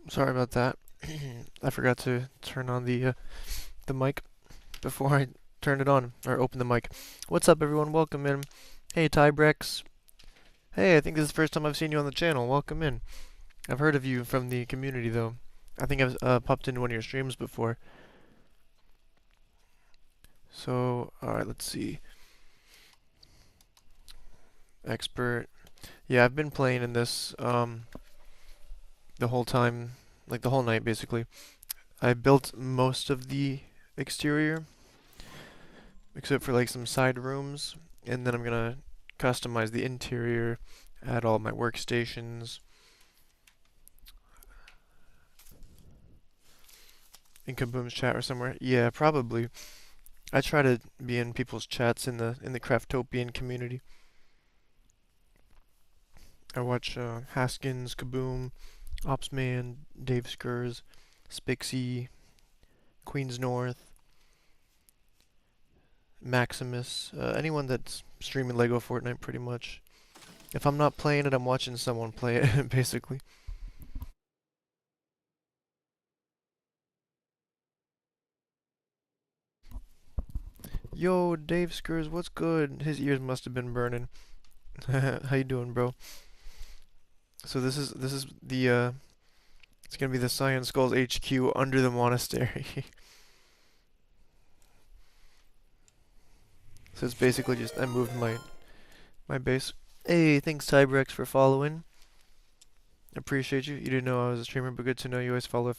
Sorry about that. I forgot to turn on the mic before I turned it on or open the mic. What's up, everyone? Welcome in. Hey, Tybrex. Hey, I think this is the first time I've seen you on the channel. Welcome in. I've heard of you from the community though. I think I've popped into one of your streams before. So, all right, let's see. Expert. Yeah, I've been playing in this the whole time, like the whole night basically. I built most of the exterior except for like some side rooms, and then I'm gonna customize the interior, add all my workstations. In Kaboom's chat or somewhere. Yeah, probably. I try to be in people's chats in the Craftopian community. I watch Haskins, Kaboom, Opsman, Dave Skurs, Spixie, Queens North, Maximus, anyone that's streaming Lego Fortnite pretty much. If I'm not playing it, I'm watching someone play it, basically. Yo, Dave Skurs, what's good? His ears must have been burning. How you doing, bro? So this is the it's gonna be the Cyan Skulls HQ under the monastery. So it's basically just I moved my base. Hey, thanks Tybrex for following. Appreciate you. You didn't know I was a streamer, but good to know you always follow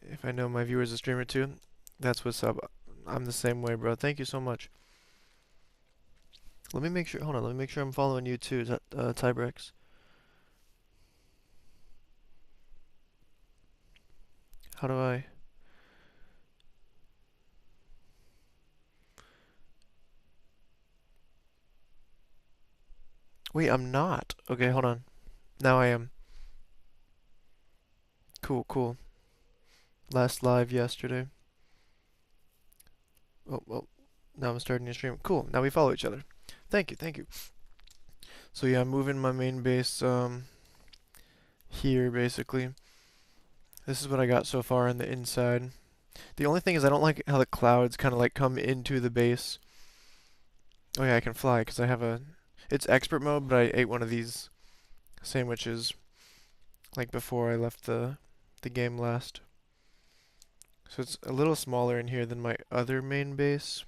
if I know my viewer's a streamer too. That's what's up. I'm the same way, bro. Thank you so much. Let me make sure. Hold on. Let me make sure I'm following you too, Tybrex. How do I? Wait, I'm not. Okay, hold on. Now I am. Cool, cool. Last live yesterday. Oh, well, now I'm starting to stream. Cool. Now we follow each other. Thank you, thank you. So yeah, I'm moving my main base here basically. This is what I got so far on the inside. The only thing is I don't like how the clouds kind of like come into the base. Oh yeah, I can fly because I have a. It's expert mode, but I ate one of these sandwiches like before I left the game last. So it's a little smaller in here than my other main base,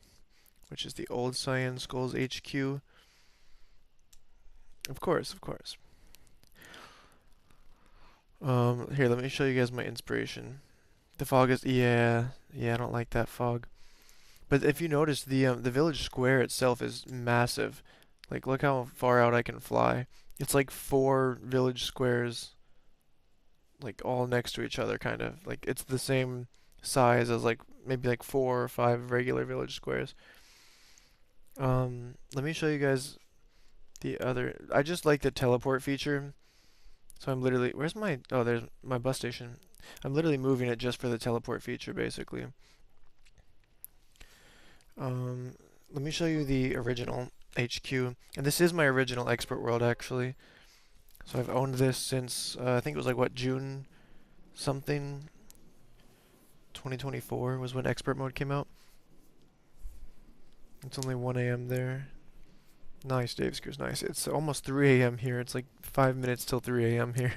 which is the old Cyan Skulls HQ. Of course, of course. Here, let me show you guys my inspiration. The fog is, yeah, I don't like that fog. But if you notice, the village square itself is massive. Like, look how far out I can fly. It's like 4 village squares, like all next to each other, kind of. Like it's the same size as like maybe like 4 or 5 regular village squares. Let me show you guys the other. I just like the teleport feature. So I'm literally, where's my, oh, there's my bus station. I'm literally moving it just for the teleport feature, basically. Um, Let me show you the original HQ. And this is my original expert world, actually. So I've owned this since, I think it was like, what, June something? 2024 was when expert mode came out. It's only 1 a.m. there. Nice, Dave Screws, nice. It's almost 3 a.m. here. It's like 5 minutes till 3 a.m. here.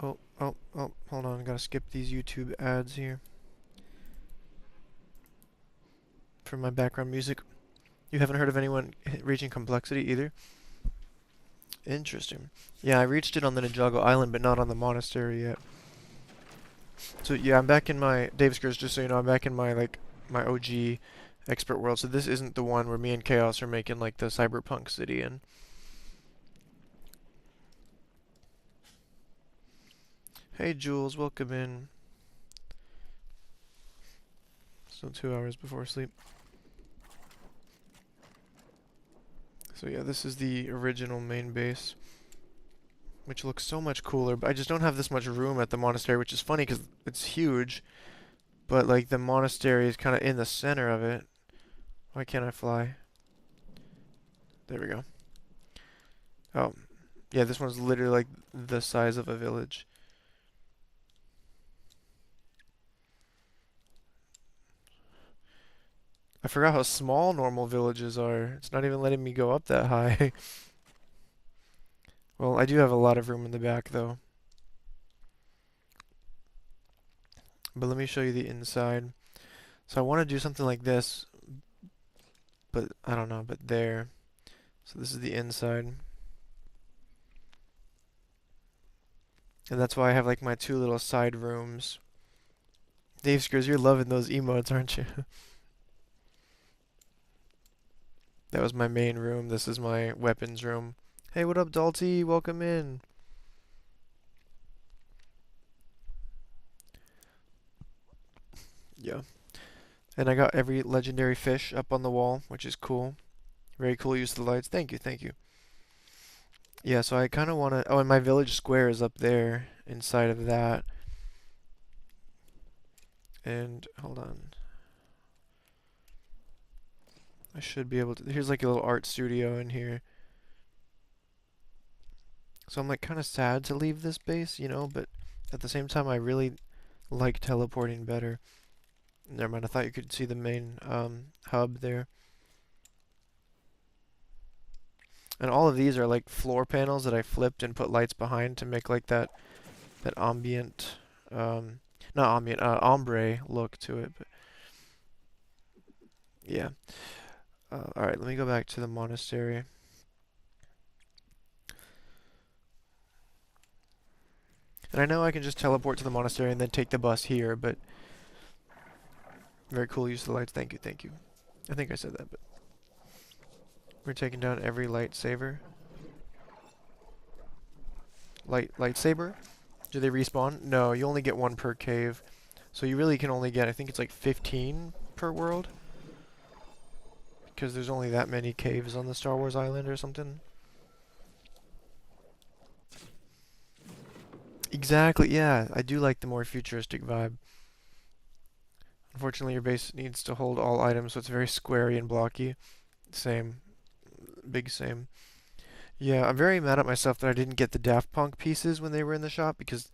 Oh, hold on. I gotta skip these YouTube ads here for my background music. You haven't heard of anyone reaching complexity either? Interesting. Yeah, I reached it on the Ninjago Island, but not on the monastery yet. So yeah, I'm back in my Dave Screws. Just so you know, I'm back in my like my OG expert world. So this isn't the one where me and Chaos are making like the cyberpunk city in. Hey Jules, welcome in. Still 2 hours before sleep. So yeah, this is the original main base, which looks so much cooler, but I just don't have this much room at the monastery, which is funny because it's huge, but like the monastery is kind of in the center of it. Why can't I fly? There we go. Oh, yeah, this one's literally like the size of a village. I forgot how small normal villages are. It's not even letting me go up that high. Well, I do have a lot of room in the back though. But let me show you the inside. So I want to do something like this, but I don't know, but there. So this is the inside. And that's why I have like my two little side rooms. Dave Screws, you're loving those emotes, aren't you? That was my main room. This is my weapons room. Hey, what up, Dalty? Welcome in. Yeah. And I got every legendary fish up on the wall, which is cool. Very cool use of the lights. Thank you, thank you. Yeah, so I kind of want to... Oh, and my village square is up there inside of that. And, hold on. I should be able to... Here's like a little art studio in here. So I'm like kind of sad to leave this base, you know, but at the same time I really like teleporting better. Never mind, I thought you could see the main hub there. And all of these are like floor panels that I flipped and put lights behind to make like that ambient, not ambient, ombre look to it. But yeah. All right, let me go back to the monastery. And I know I can just teleport to the monastery and then take the bus here, but very cool use of the lights. Thank you, thank you. I think I said that, but we're taking down every lightsaber. Lightsaber? Do they respawn? No, you only get one per cave. So you really can only get, I think it's like 15 per world. Because there's only that many caves on the Star Wars island or something. Exactly, yeah. I do like the more futuristic vibe. Unfortunately, your base needs to hold all items, so it's very squarey and blocky. Same. Big same. Yeah, I'm very mad at myself that I didn't get the Daft Punk pieces when they were in the shop, because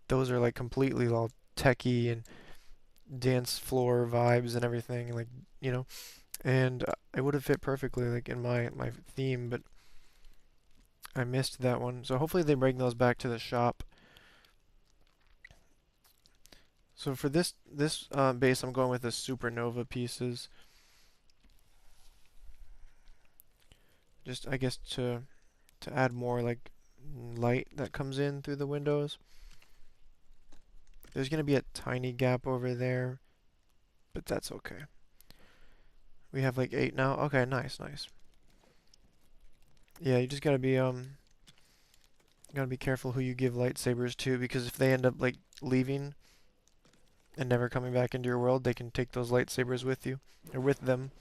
those are like completely all techy and dance floor vibes and everything, like, you know. And it would have fit perfectly like in my theme, but I missed that one. So hopefully they bring those back to the shop. So for this base, I'm going with the supernova pieces. Just I guess to add more like light that comes in through the windows. There's gonna be a tiny gap over there, but that's okay. We have like 8 now. Okay, nice, nice. Yeah, you just gotta be careful who you give lightsabers to, because if they end up like leaving and never coming back into your world, they can take those lightsabers with you or with them,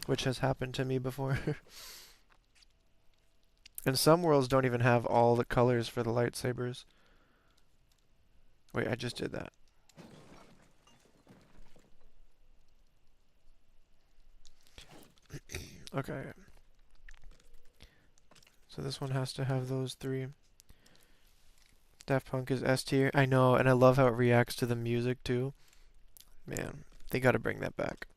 which has happened to me before. And some worlds don't even have all the colors for the lightsabers. Wait, I just did that. Okay. So this one has to have those 3. Daft Punk is S tier. I know, and I love how it reacts to the music too. Man, they gotta bring that back.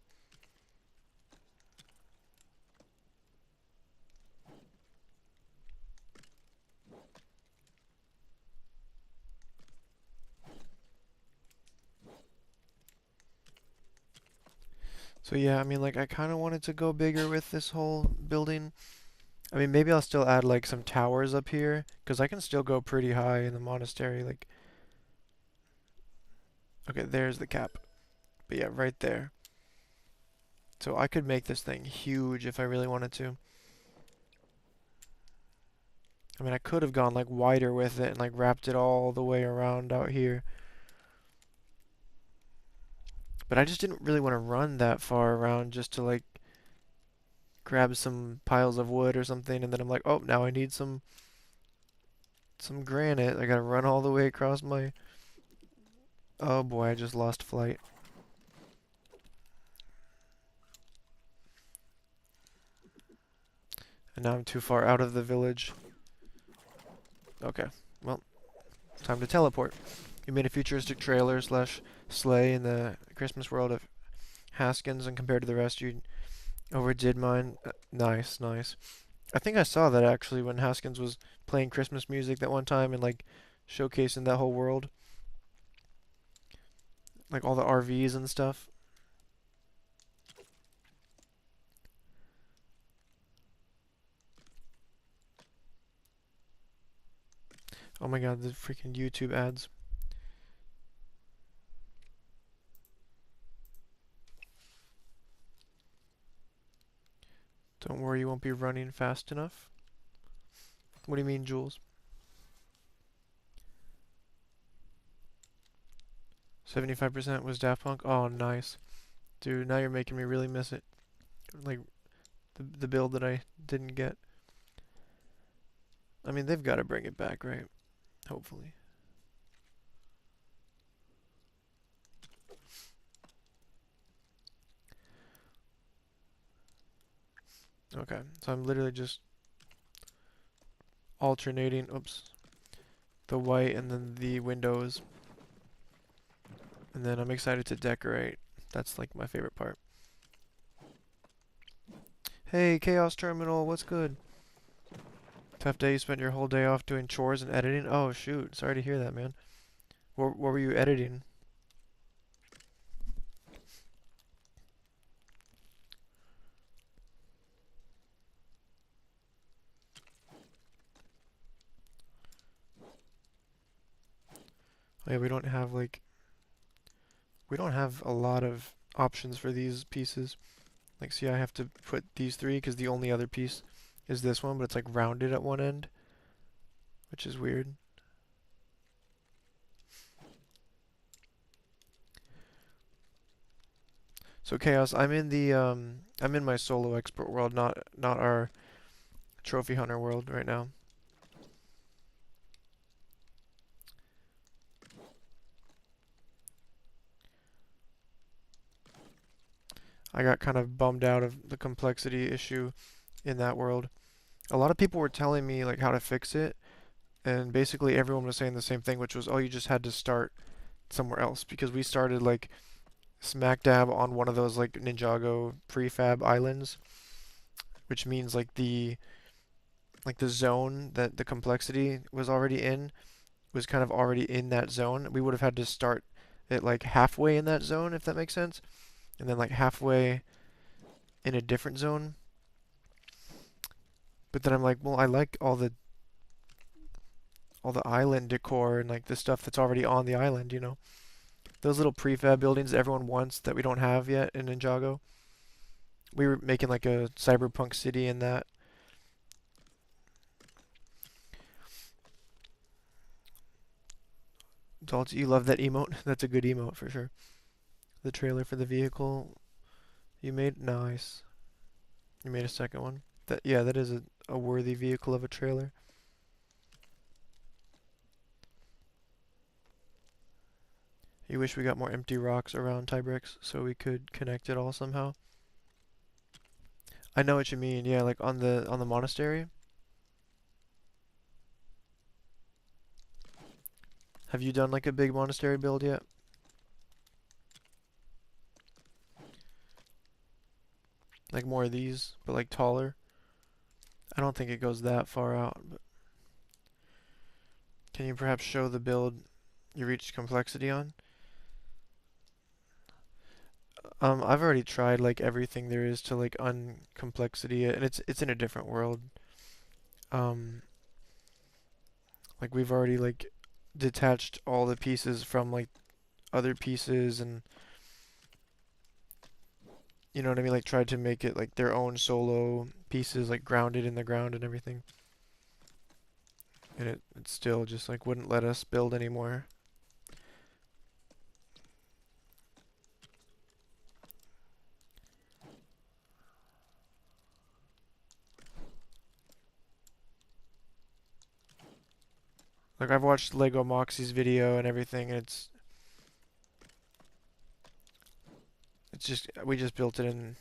So yeah, I mean, like, I kind of wanted to go bigger with this whole building. I mean, maybe I'll still add like some towers up here, because I can still go pretty high in the monastery. Like, okay, there's the cap. But yeah, right there. So I could make this thing huge if I really wanted to. I mean, I could have gone like wider with it and like wrapped it all the way around out here. But I just didn't really want to run that far around just to like grab some piles of wood or something, and then I'm like, oh, now I need some granite. I gotta run all the way across my... Oh boy, I just lost flight. And now I'm too far out of the village. Okay, well, time to teleport. You made a futuristic trailer slash sleigh in the Christmas world of Haskins, and compared to the rest, you overdid mine. Nice, nice. I think I saw that actually when Haskins was playing Christmas music that one time and like showcasing that whole world, like all the RVs and stuff. Oh my god, the freaking YouTube ads. Don't worry, you won't be running fast enough. What do you mean, Jules? 75% was Daft Punk? Oh, nice. Dude, now you're making me really miss it. Like, the build that I didn't get. I mean, they've got to bring it back, right? Hopefully. Okay, so I'm literally just alternating, oops, the white and then the windows. And then I'm excited to decorate. That's like my favorite part. Hey, Chaos Terminal, what's good? Tough day, you spent your whole day off doing chores and editing? Oh, shoot, sorry to hear that, man. What were you editing? Oh, yeah, we don't have like, we don't have a lot of options for these pieces. Like, see, I have to put these three because the only other piece is this one, but it's like rounded at one end, which is weird. So Chaos, I'm in my solo expert world, not our trophy hunter world right now. I got kind of bummed out of the complexity issue in that world. A lot of people were telling me like how to fix it, and basically everyone was saying the same thing, which was, oh, you just had to start somewhere else because we started like smack dab on one of those like Ninjago prefab islands, which means like the zone that the complexity was already in was kind of already in that zone. We would have had to start it like halfway in that zone, if that makes sense, and then like halfway in a different zone. But then I'm like, well, I like all the island decor and like the stuff that's already on the island, you know. Those little prefab buildings everyone wants that we don't have yet in Ninjago. We were making like a cyberpunk city in that. Dalton, you love that emote? That's a good emote for sure. The trailer for the vehicle you made? Nice. You made a second one? That, yeah, that is a worthy vehicle of a trailer. You wish we got more empty rocks around Tybrix so we could connect it all somehow. I know what you mean. Yeah, like on the monastery. Have you done like a big monastery build yet? Like more of these, but like taller? I don't think it goes that far out, but can you perhaps show the build you reached complexity on? I've already tried like everything there is to like uncomplexity it, and it's in a different world. Um, like we've already like detached all the pieces from like other pieces, and you know what I mean? Like tried to make it like their own solo pieces, like grounded in the ground and everything. And it still just like wouldn't let us build anymore. Like I've watched Lego Moxie's video and everything, and it's just we just built it in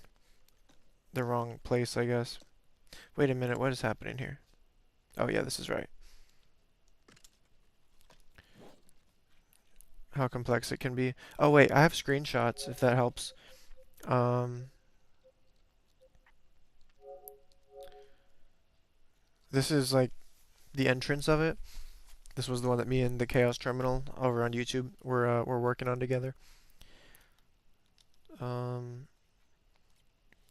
the wrong place, I guess. Wait a minute, what is happening here? Oh yeah, this is right. how complex it can be. Oh wait, I have screenshots if that helps. Um, this is like the entrance of it. This was the one that me and the Chaos Terminal over on YouTube were working on together. Um,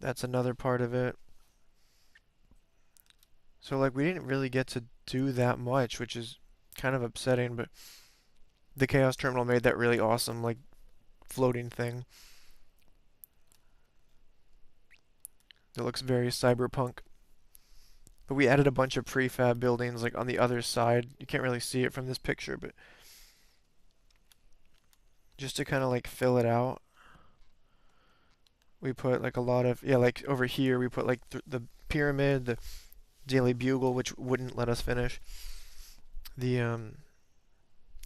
that's another part of it. So like we didn't really get to do that much, which is kind of upsetting, but the Chaos Terminal made that really awesome like floating thing. It looks very cyberpunk. But we added a bunch of prefab buildings like on the other side. You can't really see it from this picture, but just to kind of like fill it out, we put like a lot of, yeah, like over here we put like the pyramid, the Daily Bugle, which wouldn't let us finish. The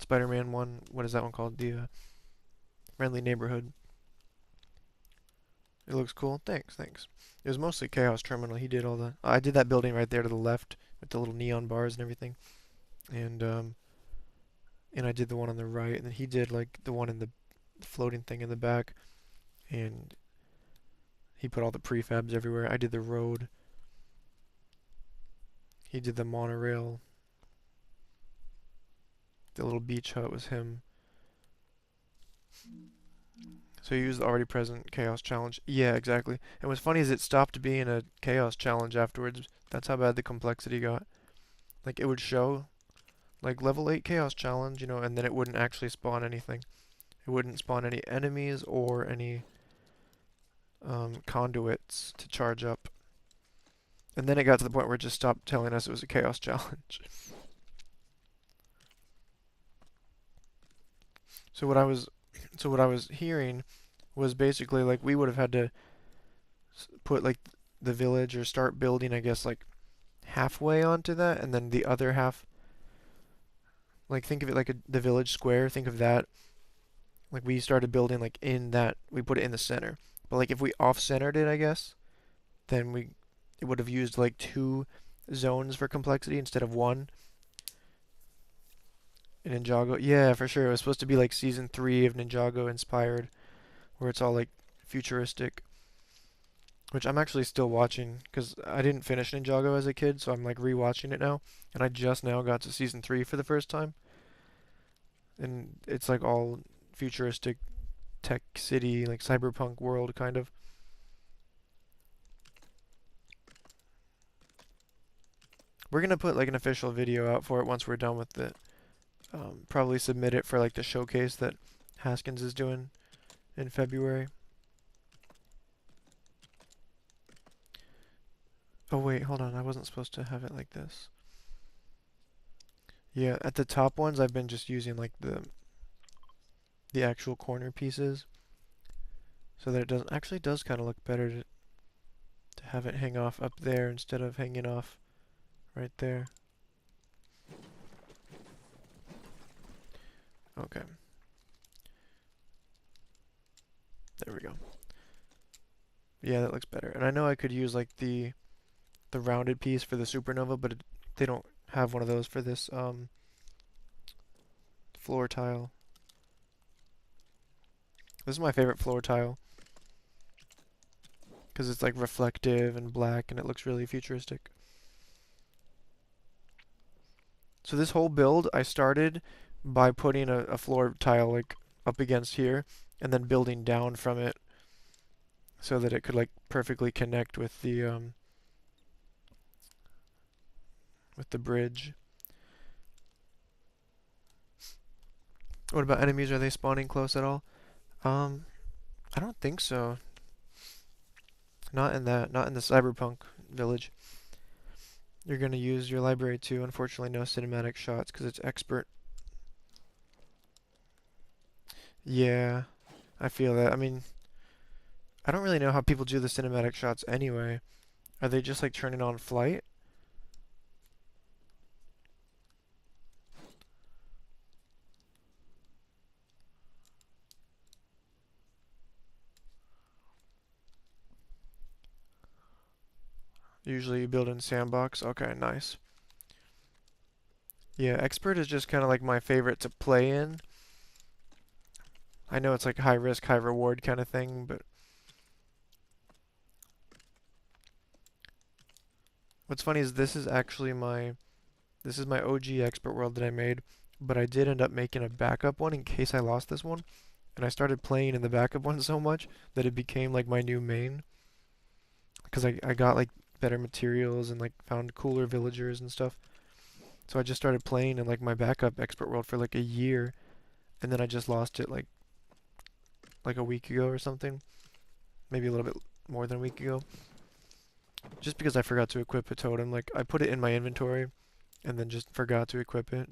Spider-Man one, what is that one called? The Friendly Neighborhood. It looks cool. Thanks, thanks. It was mostly Chaos Terminal. He did all the. I did that building right there to the left with the little neon bars and everything, and I did the one on the right, and then he did like the one in the floating thing in the back, and he put all the prefabs everywhere. I did the road. He did the monorail. The little beach hut was him. So you used the already present Chaos Challenge. Yeah, exactly. And what's funny is it stopped being a Chaos Challenge afterwards. That's how bad the complexity got. Like it would show like level 8 Chaos Challenge, and then it wouldn't actually spawn anything. It wouldn't spawn any enemies or any conduits to charge up. And then it got to the point where it just stopped telling us it was a Chaos Challenge. So what I was hearing was basically like we would have had to put like the village or start building, I guess, like halfway onto that, and then the other half, like think of it like the village square. Think of that. Like we started building like in that, we put it in the center. But like if we off-centered it, I guess, then it would have used like 2 zones for complexity instead of 1. In Ninjago, yeah, for sure. It was supposed to be like season 3 of Ninjago inspired, where it's all like futuristic. Which I'm actually still watching because I didn't finish Ninjago as a kid, so I'm like rewatching it now, and I just now got to season 3 for the first time, and it's like all futuristic, tech city, like cyberpunk world kind of. We're gonna put like an official video out for it once we're done with it. Probably submit it for like the showcase that Haskins is doing in February. Oh wait, hold on. I wasn't supposed to have it like this. Yeah, at the top ones I've been just using like the actual corner pieces so that it doesn't actually does kind of look better to have it hang off up there instead of hanging off right there. Okay. There we go. Yeah, that looks better. And I know I could use like the rounded piece for the supernova, but they don't have one of those for this floor tile. This is my favorite floor tile because it's like reflective and black and it looks really futuristic. So this whole build I started by putting a floor tile like up against here and then building down from it so that it could like perfectly connect with the bridge. What about enemies? Are they spawning close at all? I don't think so. Not in the cyberpunk village. You're gonna use your library too. Unfortunately, no cinematic shots because it's expert. Yeah, I feel that. I mean, I don't really know how people do the cinematic shots anyway. Are they just like turning on flight? Usually you build in sandbox. Okay, nice. Yeah, expert is just kind of like my favorite to play in I know it's like high risk, high reward kind of thing, but what's funny is this is my OG expert world that I made, but I did end up making a backup one in case I lost this one, and I started playing in the backup one so much that it became like my new main, because I got like better materials and like found cooler villagers and stuff. So I just started playing in like my backup expert world for like a year, and then I just lost it like a week ago or something, maybe a little bit more than a week ago, just because I forgot to equip a totem. Like I put it in my inventory and then just forgot to equip it.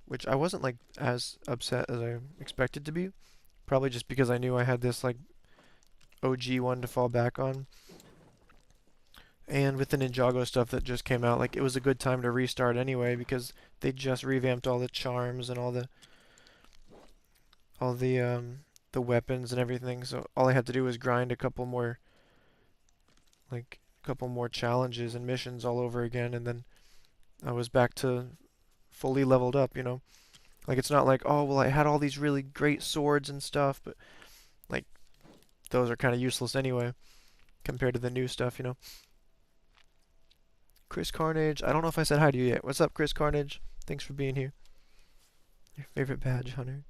Which I wasn't like as upset as I expected to be. Probably just because I knew I had this like OG one to fall back on. And with the Ninjago stuff that just came out, like it was a good time to restart anyway because they just revamped all the charms and all the weapons and everything. So all I had to do was grind a couple more challenges and missions all over again, and then I was back to fully leveled up, you know? Like it's not like, oh, well, I had all these really great swords and stuff, but like those are kind of useless anyway compared to the new stuff, you know? Chris Carnage, I don't know if I said hi to you yet. What's up, Chris Carnage? Thanks for being here. Your favorite badge, Hunter.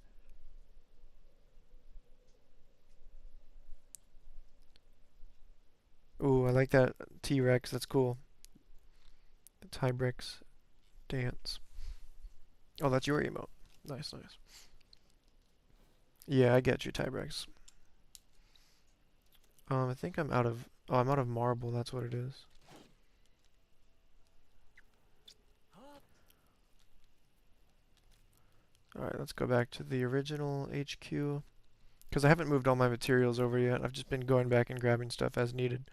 Ooh, I like that T-Rex. That's cool. The Tybrix dance. Oh, that's your emote. Nice, nice. Yeah, I get you, Tybrix. I think I'm out of. Oh, I'm out of marble. That's what it is. All right, let's go back to the original HQ. Because I haven't moved all my materials over yet. I've just been going back and grabbing stuff as needed.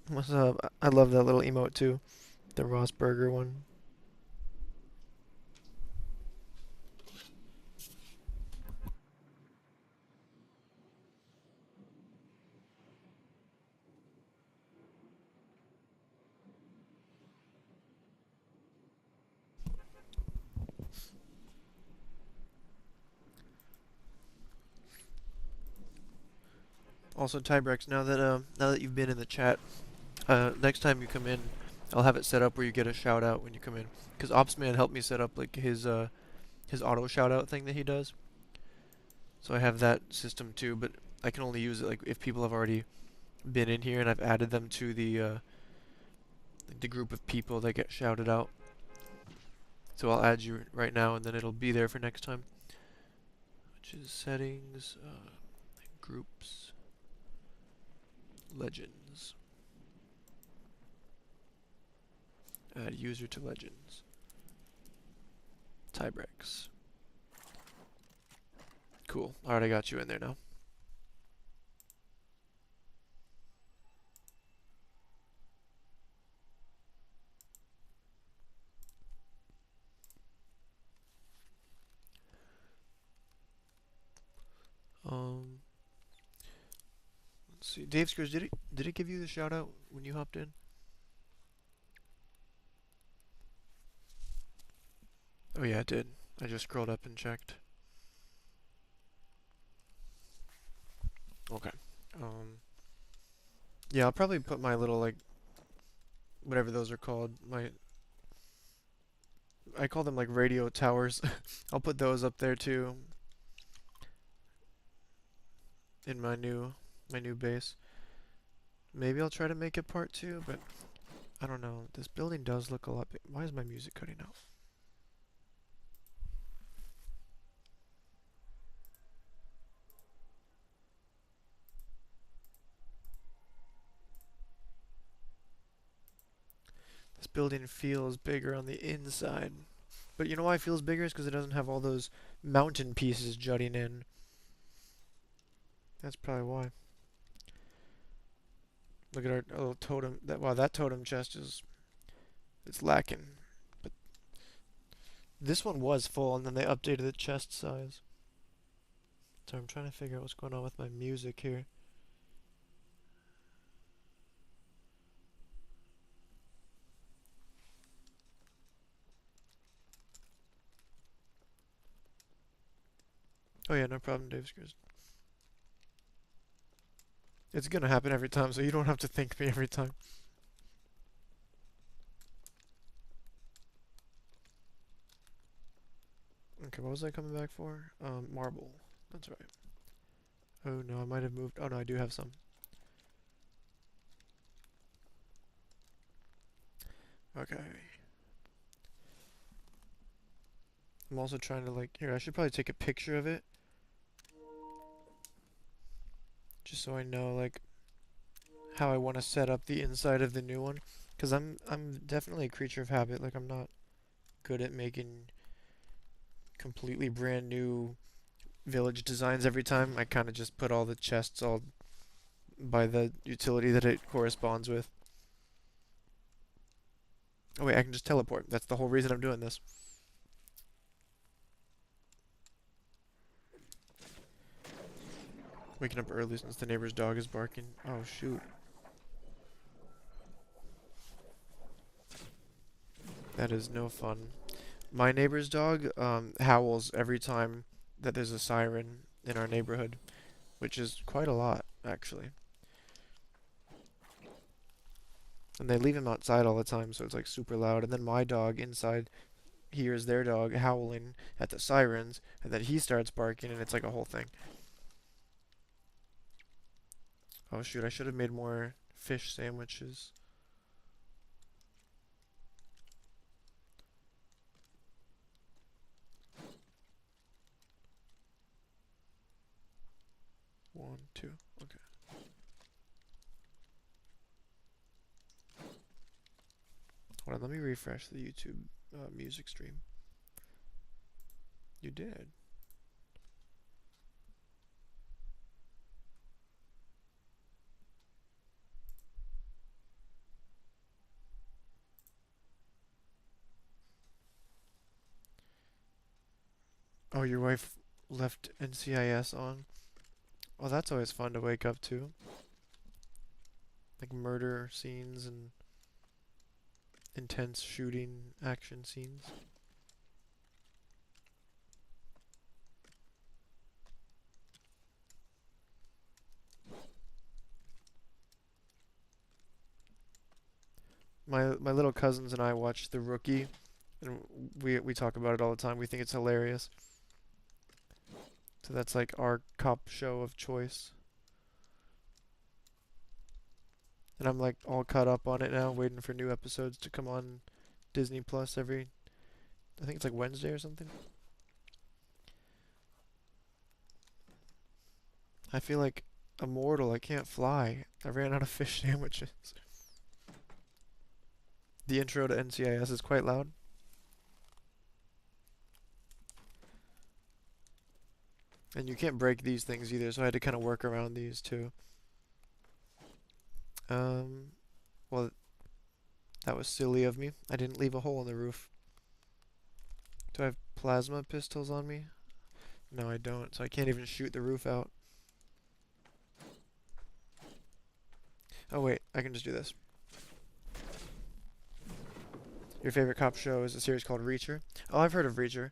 What's up? I love that little emote too. The Ross Burger one. Also, Tybrex, now that you've been in the chat, next time you come in, I'll have it set up where you get a shout out when you come in. Cause Opsman helped me set up like his auto shout out thing that he does. So I have that system too, but I can only use it like if people have already been in here and I've added them to the group of people that get shouted out. So I'll add you right now, and then it'll be there for next time. Which is settings, groups, legends. Add user to legends. Tybrex. Cool. Alright, I got you in there now. Um, let's see. Dave Scrooge, did it give you the shout out when you hopped in? Oh yeah, it did. I just scrolled up and checked. Okay. Um, yeah, I'll probably put my little like whatever those are called. I call them like radio towers. I'll put those up there too in my new base. Maybe I'll try to make it part 2, but I don't know. This building does look a lot big. Why is my music cutting out? This building feels bigger on the inside. But you know why it feels bigger? Is because it doesn't have all those mountain pieces jutting in. That's probably why. Look at our little totem. Wow, that totem chest it's lacking. But this one was full, and then they updated the chest size. So I'm trying to figure out what's going on with my music here. Oh yeah, no problem, Dave Screws. It's gonna happen every time, so you don't have to thank me every time. Okay, what was I coming back for? Marble. That's right. Oh no, I might have moved. Oh no, I do have some. Okay. I'm also trying to like, here, I should probably take a picture of it. Just so I know like how I want to set up the inside of the new one. Cause I'm definitely a creature of habit. Like I'm not good at making completely brand new village designs every time. I kind of just put all the chests all by the utility that it corresponds with. Oh wait, I can just teleport. That's the whole reason I'm doing this. Waking up early since the neighbor's dog is barking. Oh shoot. That is no fun. My neighbor's dog howls every time that there's a siren in our neighborhood, which is quite a lot, actually. And they leave him outside all the time, so it's like super loud. And then my dog inside hears their dog howling at the sirens, and then he starts barking, and it's like a whole thing. Oh shoot, I should have made more fish sandwiches. One, two, okay. Hold on, let me refresh the YouTube music stream. You did. Oh, your wife left NCIS on? Oh, that's always fun to wake up to. Like murder scenes and intense shooting action scenes. My little cousins and I watch The Rookie, and we talk about it all the time. We think it's hilarious. So that's like our cop show of choice. And I'm like all caught up on it now, waiting for new episodes to come on Disney Plus every, I think it's like Wednesday or something. I feel like immortal. I can't fly. I ran out of fish sandwiches. The intro to NCIS is quite loud. And you can't break these things either, so I had to kind of work around these too. Um, well, that was silly of me. I didn't leave a hole in the roof. Do I have plasma pistols on me? No, I don't, so I can't even shoot the roof out. Oh wait, I can just do this. Your favorite cop show is a series called Reacher. Oh, I've heard of Reacher.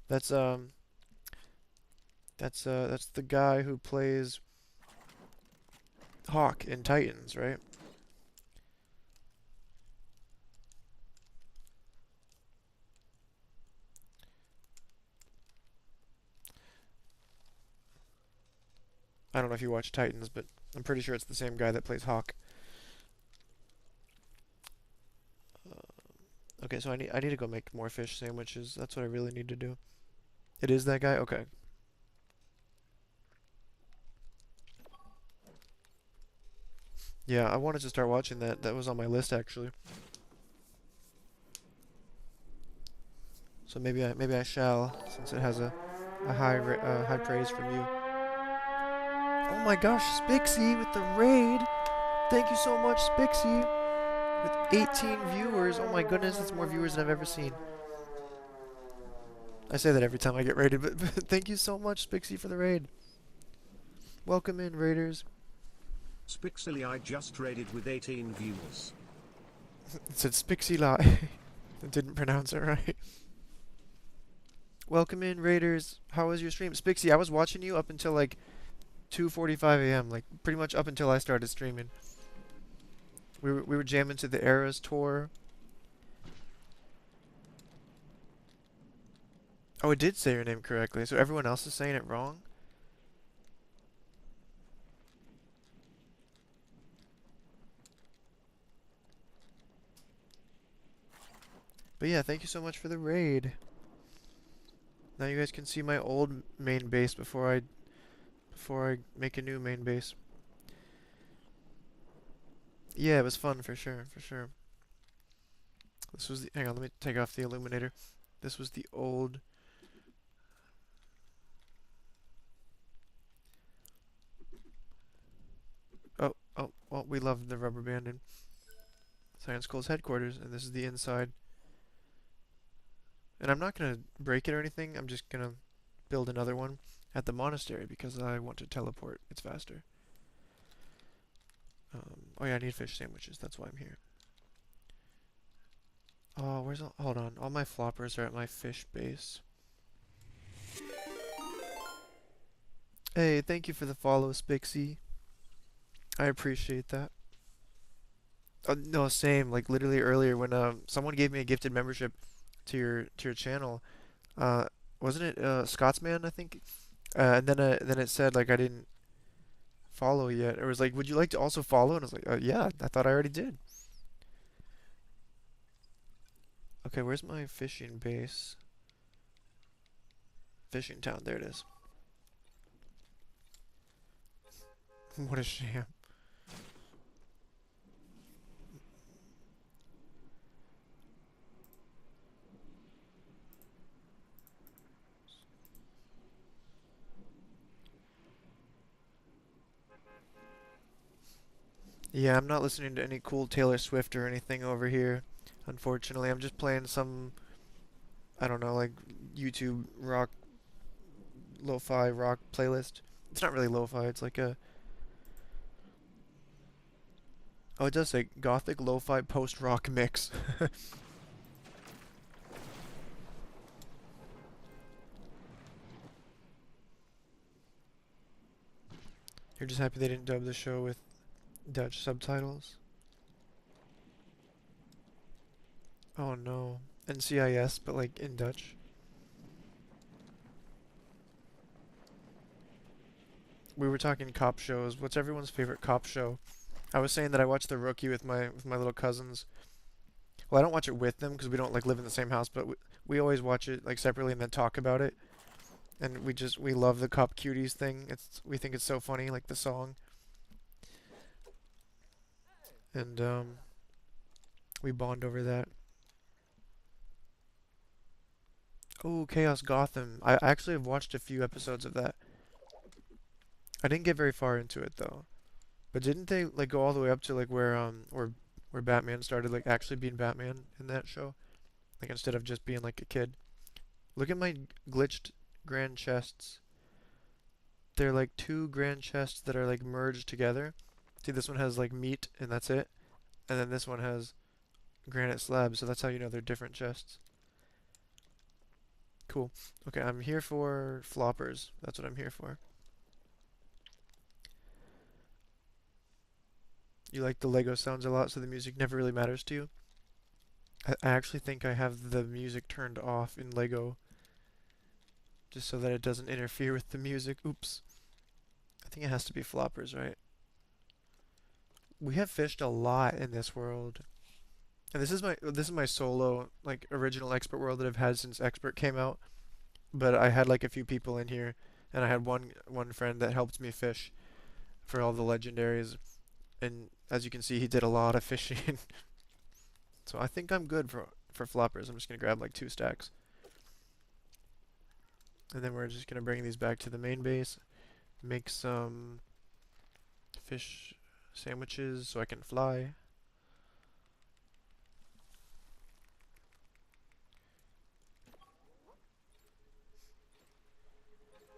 That's that's the guy who plays Hawk in Titans, right? I don't know if you watch Titans, but I'm pretty sure it's the same guy that plays Hawk. Okay, so I need to go make more fish sandwiches. That's what I really need to do. It is that guy? Okay. Yeah, I wanted to start watching that. That was on my list actually. So maybe I shall, since it has a high praise from you. Oh my gosh, Spixie with the raid. Thank you so much, Spixie. With 18 viewers. Oh my goodness, that's more viewers than I've ever seen. I say that every time I get raided, but thank you so much, Spixie, for the raid. Welcome in, raiders. Spixily, I just raided with 18 viewers. It said Spixie Lie. I didn't pronounce it right. Welcome in, Raiders. How was your stream? Spixie, I was watching you up until like 2:45 a.m. Like pretty much up until I started streaming. We were jamming to the Eras tour. Oh, it did say your name correctly, so everyone else is saying it wrong? But yeah, thank you so much for the raid. Now you guys can see my old main base before I make a new main base. Yeah, it was fun for sure, for sure. This was the, hang on, let me take off the illuminator. This was the old. Oh, oh, well, we love the rubber band in Science School's headquarters, and this is the inside. And I'm not gonna break it or anything. I'm just gonna build another one at the monastery because I want to teleport. It's faster. Oh yeah, I need fish sandwiches. That's why I'm here. Oh, where's all, hold on. All my floppers are at my fish base. Hey, thank you for the follow, Spixie. I appreciate that. No, same. Like literally earlier when someone gave me a gifted membership to your channel. Uh, wasn't it Scotsman, I think? And then it said like I didn't follow yet. It was like, would you like to also follow? And I was like, yeah, I thought I already did. Okay, where's my fishing base? Fishing town. There it is. What a sham. Yeah, I'm not listening to any cool Taylor Swift or anything over here. Unfortunately, I'm just playing some, I don't know, like YouTube rock, lo-fi rock playlist. It's not really lo-fi, it's like a, oh, it does say gothic lo-fi post-rock mix. You're just happy they didn't dub the show with Dutch subtitles? Oh no. NCIS, but like in Dutch. We were talking cop shows. What's everyone's favorite cop show? I was saying that I watched The Rookie with my little cousins. Well, I don't watch it with them because we don't like live in the same house, but we always watch it like separately and then talk about it. And we love the cop cuties thing. We think it's so funny, like the song. And we bond over that. Oh, Chaos Gotham. I actually have watched a few episodes of that. I didn't get very far into it though. But didn't they like go all the way up to like where Batman started like actually being Batman in that show? Like instead of just being like a kid. Look at my glitched grand chests. They're like two grand chests that are like merged together. See, this one has like meat and that's it. And then this one has granite slabs, so that's how you know they're different chests. Cool. Okay, I'm here for floppers. That's what I'm here for. You like the Lego sounds a lot, so the music never really matters to you? I actually think I have the music turned off in Lego just so that it doesn't interfere with the music. Oops. I think it has to be floppers, right? We have fished a lot in this world. And this is my solo like original expert world that I've had since expert came out. But I had like a few people in here and I had one friend that helped me fish for all the legendaries. And as you can see, he did a lot of fishing. So I think I'm good for floppers. I'm just gonna grab like 2 stacks. And then we're just gonna bring these back to the main base. Make some fish sandwiches so I can fly.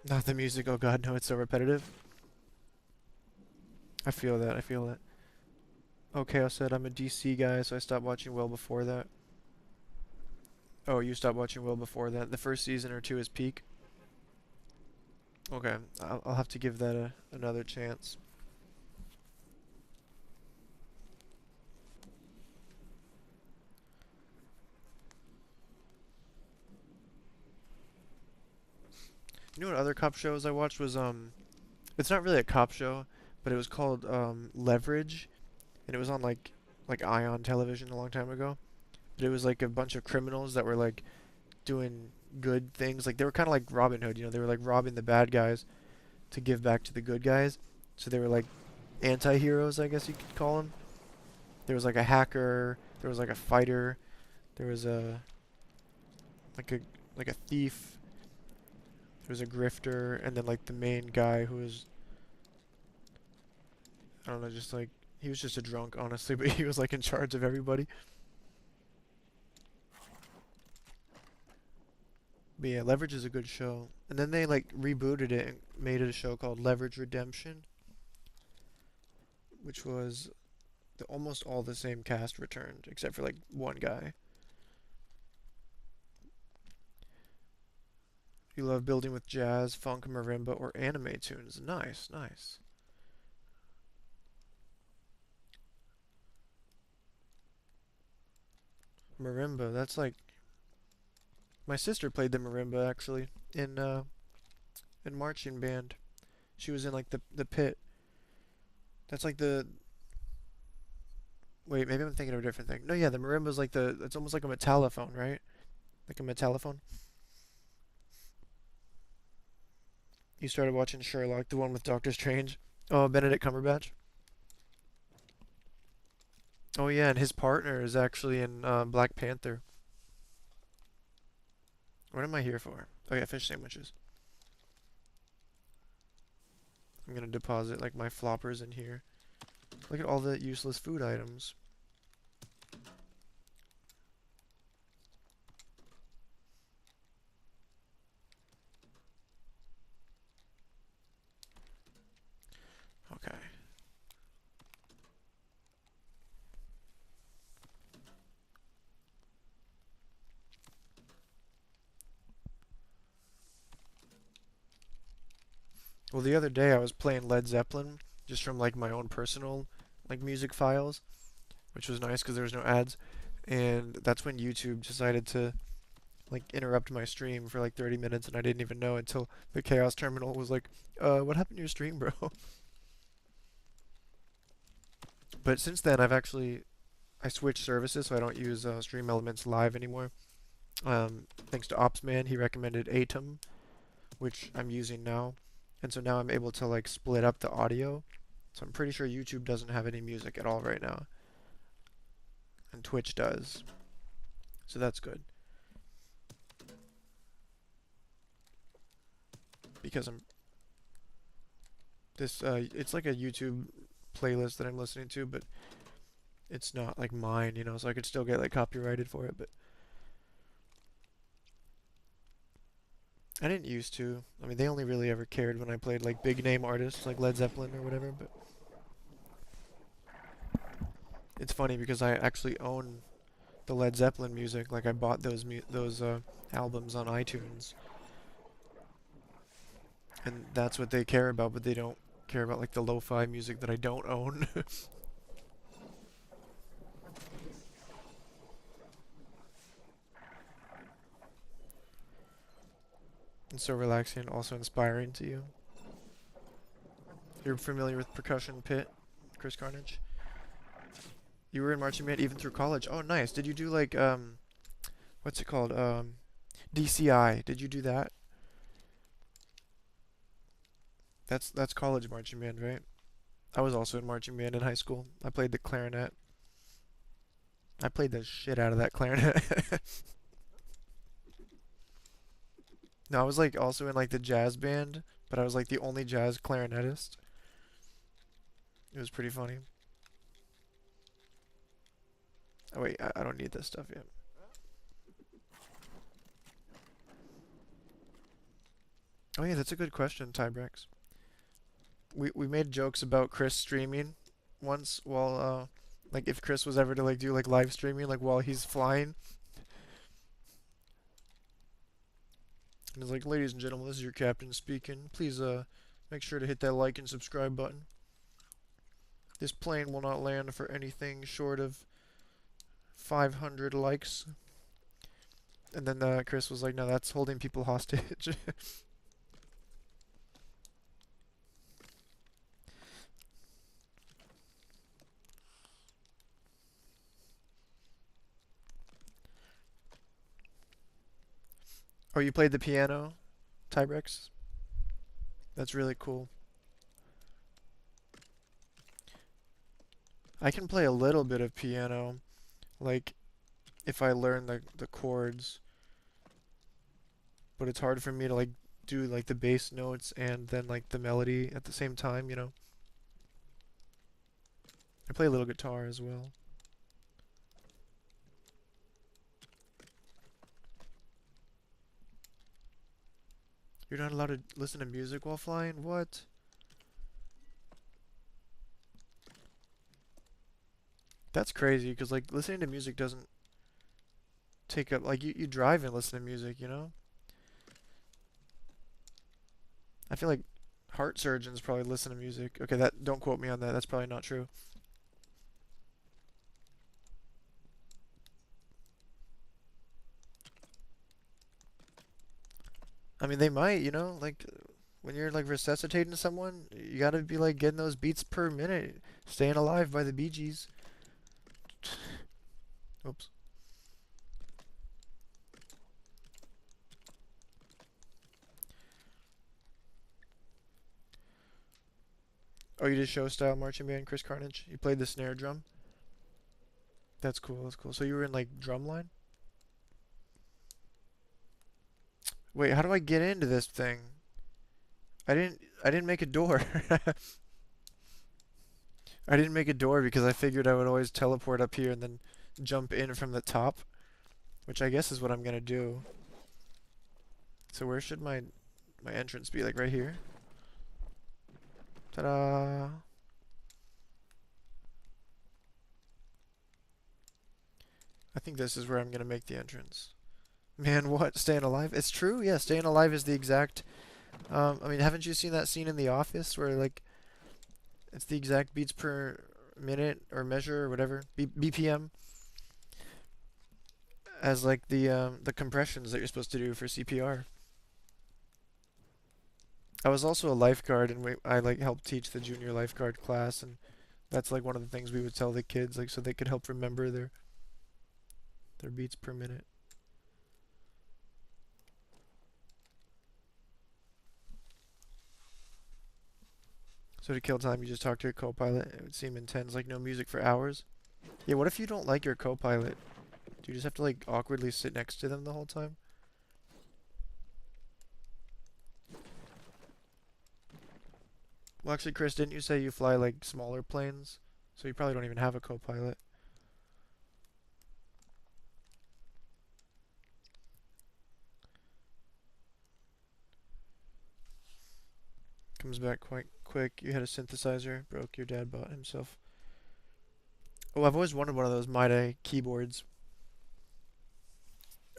Not the music, oh god, no, it's so repetitive. I feel that, I feel that. Okay, I said I'm a DC guy, so I stopped watching well before that. Oh, you stopped watching Will before that. The first season or two is peak. Okay, I'll have to give that another chance. You know what other cop shows I watched was it's not really a cop show, but it was called Leverage, and it was on like Ion Television a long time ago. But it was like a bunch of criminals that were like doing good things. Like they were kind of like Robin Hood, you know, they were like robbing the bad guys to give back to the good guys. So they were like anti-heroes, I guess you could call them. There was like a hacker, there was like a fighter, there was like a like a thief, there was a grifter, and then like the main guy who was, I don't know, just like he was just a drunk, honestly, but he was like in charge of everybody. But yeah, Leverage is a good show. And then they like rebooted it and made it a show called Leverage Redemption, which was almost all the same cast returned except for like one guy. You love building with jazz, funk, marimba, or anime tunes. Nice, nice. Marimba, that's like my sister played the marimba actually in marching band. She was in like the pit. That's like the wait, maybe I'm thinking of a different thing. No, yeah, the marimba's like it's almost like a metallophone, right? Like a metallophone. You started watching Sherlock, the one with Doctor Strange. Oh, Benedict Cumberbatch. Oh yeah, and his partner is actually in Black Panther. What am I here for? Oh yeah, fish sandwiches. I'm gonna deposit like my floppers in here. Look at all the useless food items. Okay. Well, the other day I was playing Led Zeppelin just from like my own personal like music files, which was nice because there was no ads. And that's when YouTube decided to like interrupt my stream for like 30 minutes and I didn't even know until the Chaos Terminal was like, what happened to your stream, bro?" But since then I switched services so I don't use Stream Elements Live anymore. Thanks to Opsman, he recommended Atom, which I'm using now. And so now I'm able to like split up the audio. So I'm pretty sure YouTube doesn't have any music at all right now. And Twitch does. So that's good. Because it's like a YouTube playlist that I'm listening to, but it's not like mine, you know, so I could still get like copyrighted for it, but I didn't used to. I mean, they only really ever cared when I played like big name artists like Led Zeppelin or whatever, but it's funny because I actually own the Led Zeppelin music. Like I bought those albums on iTunes, and that's what they care about, but they don't care about like the lo-fi music that I don't own. And so relaxing and also inspiring to you. You're familiar with Percussion Pit, Chris Carnage? You were in marching band even through college. Oh, nice. Did you do like what's it called? DCI. Did you do that? That's college marching band, right? I was also in marching band in high school. I played the clarinet. I played the shit out of that clarinet. No, I was like also in like the jazz band, but I was like the only jazz clarinetist. It was pretty funny. Oh wait, I don't need this stuff yet. Oh yeah, that's a good question, Tybrex. We made jokes about Chris streaming once while like if Chris was ever to like do like live streaming like while he's flying. And it's like, ladies and gentlemen, this is your captain speaking. Please make sure to hit that like and subscribe button. This plane will not land for anything short of 500 likes. And then Chris was like, no, that's holding people hostage. Oh, you played the piano, Tybrex? That's really cool. I can play a little bit of piano, like if I learn the chords, but it's hard for me to like do like the bass notes and then like the melody at the same time, you know. I play a little guitar as well. You're not allowed to listen to music while flying? What? That's crazy, because like listening to music doesn't take up, like you drive and listen to music, you know? I feel like heart surgeons probably listen to music. Okay, that don't quote me on that. That's probably not true. I mean, they might, you know, like when you're like resuscitating someone, you gotta be like getting those beats per minute. Staying Alive by the Bee Gees. Oops. Oh, you did show style marching band, Chris Carnage. You played the snare drum. That's cool. That's cool. So you were in like drumline. Wait, how do I get into this thing? I didn't make a door. I didn't make a door because I figured I would always teleport up here and then jump in from the top, which I guess is what I'm gonna do. So where should my entrance be? Like right here? Ta-da! I think this is where I'm gonna make the entrance. Man, what? Staying alive? It's true. Yeah, staying alive is the exact. I mean, haven't you seen that scene in The Office where like it's the exact beats per minute or measure or whatever BPM as like the compressions that you're supposed to do for CPR. I was also a lifeguard and I like helped teach the junior lifeguard class, and that's like one of the things we would tell the kids like so they could help remember their beats per minute. So to kill time, you just talk to your co-pilot. It would seem intense, like no music for hours. Yeah, what if you don't like your co-pilot? Do you just have to like awkwardly sit next to them the whole time? Well, actually, Chris, didn't you say you fly like smaller planes? So you probably don't even have a co-pilot. Comes back quite quick. You had a synthesizer, broke, your dad bought himself. Oh, I've always wanted one of those Mighty keyboards.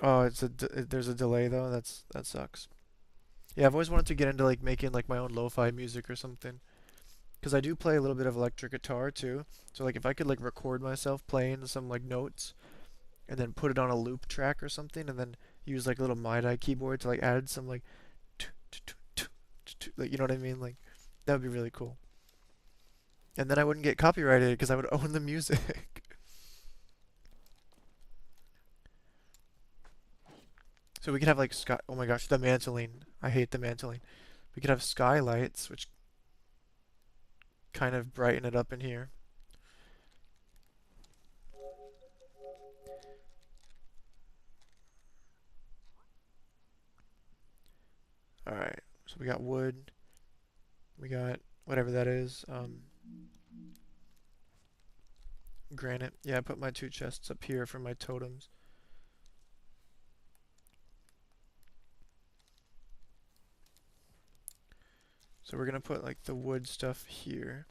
Oh, there's a delay though. That sucks. Yeah, I've always wanted to get into like making like my own lo-fi music or something. Because I do play a little bit of electric guitar too. So like if I could like record myself playing some like notes and then put it on a loop track or something and then use like a little MIDI keyboard to like add some like like you know what I mean? Like that would be really cool. And then I wouldn't get copyrighted because I would own the music. So we could have like sky. Oh my gosh, the mantling. I hate the mantling. We could have skylights, which kind of brighten it up in here. Alright, so we got wood. We got whatever that is. Granite. Yeah, I put my two chests up here for my totems. So we're gonna put like the wood stuff here.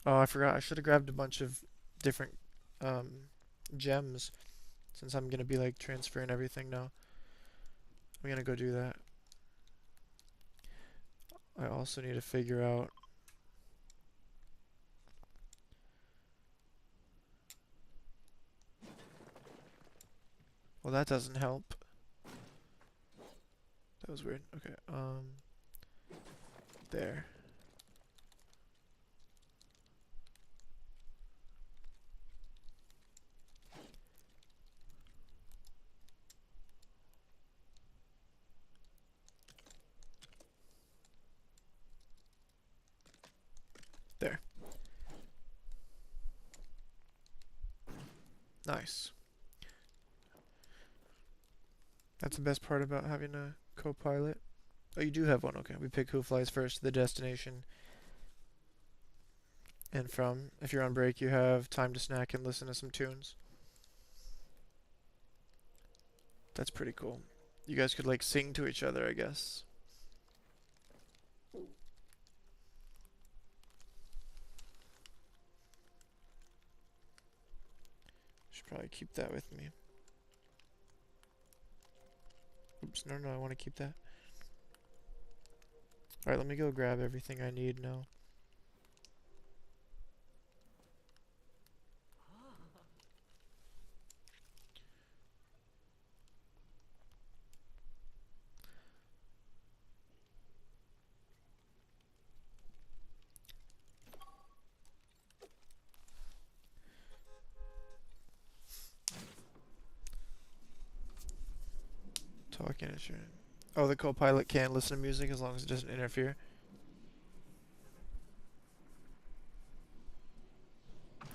Oh, I forgot. I should have grabbed a bunch of different gems since I'm gonna be like transferring everything now. I'm gonna go do that. I also need to figure out. Well, that doesn't help. That was weird. Okay, there. There. Nice. That's the best part about having a co-pilot. Oh, you do have one. Okay, we pick who flies first to the destination. And from, if you're on break, you have time to snack and listen to some tunes. That's pretty cool. You guys could like sing to each other, I guess. Should probably keep that with me. Oops, no, I want to keep that. Alright, let me go grab everything I need now. Talking instrument. Oh, the co-pilot can't listen to music as long as it doesn't interfere.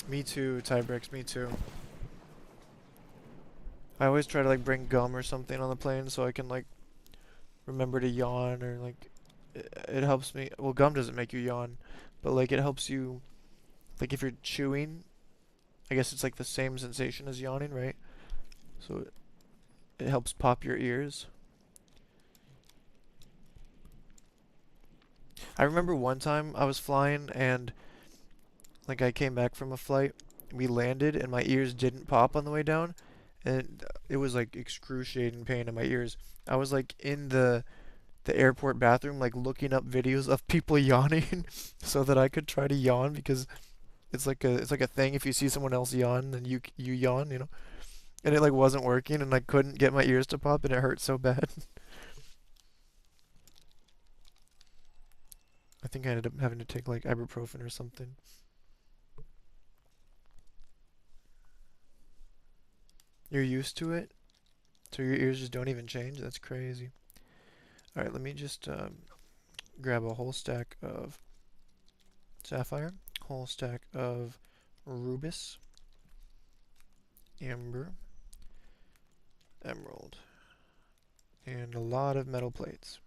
Me too, Tybrex, me too. I always try to like bring gum or something on the plane so I can like remember to yawn or like it helps me. Well, gum doesn't make you yawn, but like it helps you like if you're chewing, I guess it's like the same sensation as yawning, right? So it helps pop your ears. I remember one time I was flying and like I came back from a flight, we landed and my ears didn't pop on the way down and it was like excruciating pain in my ears. I was like in the airport bathroom like looking up videos of people yawning so that I could try to yawn because it's like a thing if you see someone else yawn then you yawn, you know. And it like wasn't working and I couldn't get my ears to pop and it hurt so bad. I think I ended up having to take like ibuprofen or something. You're used to it, so your ears just don't even change. That's crazy. All right, let me just grab a whole stack of sapphire, whole stack of rubus, amber, emerald, and a lot of metal plates.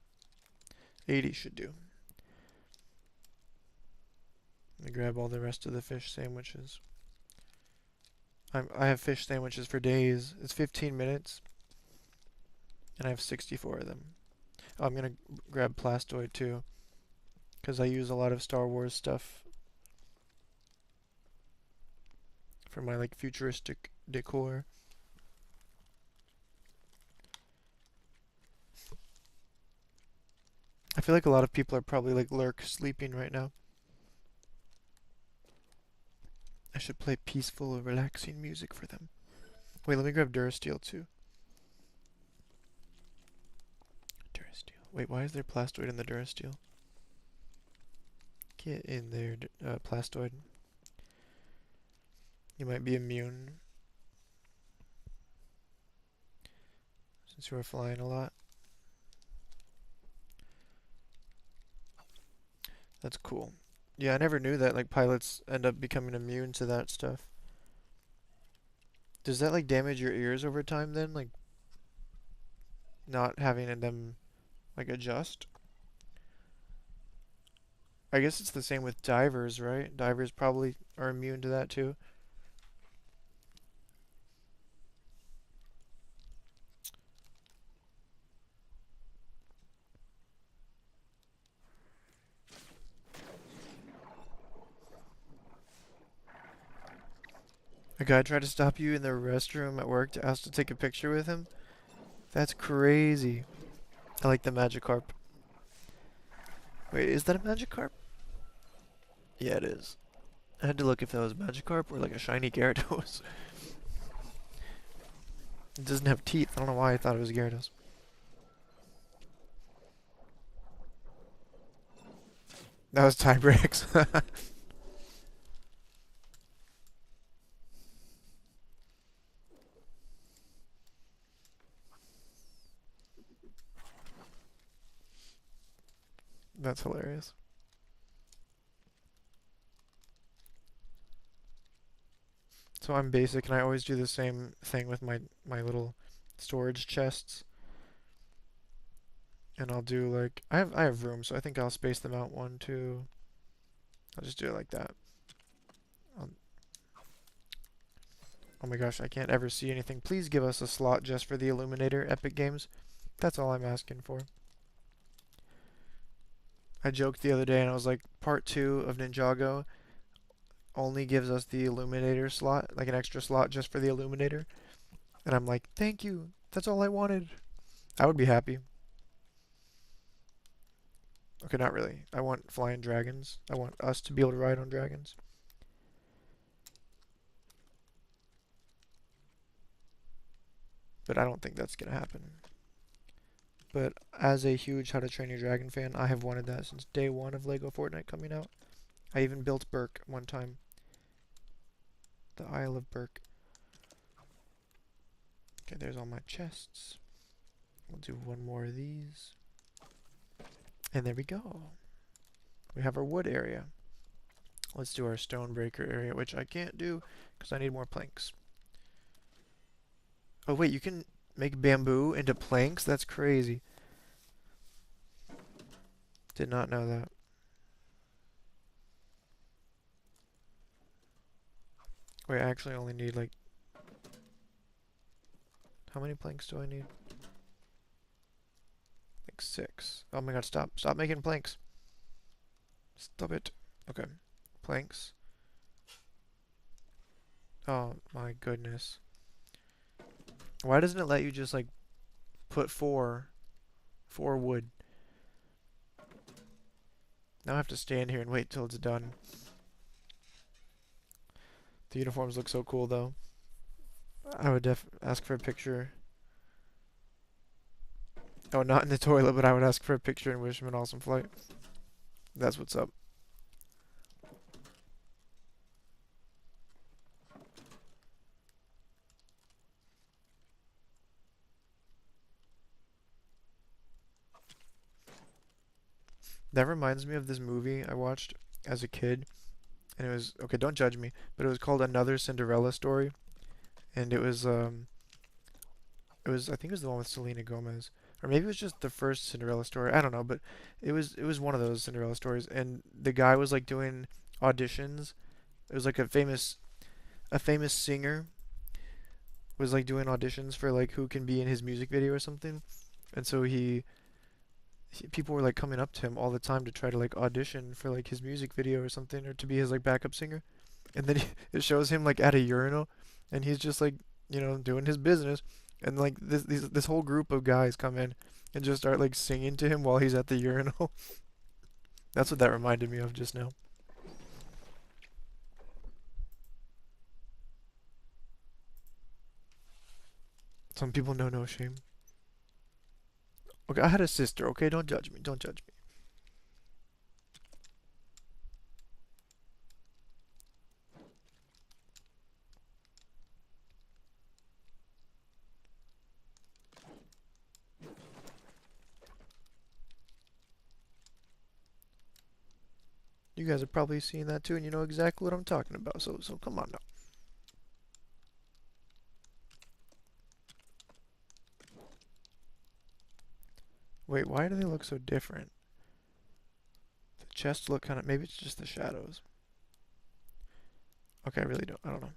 80 should do. Let me grab all the rest of the fish sandwiches. I have fish sandwiches for days. It's 15 minutes, and I have 64 of them. Oh, I'm gonna grab plastoid too, because I use a lot of Star Wars stuff for my like futuristic decor. I feel like a lot of people are probably like lurk sleeping right now. I should play peaceful, relaxing music for them. Wait, let me grab Durasteel too. Durasteel. Wait, why is there plastoid in the Durasteel? Get in there, plastoid. You might be immune since you are flying a lot. That's cool. Yeah, I never knew that like pilots end up becoming immune to that stuff. Does that like damage your ears over time then? Like not having them like adjust? I guess it's the same with divers, right? Divers probably are immune to that too. guy tried to stop you in the restroom at work to ask to take a picture with him? That's crazy. I like the Magikarp. Wait, is that a Magikarp? Yeah, it is. I had to look if that was Magikarp or like a shiny Gyarados. It doesn't have teeth. I don't know why I thought it was Gyarados. That was Tyrex. That's hilarious. So I'm basic and I always do the same thing with my little storage chests. And I'll do like I have room, so I think I'll space them out one, two. I'll just do it like that. Um, oh my gosh, I can't ever see anything. Please give us a slot just for the Illuminator Epic Games. That's all I'm asking for. I joked the other day and I was like, part 2 of Ninjago only gives us the Illuminator slot, like an extra slot just for the Illuminator. And I'm like, thank you. That's all I wanted. I would be happy. Okay, not really. I want flying dragons. I want us to be able to ride on dragons. But I don't think that's gonna happen. But as a huge How to Train Your Dragon fan, I have wanted that since day one of LEGO Fortnite coming out. I even built Berk one time. The Isle of Berk. Okay, there's all my chests. We'll do one more of these. And there we go. We have our wood area. Let's do our stonebreaker area, which I can't do because I need more planks. Oh wait, you can make bamboo into planks? That's crazy. Did not know that. Wait, I actually only need like... How many planks do I need? Like 6. Oh my god, stop. Stop making planks. Stop it. Okay. Planks. Oh my goodness. Why doesn't it let you just like put 4 wood? Now I have to stand here and wait till it's done. The uniforms look so cool though. I would ask for a picture. Oh, not in the toilet, but I would ask for a picture and wish him an awesome flight. That's what's up. That reminds me of this movie I watched as a kid. And it was, okay, don't judge me, but it was called Another Cinderella Story. And I think it was the one with Selena Gomez. Or maybe it was just the first Cinderella story. I don't know, but it was one of those Cinderella stories. And the guy was like doing auditions. It was like a famous singer was like doing auditions for like who can be in his music video or something. And so people were like coming up to him all the time to try to like audition for like his music video or something, or to be his like backup singer. And then it shows him like at a urinal, and he's just like, doing his business. And like this whole group of guys come in and just start like singing to him while he's at the urinal. That's what that reminded me of just now. Some people know no shame. Okay, I had a sister. Okay, don't judge me. Don't judge me. You guys have probably seen that too, and you know exactly what I'm talking about. So come on now. Wait, why do they look so different? The chests look kind of. Maybe it's just the shadows. Okay, I really don't. I don't know.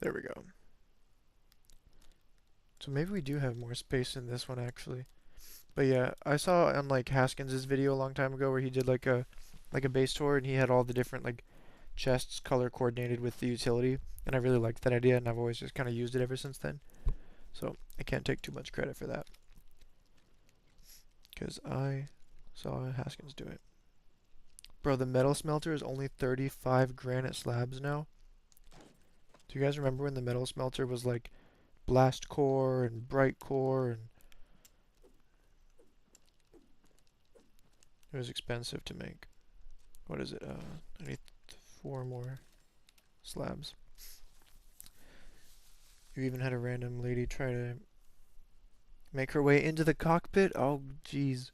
There we go. So maybe we do have more space in this one actually. But yeah, I saw on like Haskins' video a long time ago where he did like a base tour and he had all the different like chests color coordinated with the utility, and I really liked that idea and I've always just kind of used it ever since then. So I can't take too much credit for that because I saw Haskins do it. Bro, the metal smelter is only 35 granite slabs now. Do you guys remember when the metal smelter was like blast core and bright core and it was expensive to make? What is it? I need 4 more slabs. You even had a random lady try to make her way into the cockpit? Oh, jeez.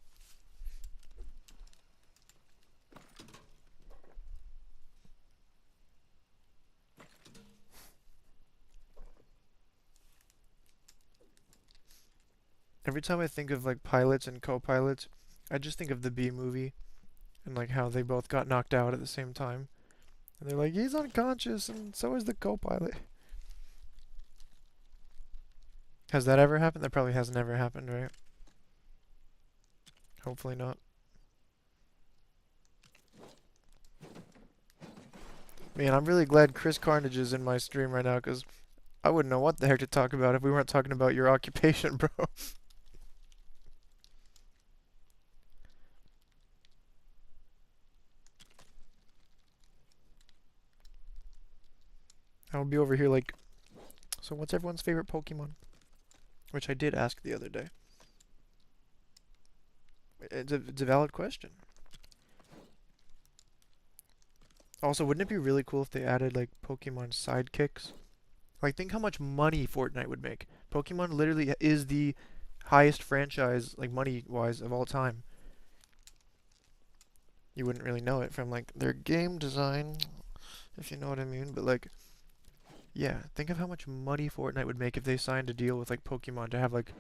Every time I think of like pilots and co-pilots, I just think of the B movie and like how they both got knocked out at the same time. And they're like, he's unconscious and so is the co-pilot. Has that ever happened? That probably has never happened, right? Hopefully not. Man, I'm really glad Chris Carnage is in my stream right now because I wouldn't know what the heck to talk about if we weren't talking about your occupation, bro. I would be over here like, so what's everyone's favorite Pokemon? Which I did ask the other day. It's a valid question. Also, wouldn't it be really cool if they added like Pokemon sidekicks? Like, think how much money Fortnite would make. Pokemon literally is the highest franchise, like money-wise, of all time. You wouldn't really know it from like their game design, if you know what I mean. But like, yeah, think of how much money Fortnite would make if they signed a deal with like Pokemon to have like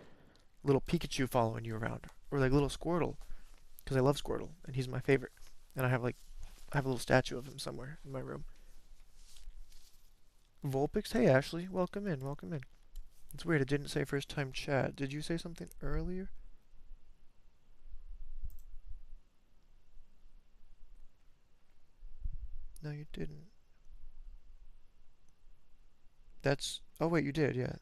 little Pikachu following you around, or like little Squirtle, because I love Squirtle and he's my favorite, and I have a little statue of him somewhere in my room. Vulpix, hey Ashley, welcome in, welcome in. It's weird, it didn't say first time chat. Did you say something earlier? No, you didn't. That's. Oh, wait, you did, yeah.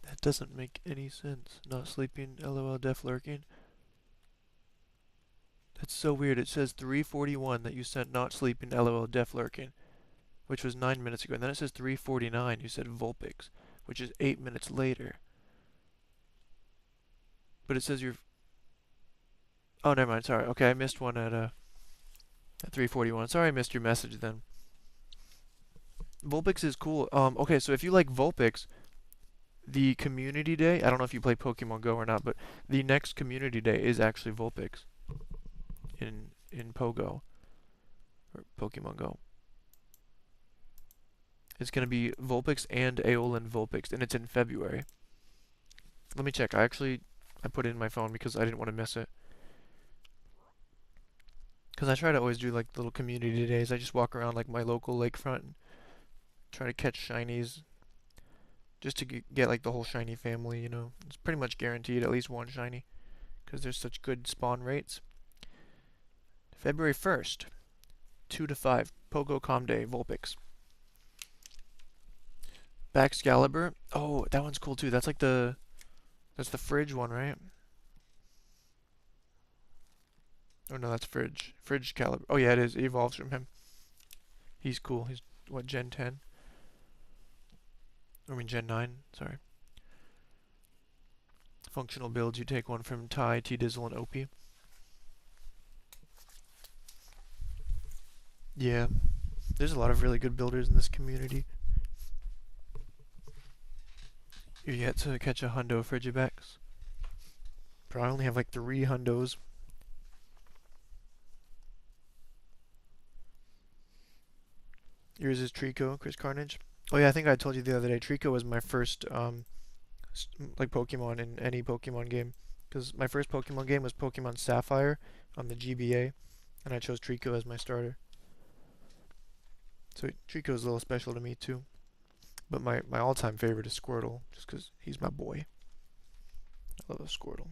That doesn't make any sense. Not sleeping, lol, def lurking. That's so weird. It says 3:41 that you sent not sleeping, lol, def lurking, which was 9 minutes ago. And then it says 3:49 you said Vulpix, which is 8 minutes later. But it says you're. Oh, never mind. Sorry. Okay, I missed one at 3:41. Sorry, I missed your message then. Vulpix is cool. Okay, so if you like Vulpix, the community day, I don't know if you play Pokemon Go or not, but the next community day is actually Vulpix in Pogo or Pokemon Go. It's gonna be Vulpix and Aeolin Vulpix, and it's in February. Let me check. I put it in my phone because I didn't want to miss it. Because I try to always do like little community days. I just walk around like my local lakefront and try to catch shinies just to get like the whole shiny family, you know. It's pretty much guaranteed at least one shiny because there's such good spawn rates. February 1st, 2 to 5, Pogo Com Day, Vulpix. Baxcalibur. Oh, that one's cool too. That's the fridge one, right? Oh no, that's Fridge. Fridge Caliber. Oh yeah, it is. It evolves from him. He's cool. He's what, Gen 10? I mean Gen 9, sorry. Functional builds, you take one from Ty, T-Dizzle, and Opie. Yeah. There's a lot of really good builders in this community. You yet to catch a hundo Frigibax. Probably only have like 3 hundos. Yours is Trico, Chris Carnage. Oh yeah, I think I told you the other day, Trico was my first like Pokemon in any Pokemon game. Because my first Pokemon game was Pokemon Sapphire on the GBA, and I chose Trico as my starter. So Trico's a little special to me too. But my all-time favorite is Squirtle, just 'cause he's my boy. I love a Squirtle.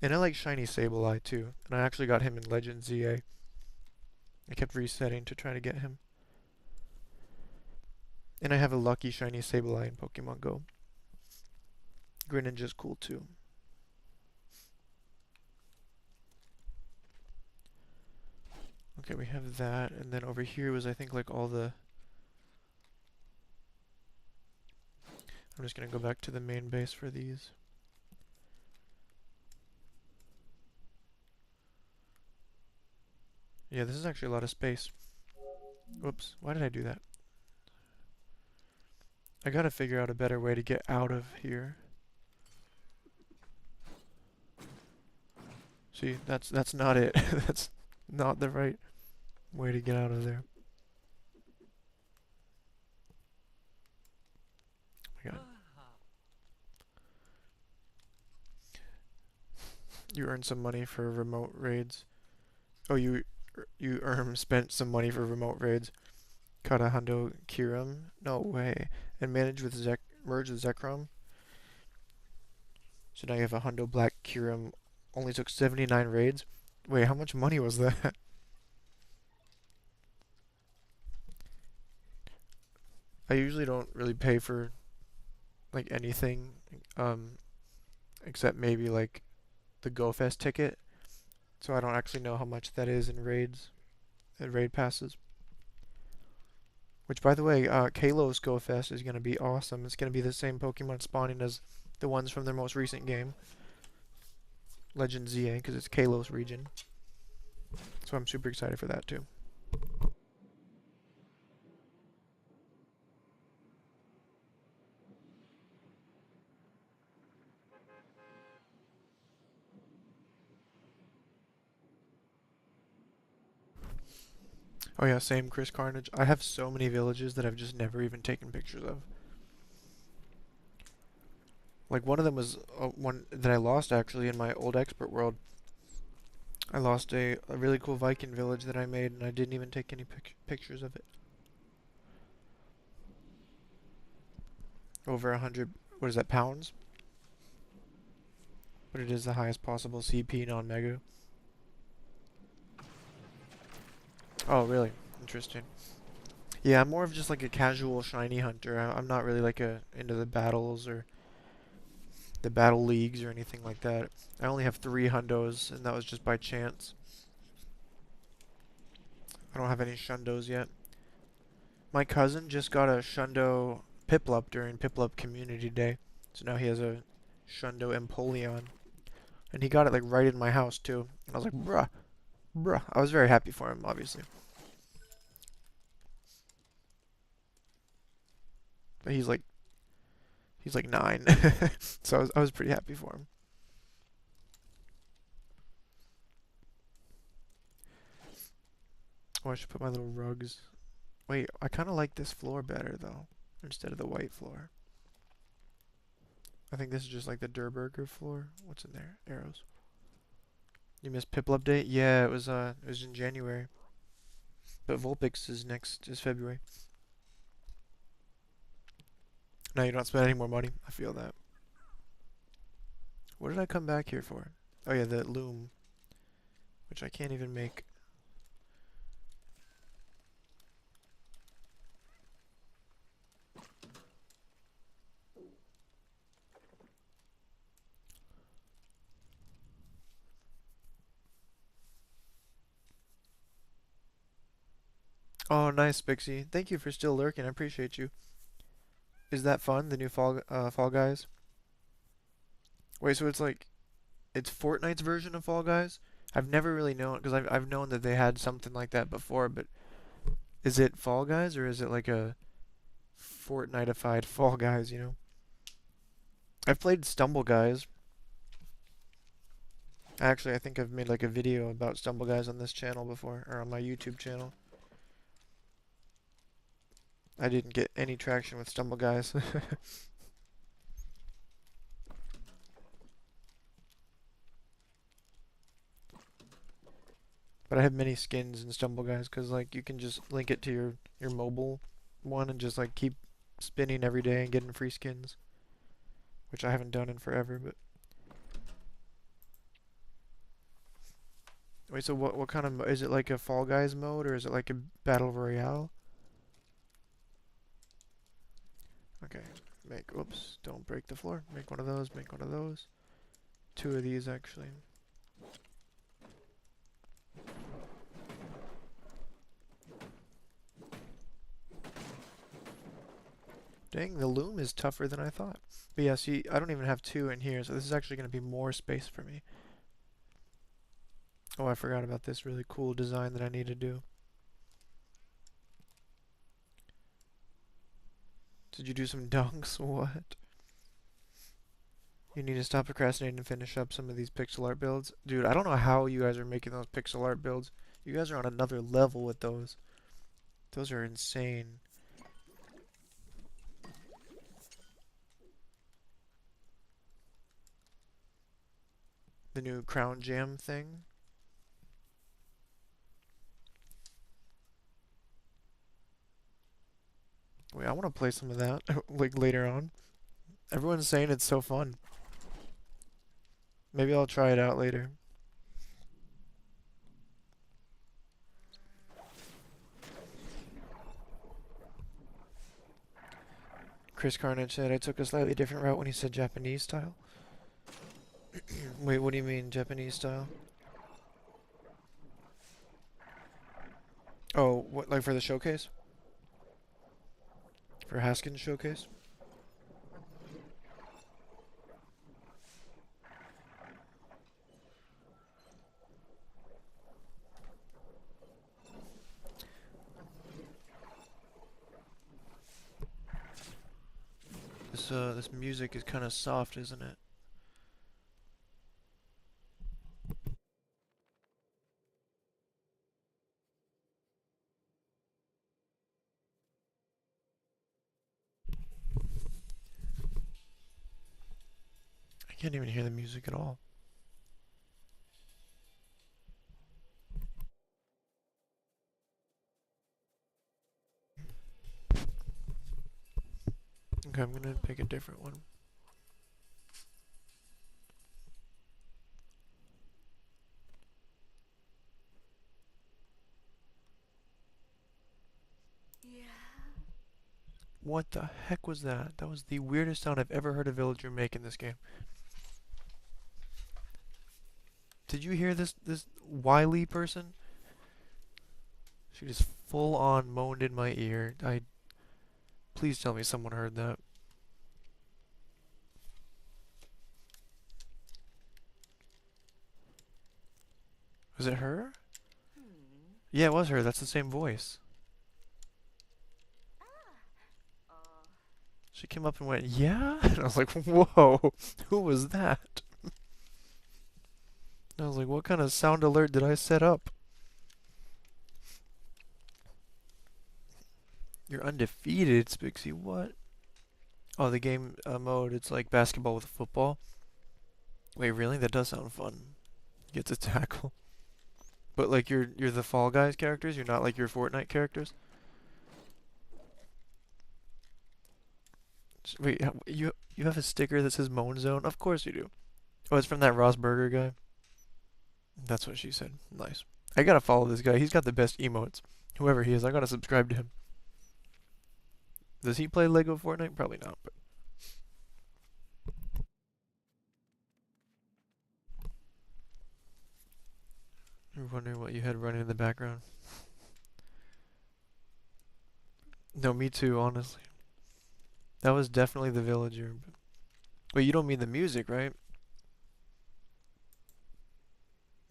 And I like Shiny Sableye too. And I actually got him in Legend ZA. I kept resetting to try to get him. And I have a lucky Shiny Sableye in Pokemon Go. Greninja's cool too. Okay, we have that, and then over here was I think like all the... I'm just gonna go back to the main base for these. Yeah, this is actually a lot of space. Whoops, why did I do that? I gotta figure out a better way to get out of here. See, that's not it. That's not the right way to get out of there. Oh my god. You earned some money for remote raids. Oh, you spent some money for remote raids. Caught a hundo Kyurem? No way. And merged with Zekrom? So now you have a hundo black Kyurem. Only took 79 raids? Wait, how much money was that? I usually don't really pay for like anything, except maybe like the GoFest ticket. So I don't actually know how much that is in raids, and raid passes. Which, by the way, Kalos GoFest is going to be awesome. It's going to be the same Pokemon spawning as the ones from their most recent game, Legend ZA, because it's Kalos region. So I'm super excited for that too. Oh yeah, same Chris Carnage. I have so many villages that I've just never even taken pictures of. Like one of them was one that I lost actually in my old expert world. I lost a really cool Viking village that I made and I didn't even take any pictures of it. Over 100, what is that, pounds? But it is the highest possible CP non-mega. Oh, really? Interesting. Yeah, I'm more of just like a casual shiny hunter. I'm not really like into the battles or the battle leagues or anything like that. I only have 3 hundos, and that was just by chance. I don't have any shundos yet. My cousin just got a shundo Piplup during Piplup Community Day, so now he has a shundo Empoleon. And he got it like right in my house too. And I was like, bruh. I was very happy for him, obviously. But he's like 9, so I was pretty happy for him. Oh, I should put my little rugs. Wait, I kind of like this floor better though, instead of the white floor. I think this is just like the Durburger floor. What's in there? Arrows. You missed Piplup Day? Yeah, it was in January. But Vulpix is February. Now you don't spend any more money. I feel that. What did I come back here for? Oh yeah, the loom, which I can't even make. Oh, nice, Pixie. Thank you for still lurking. I appreciate you. Is that fun? The new Fall Guys? Wait, so it's Fortnite's version of Fall Guys? I've never really known because I've known that they had something like that before, but is it Fall Guys or is it like a Fortnite-ified Fall Guys, you know? I've played Stumble Guys. Actually, I think I've made like a video about Stumble Guys on this channel before, or on my YouTube channel. I didn't get any traction with Stumble Guys. But I have many skins in Stumble Guys because like you can just link it to your mobile one and just like keep spinning every day and getting free skins, which I haven't done in forever. But wait, so what kind of is it like a Fall Guys mode or is it like a Battle Royale? Okay, whoops, don't break the floor. Make one of those, make one of those. Two of these actually. Dang, the loom is tougher than I thought. But yeah, see, I don't even have two in here, so this is actually going to be more space for me. Oh, I forgot about this really cool design that I need to do. Did you do some dunks? What? You need to stop procrastinating and finish up some of these pixel art builds. Dude, I don't know how you guys are making those pixel art builds. You guys are on another level with those. Those are insane. The new Crown Jam thing. Wait, I want to play some of that, like, later on. Everyone's saying it's so fun. Maybe I'll try it out later. Chris Carnage said I took a slightly different route when he said Japanese style. Wait, what do you mean Japanese style? Oh, what, like for the showcase? For Haskins showcase? This music is kind of soft, isn't it? I can't even hear the music at all. Okay, I'm gonna pick a different one. What the heck was that? That was the weirdest sound I've ever heard a villager make in this game. Did you hear this wily person? She just full on moaned in my ear. Please tell me someone heard that. Was it her? Yeah, it was her. That's the same voice. She came up and went, yeah? And I was like, whoa, who was that? And I was like, what kind of sound alert did I set up? You're undefeated, Spixie. What? Oh, the game mode, it's like basketball with football. Wait, really? That does sound fun. Get to tackle. But like you're the Fall Guys characters, you're not like your Fortnite characters? Wait, you have a sticker that says Moan Zone? Of course you do. Oh, it's from that Ross Burger guy? That's what she said. Nice. I gotta follow this guy. He's got the best emotes. Whoever he is, I gotta subscribe to him. Does he play Lego Fortnite? Probably not, but I'm wondering what you had running in the background. No, me too, honestly. That was definitely the villager. Wait, you don't mean the music, right?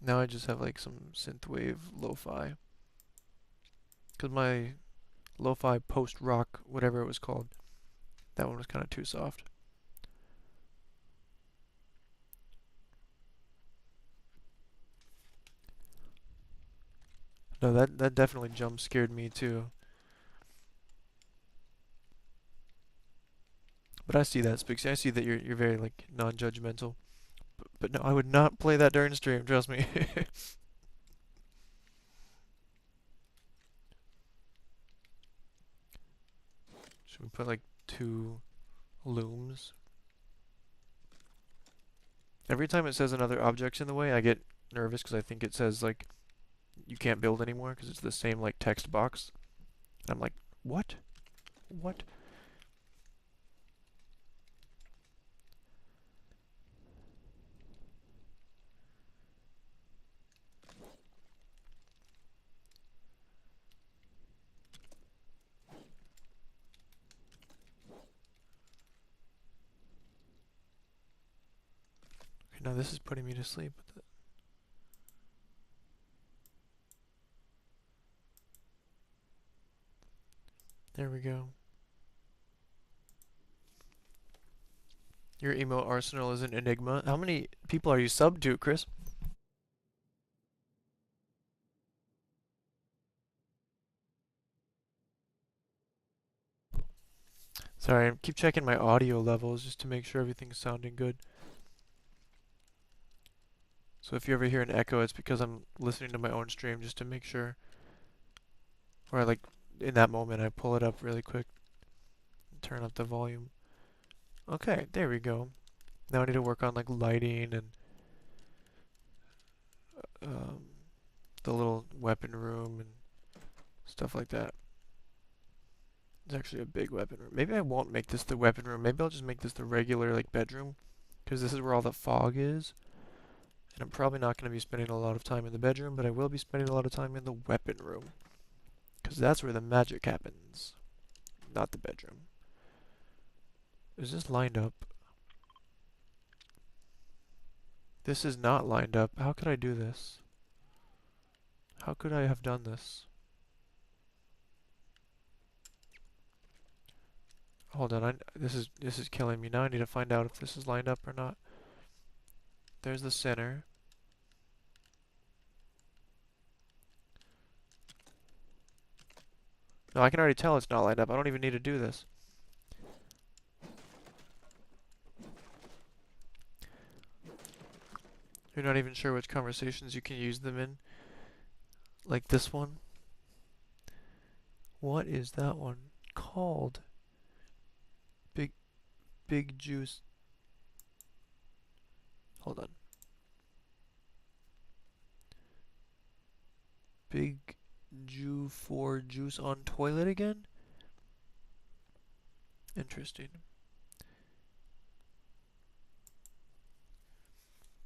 Now I just have like some synthwave lo-fi. Because my lo-fi post-rock, whatever it was called, that one was kind of too soft. No, that definitely jump scared me too. But I see that, Spixie. I see that you're very like non-judgmental. But no, I would not play that during stream, trust me. Should we put like 2 looms? Every time it says another object's in the way, I get nervous because I think it says like you can't build anymore because it's the same like text box. And I'm like, what? What? Okay, now this is putting me to sleep. There we go. Your emote arsenal is an enigma. How many people are you subbed to, Chris? Sorry, I keep checking my audio levels just to make sure everything's sounding good. So if you ever hear an echo, it's because I'm listening to my own stream just to make sure. Or like in that moment, I pull it up really quick and turn up the volume. Okay, there we go. Now I need to work on like lighting and um, the little weapon room and stuff like that. It's actually a big weapon room. Maybe I won't make this the weapon room. Maybe I'll just make this the regular like bedroom, because this is where all the fog is. And I'm probably not going to be spending a lot of time in the bedroom, but I will be spending a lot of time in the weapon room, because that's where the magic happens, not the bedroom. Is this lined up? This is not lined up. How could I do this? How could I have done this? Hold on, this is killing me. Now I need to find out if this is lined up or not. There's the center. No, I can already tell it's not lined up. I don't even need to do this. You're not even sure which conversations you can use them in? Like this one? What is that one called? Big Juice. Hold on. Big Jew for juice on toilet again? Interesting.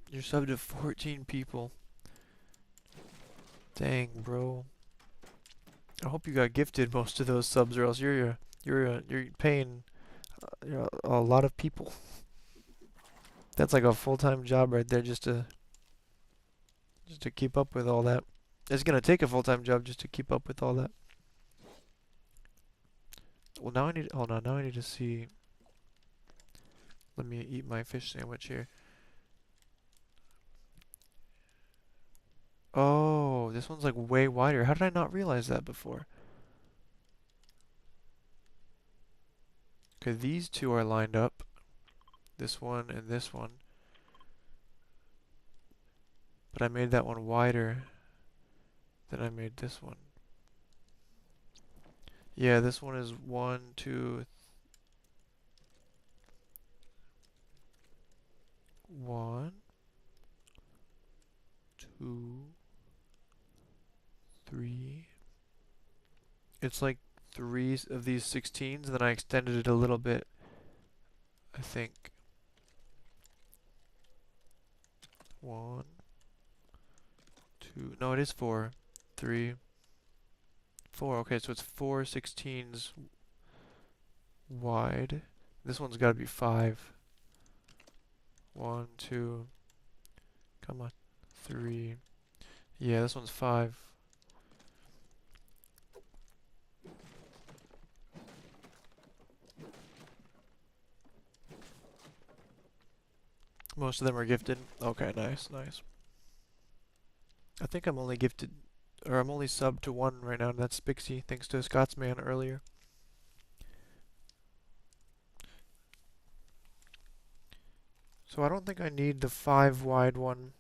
You're subbed to 14 people. Dang, bro. I hope you got gifted most of those subs, or else you're paying a lot of people. That's like a full-time job right there, just to keep up with all that. It's gonna take a full-time job just to keep up with all that. Well, now I need, hold on, now I need to see. Let me eat my fish sandwich here. Oh, this one's like way wider. How did I not realize that before? Okay, these two are lined up. This one and this one. But I made that one wider than I made this one. Yeah, this one is 1, 2, 1, 2, 3. It's like 3 of these 16s, and then I extended it a little bit, I think. 1, 2, no, it is 4, 3, 4. Okay, so it's 4 16s wide. This one's got to be 5. 1, 2, come on, 3. Yeah, this one's 5. Most of them are gifted. Okay, nice, nice. I think I'm only gifted, or I'm only subbed to 1 right now, and that's Spixie, thanks to Scotsman earlier. So I don't think I need the 5 wide one.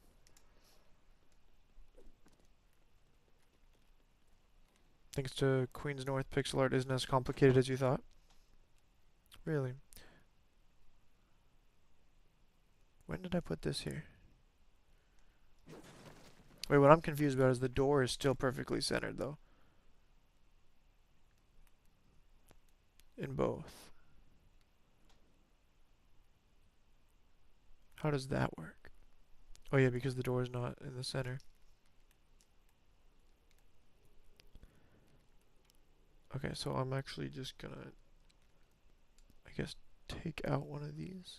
Thanks to Queen's North, pixel art isn't as complicated as you thought. Really? When did I put this here? Wait, what I'm confused about is the door is still perfectly centered though. In both. How does that work? Oh yeah, because the door is not in the center. Okay, so I'm actually just gonna, I guess, take out one of these.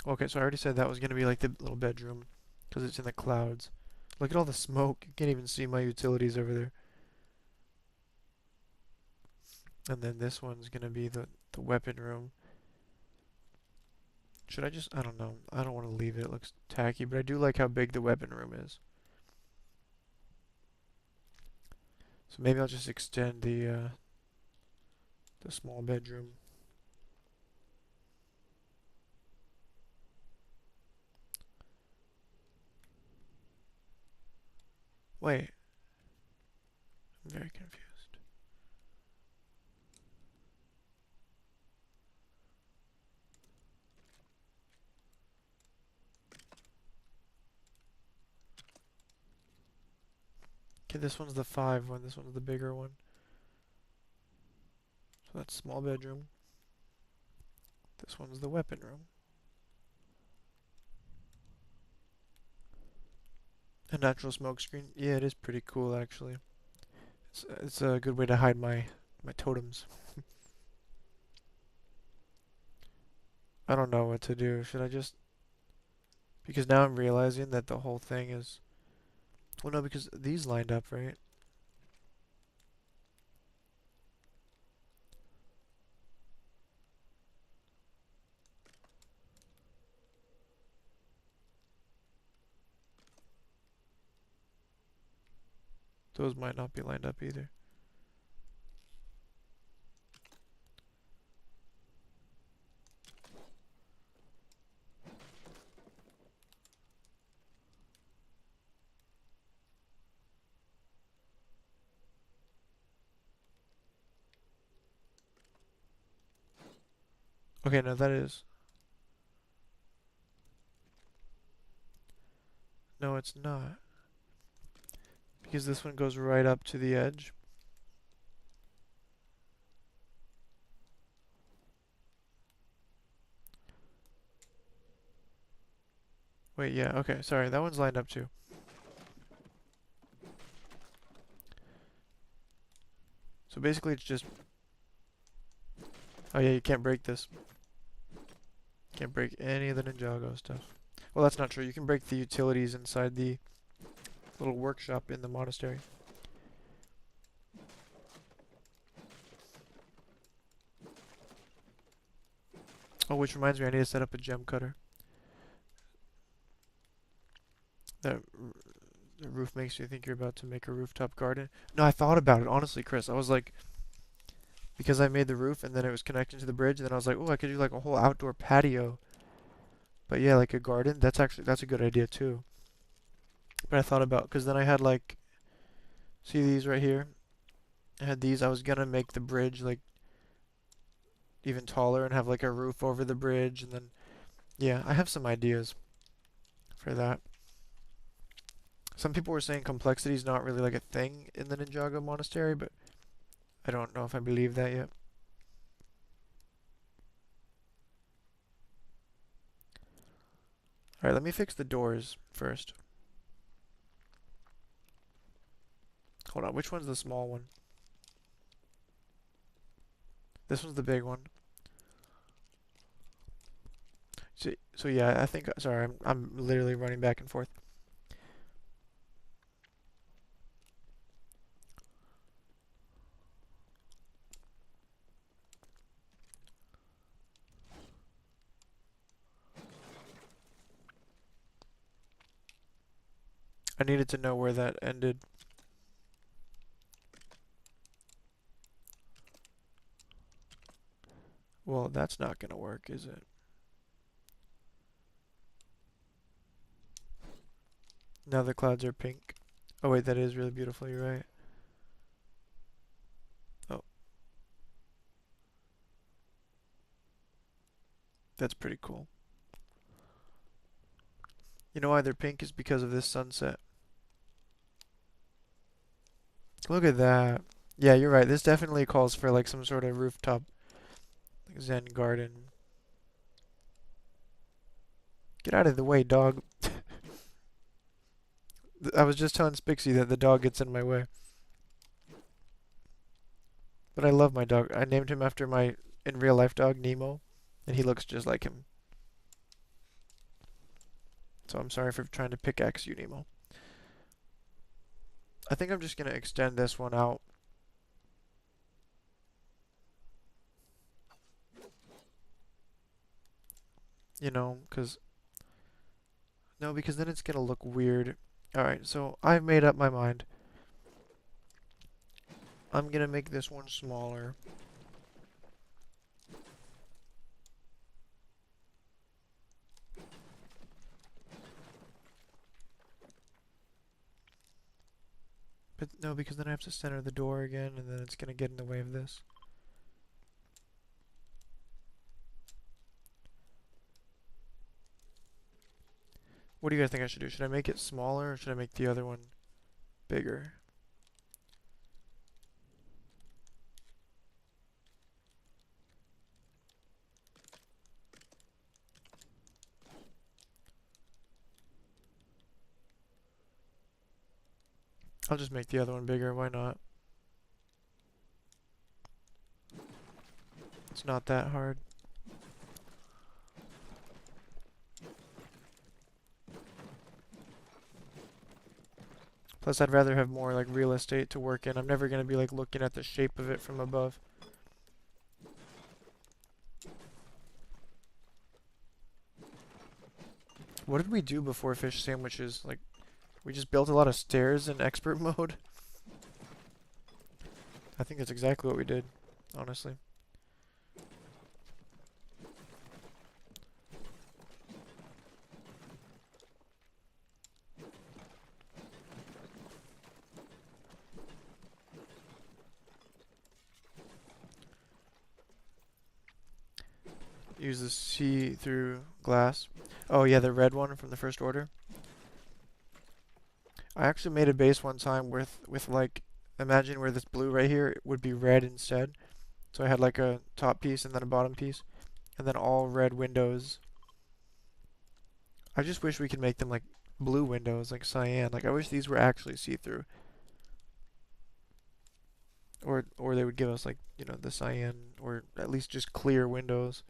Okay, so I already said that was gonna be like the little bedroom, because it's in the clouds. Look at all the smoke. You can't even see my utilities over there. And then this one's gonna be the weapon room. Should I just, I don't know. I don't want to leave it. It looks tacky, but I do like how big the weapon room is. So maybe I'll just extend the small bedroom. Wait, I'm very confused. Okay, this one's the 5 one. This one's the bigger one. So that's small bedroom. This one's the weapon room. A natural smoke screen. Yeah, it is pretty cool actually. It's a good way to hide my totems. I don't know what to do. Should I just, because now I'm realizing that the whole thing is, well no, because these lined up, right? Those might not be lined up either. Okay, no, that is. No, it's not. Because this one goes right up to the edge. Wait, yeah, okay, sorry, that one's lined up too. So basically it's just, oh yeah, you can't break this. Can't break any of the Ninjago stuff. Well, that's not true. You can break the utilities inside the little workshop in the monastery. Oh, which reminds me, I need to set up a gem cutter. That the roof makes you think you're about to make a rooftop garden. No, I thought about it, honestly, Chris. I was like, because I made the roof and then it was connecting to the bridge, and then I was like, oh, I could do like a whole outdoor patio. But yeah, like a garden, that's a good idea too. But I thought about, because then I had like, see these right here? I had these. I was gonna make the bridge like even taller and have like a roof over the bridge, and then yeah, I have some ideas for that. Some people were saying complexity is not really like a thing in the Ninjago monastery, but I don't know if I believe that yet. Alright, let me fix the doors first. Hold on, which one's the small one? This one's the big one. So yeah, I think, sorry, I'm literally running back and forth. I needed to know where that ended. Well, that's not gonna work, is it? Now the clouds are pink. Oh wait, that is really beautiful, you're right. That's pretty cool. You know why they're pink is because of this sunset. Look at that. Yeah, you're right. This definitely calls for like some sort of rooftop like Zen garden. Get out of the way, dog. I was just telling Spixie that the dog gets in my way. But I love my dog. I named him after my in real life dog, Nemo, and he looks just like him. So I'm sorry for trying to pickaxe you, Nemo. I think I'm just gonna extend this one out. You know, because no, because then it's gonna look weird. Alright, so I've made up my mind. I'm gonna make this one smaller. But no, because then I have to center the door again, and then it's gonna get in the way of this. What do you guys think I should do? Should I make it smaller, or should I make the other one bigger? I'll just make the other one bigger, why not? It's not that hard. Plus, I'd rather have more like real estate to work in. I'm never gonna be like looking at the shape of it from above. What did we do before fish sandwiches? Like, we just built a lot of stairs in expert mode? I think that's exactly what we did, honestly. Use the see-through glass. Oh yeah, the red one from the first order. I actually made a base one time with like, imagine where this blue right here would be red instead. So I had like a top piece and then a bottom piece, and then all red windows. I just wish we could make them like blue windows, like cyan. Like I wish these were actually see-through. Or they would give us like, you know, the cyan or at least just clear windows.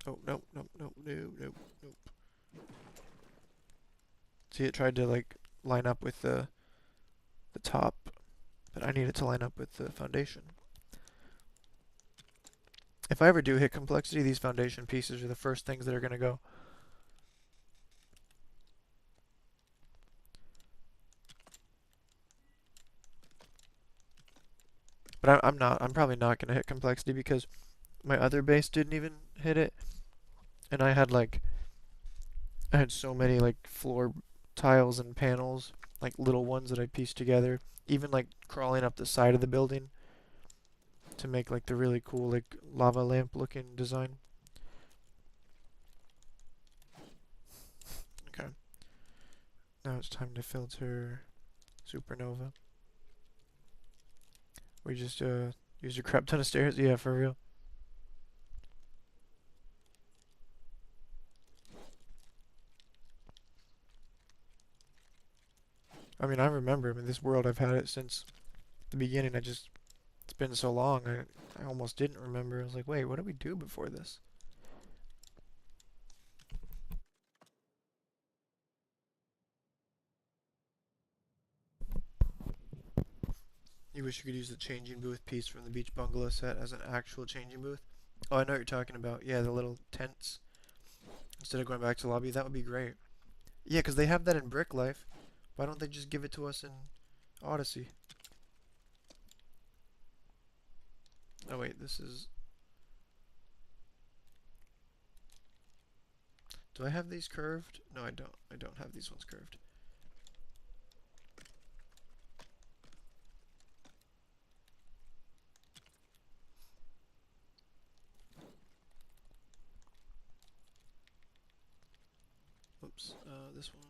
Oh, nope, nope, nope, nope, nope, nope. See, it tried to like line up with the top, but I need it to line up with the foundation. If I ever do hit complexity, these foundation pieces are the first things that are gonna go. But I'm not. I'm probably not gonna hit complexity because my other base didn't even hit it, and I had so many like floor tiles and panels, like little ones that I pieced together, even like crawling up the side of the building to make like the really cool like lava lamp looking design. Okay. Now it's time to filter supernova. We just used a crap ton of stairs. Yeah, for real. I mean, I remember. I mean, this world I've had it since the beginning. It's been so long. I almost didn't remember. I was like, wait, what did we do before this? You wish you could use the changing booth piece from the beach bungalow set as an actual changing booth. Oh, I know what you're talking about. Yeah, the little tents. Instead of going back to the lobby, that would be great. Yeah, because they have that in Brick Life. Why don't they just give it to us in Odyssey? Oh wait, this is... Do I have these curved? No, I don't. I don't have these ones curved. this one.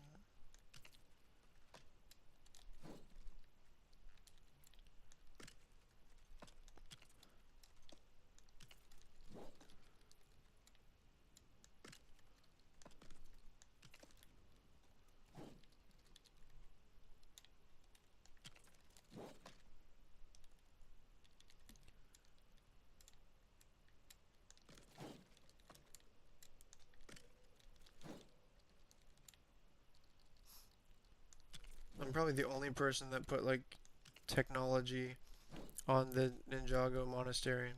I'm probably the only person that put like technology on the Ninjago monastery.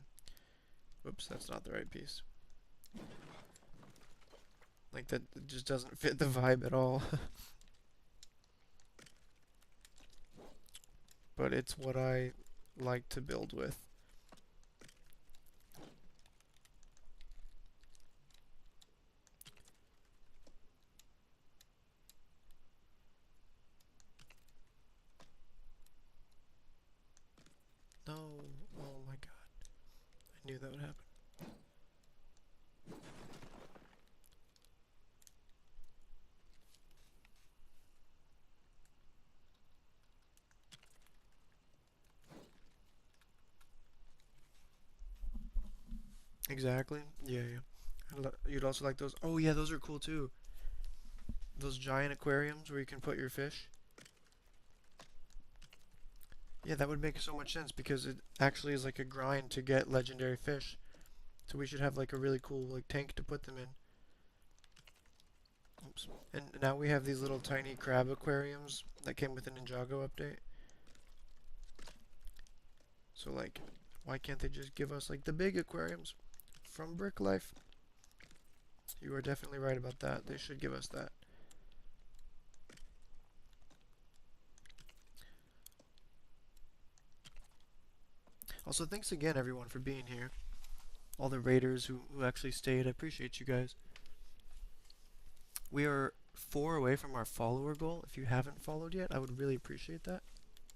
Whoops, that's not the right piece. Like that just doesn't fit the vibe at all. But it's what I like to build with. No, oh my god. I knew that would happen. Exactly. Yeah, yeah. You'd also like those. Oh yeah, those are cool too. Those giant aquariums where you can put your fish. Yeah, that would make so much sense because it actually is like a grind to get legendary fish. So we should have like a really cool like tank to put them in. Oops. And now we have these little tiny crab aquariums that came with the Ninjago update. So like, why can't they just give us like the big aquariums from Brick Life? You are definitely right about that. They should give us that. Also, thanks again everyone for being here. All the raiders who actually stayed. I appreciate you guys. We are 4 away from our follower goal. If you haven't followed yet, I would really appreciate that.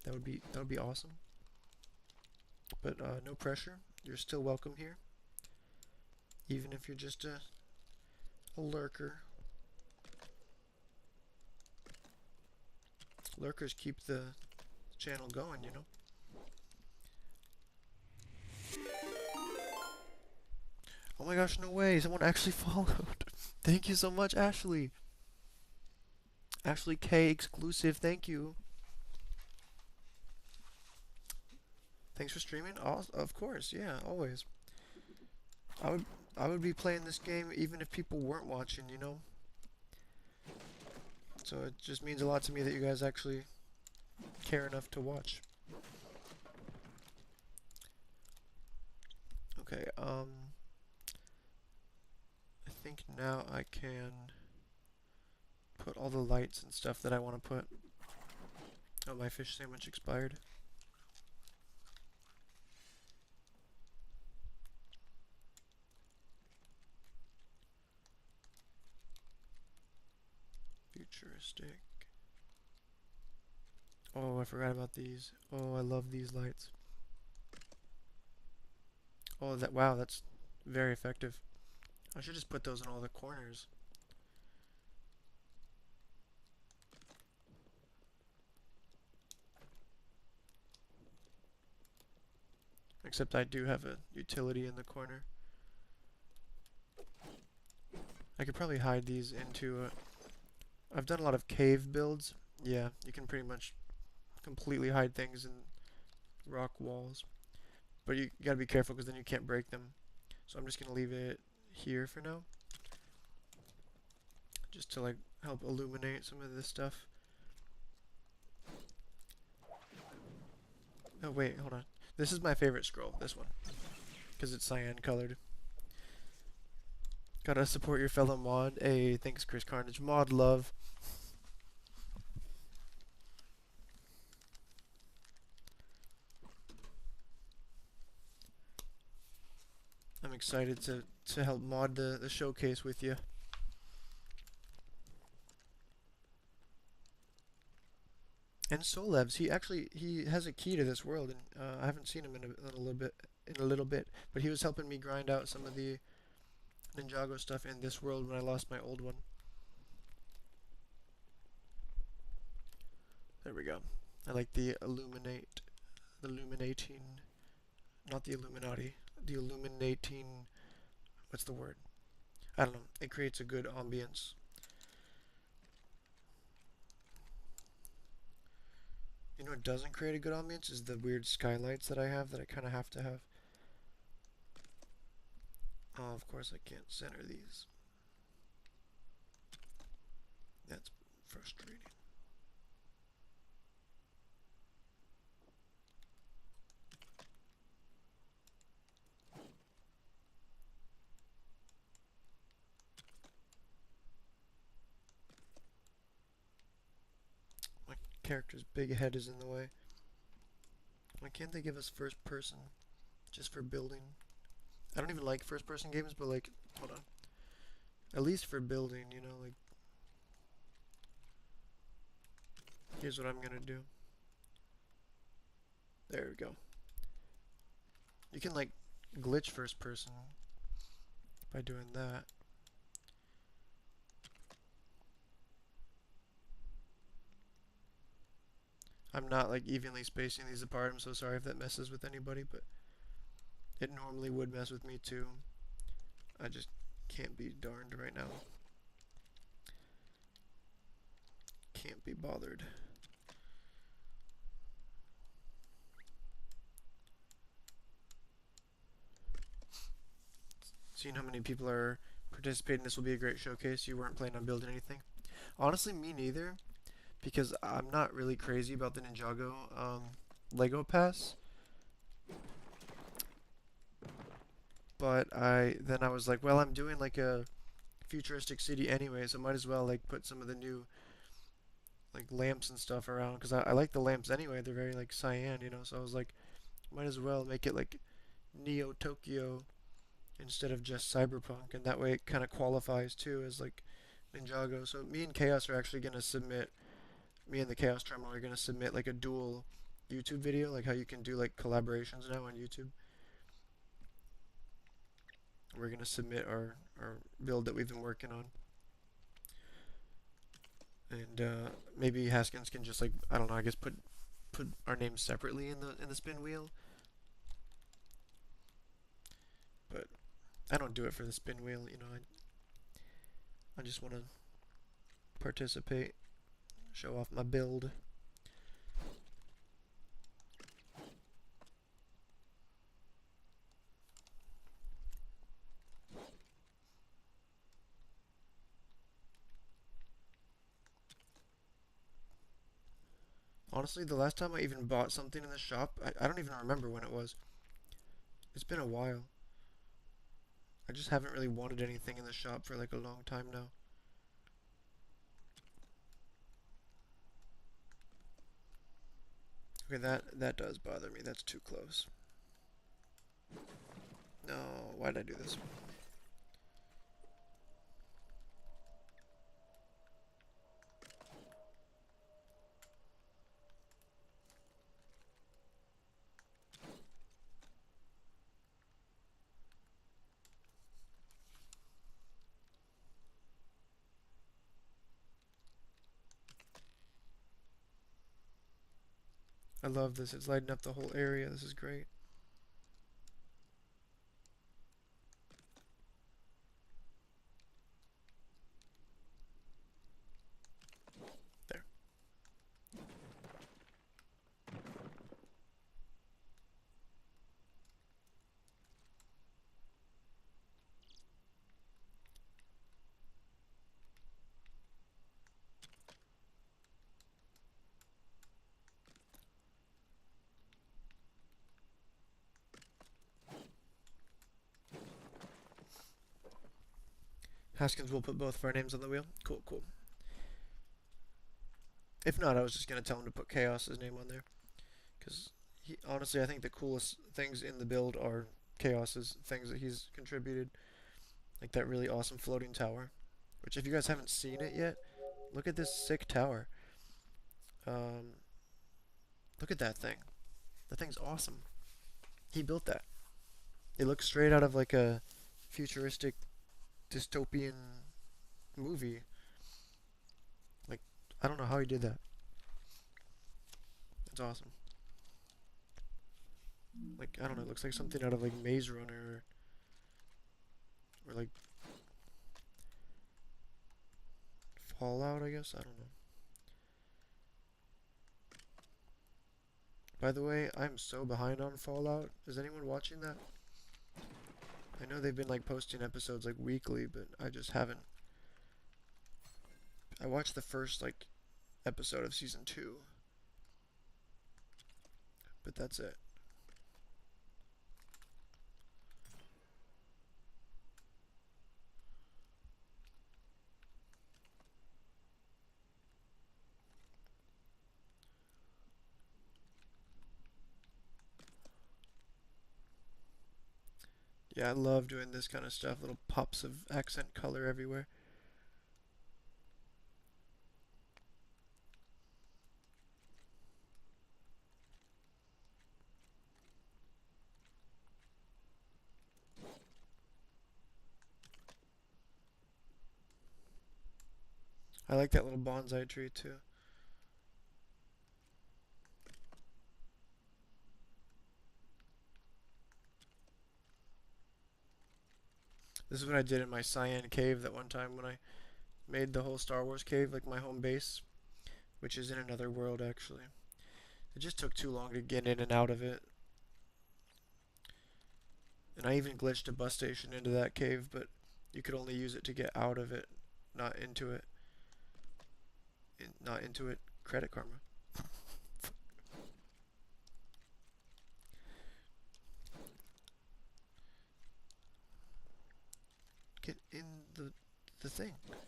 That would be awesome. But no pressure. You're still welcome here. Even if you're just a lurker. Lurkers keep the channel going, you know. Oh my gosh, no way. Someone actually followed. Thank you so much, Ashley. Ashley K exclusive. Thank you. Thanks for streaming. Of course, yeah, always. I would I would be playing this game even if people weren't watching, you know. So it just means a lot to me that you guys actually care enough to watch. Okay, I think now I can put all the lights and stuff that I want to put. Oh, my fish sandwich expired. Futuristic. Oh, I forgot about these. Oh, I love these lights. Oh, wow, that's very effective. I should just put those in all the corners. Except I do have a utility in the corner. I could probably hide these into I've done a lot of cave builds. Yeah, you can pretty much completely hide things in rock walls. But you gotta be careful because then you can't break them. So I'm just gonna leave it here for now. Just to like help illuminate some of this stuff. Oh wait, hold on. This is my favorite scroll, this one. Because it's cyan colored. Gotta support your fellow mod. Hey, thanks Chris Carnage. Mod love. I'm excited to help mod the showcase with you. And Solevs, he has a key to this world, and I haven't seen him in a little bit, but he was helping me grind out some of the Ninjago stuff in this world when I lost my old one. There we go. I like the illuminating, not the Illuminati, the illuminating, what's the word? I don't know. It creates a good ambience. You know what doesn't create a good ambience is the weird skylights that I have that I kind of have to have. Oh, of course I can't center these. That's frustrating. My character's big head is in the way. Why can't they give us first person just for building? I don't even like first person games, but like, hold on. At least for building, you know, like, here's what I'm gonna do. There we go. You can like glitch first person by doing that. I'm not like evenly spacing these apart. I'm so sorry if that messes with anybody, but it normally would mess with me too. I just can't be darned right now. Can't be bothered. Seeing how many people are participating, this will be a great showcase. You weren't planning on building anything. Honestly, me neither, because I'm not really crazy about the Ninjago Lego Pass. But I was like, well, I'm doing like a futuristic city anyway, so might as well like put some of the new like lamps and stuff around because I like the lamps anyway. They're very like cyan, you know. So I was like, might as well make it like Neo Tokyo instead of just Cyberpunk, and that way it kind of qualifies too as like Ninjago. So me and Chaos are actually gonna submit. Me and the Chaos Terminal are gonna submit like a dual YouTube video, like how you can do like collaborations now on YouTube. We're gonna submit our build that we've been working on. And maybe Haskins can just like I don't know. I guess put our names separately in the spin wheel. But I don't do it for the spin wheel. You know, I just want to participate, show off my build. Honestly, the last time I even bought something in the shop, I don't even remember when it was. It's been a while. I just haven't really wanted anything in the shop for like a long time now. Okay, that does bother me. That's too close. No, why did I do this? I love this. It's lighting up the whole area. This is great. There. Haskins will put both of our names on the wheel. Cool, cool. If not, I was just gonna tell him to put Chaos's name on there, because honestly, I think the coolest things in the build are Chaos's things that he's contributed, like that really awesome floating tower. Which, if you guys haven't seen it yet, look at this sick tower. Um, Look at that thing. That thing's awesome. He built that. It looks straight out of like a futuristic dystopian movie. Like, I don't know how he did that. It's awesome. Like, I don't know, it looks like something out of like Maze Runner or like Fallout, I guess. I don't know. By the way, I'm so behind on Fallout. Is anyone watching that? I know they've been like posting episodes like weekly, but I just haven't. I watched the first like episode of season 2, but that's it. Yeah, I love doing this kind of stuff. Little pops of accent color everywhere. I like that little bonsai tree too. This is what I did in my Cyan cave that one time when I made the whole Star Wars cave like my home base, which is in another world actually. It just took too long to get in and out of it. And I even glitched a bus station into that cave, but you could only use it to get out of it, not into it. Not into it. Credit Karma. Get in the thing. What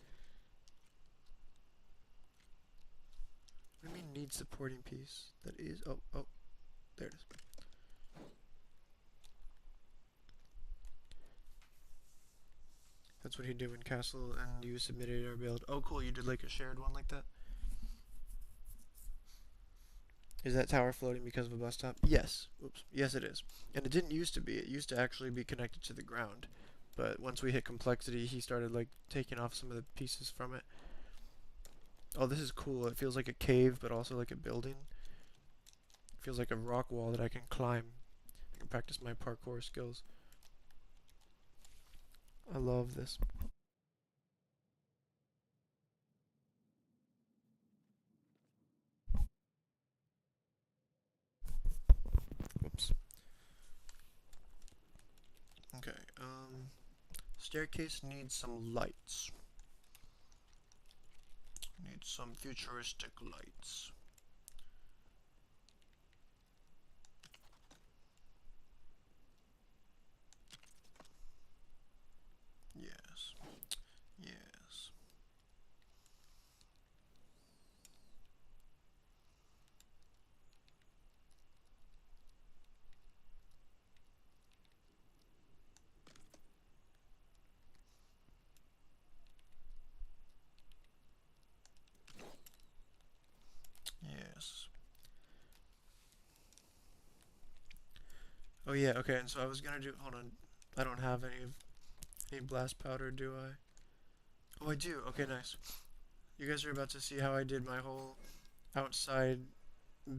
do you mean need supporting piece? That is oh there it is. That's what he did when Castle and you submitted our build. Oh cool, you did like a shared one like that? Is that tower floating because of a bus stop? Yes. Oops. Yes it is. And it didn't used to be. It used to actually be connected to the ground. But once we hit complexity, he started like taking off some of the pieces from it. Oh, this is cool. It feels like a cave, but also like a building. It feels like a rock wall that I can climb. I can practice my parkour skills. I love this. Whoops. Okay, staircase needs some lights. Needs some futuristic lights. Yes. Yes. Yes. Oh yeah, okay, and so I was gonna do, hold on. I don't have any blast powder, do I? Oh, I do. Okay, nice. You guys are about to see how I did my whole outside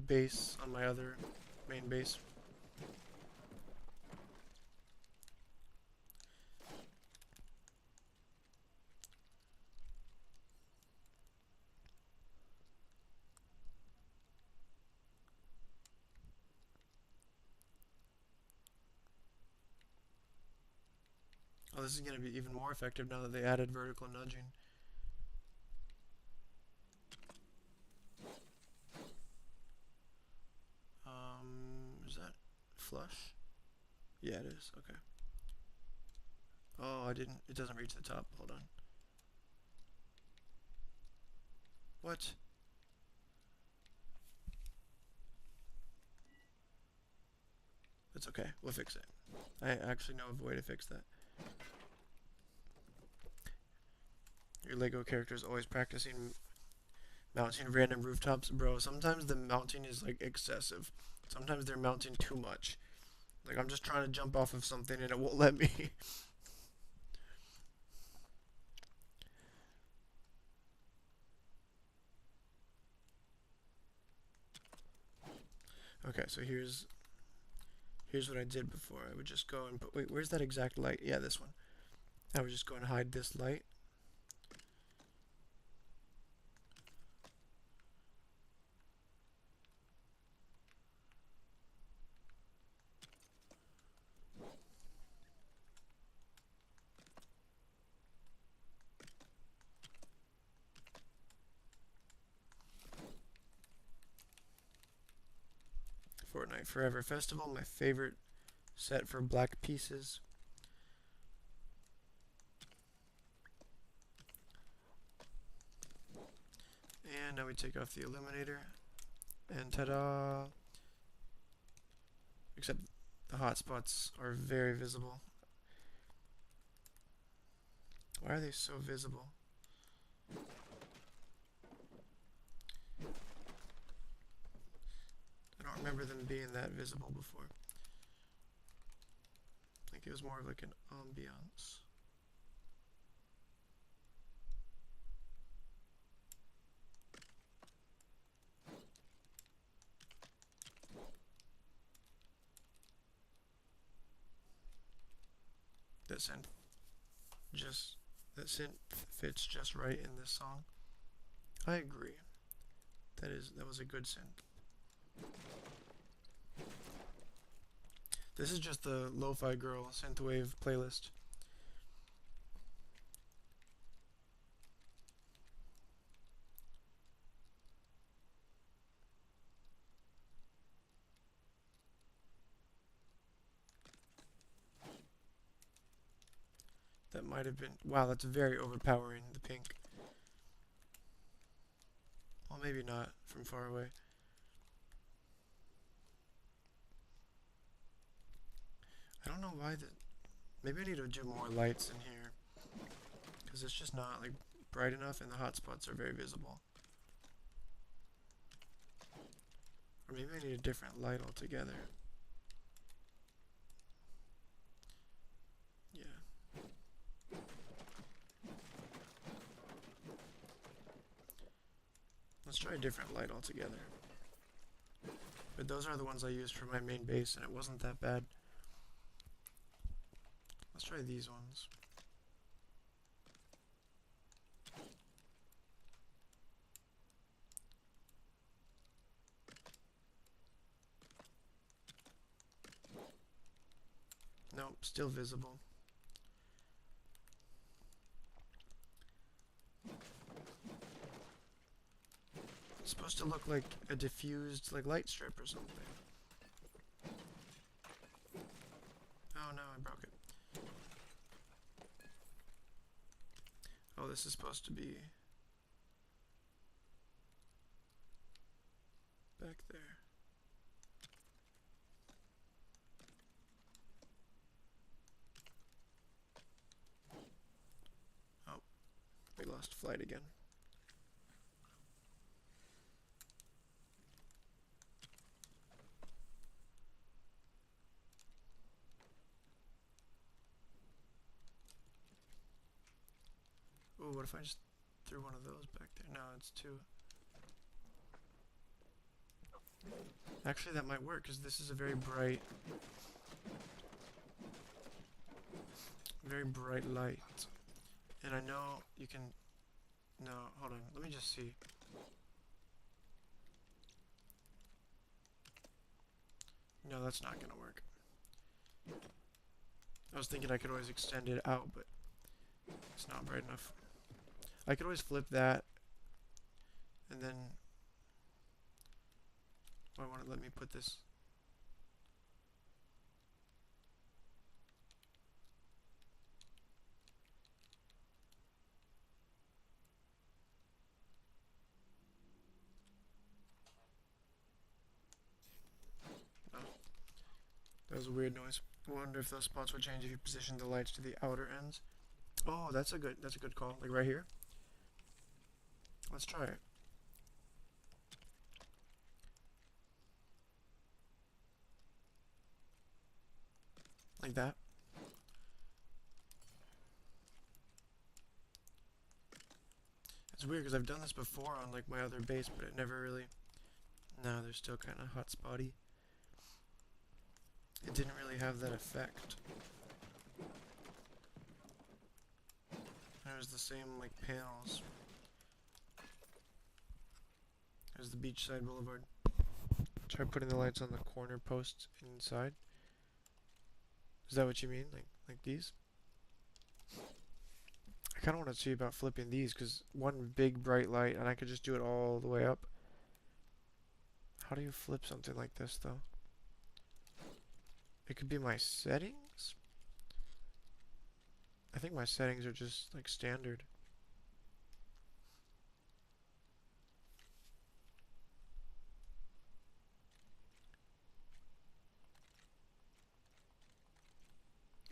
base on my other main base. Oh, this is going to be even more effective now that they added vertical nudging. Is that flush? Yeah, it is. Okay. Oh, it doesn't reach the top. Hold on. What? It's okay. We'll fix it. I actually know of a way to fix that. Your Lego character is always practicing mounting random rooftops. Bro, sometimes the mounting is like excessive. Sometimes they're mounting too much. Like I'm just trying to jump off of something and it won't let me. Okay, so here's what I did before. I would just go and put, wait, where's that exact light? Yeah, this one. I would just go and hide this light. Fortnite Forever Festival, my favorite set for black pieces. And now we take off the illuminator. And ta-da! Except the hotspots are very visible. Why are they so visible? I don't remember them being that visible before. I think it was more of like an ambiance. That synth fits just right in this song. I agree. That was a good synth. This is just the Lo-Fi Girl synthwave playlist. That might have been, wow, that's very overpowering, the pink. Well, maybe not from far away. I don't know why maybe I need to do more lights in here, because it's just not like bright enough and the hotspots are very visible. Or maybe I need a different light altogether. Yeah. Let's try a different light altogether. But those are the ones I used for my main base, and it wasn't that bad. Let's try these ones. Nope, still visible. It's supposed to look like a diffused like light strip or something. Oh no, I broke it. Oh, this is supposed to be back there. Oh, we lost flight again. Ooh, what if I just threw one of those back there? No, it's two. Actually, that might work, because this is a very bright light. And I know you can... No, hold on. Let me just see. No, that's not gonna work. I was thinking I could always extend it out, but it's not bright enough. I could always flip that, and then... Why won't it let me put this? Oh, that was a weird noise. I wonder if those spots would change if you position the lights to the outer ends. Oh, that's a good call. Like right here. Let's try it. Like that. It's weird because I've done this before on like my other base, but it never really... No, they're still kind of hot spotty. it didn't really have that effect. It was the same like panels as the Beachside Boulevard. Try putting the lights on the corner posts inside. Is that what you mean? Like these? I kind of want to see about flipping these because one big bright light and I could just do it all the way up. How do you flip something like this though? It could be my settings? I think my settings are just like standard.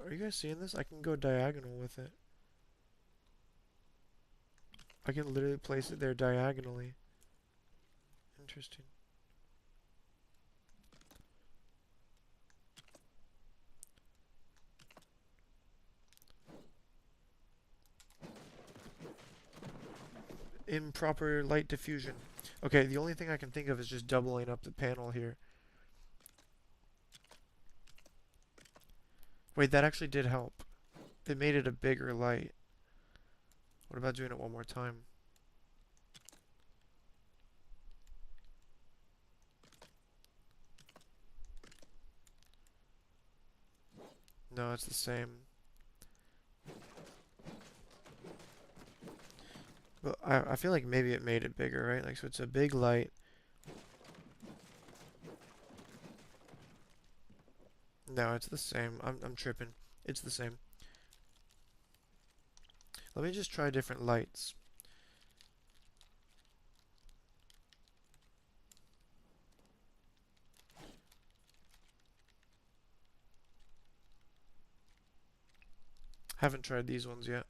Are you guys seeing this? I can go diagonal with it. I can literally place it there diagonally. Interesting. Improper light diffusion. Okay, the only thing I can think of is just doubling up the panel here. Wait, that actually did help. It made it a bigger light. What about doing it one more time? No, it's the same. But I feel like maybe it made it bigger, right? Like, so it's a big light. No, it's the same. I'm tripping. It's the same. Let me just try different lights. Haven't tried these ones yet.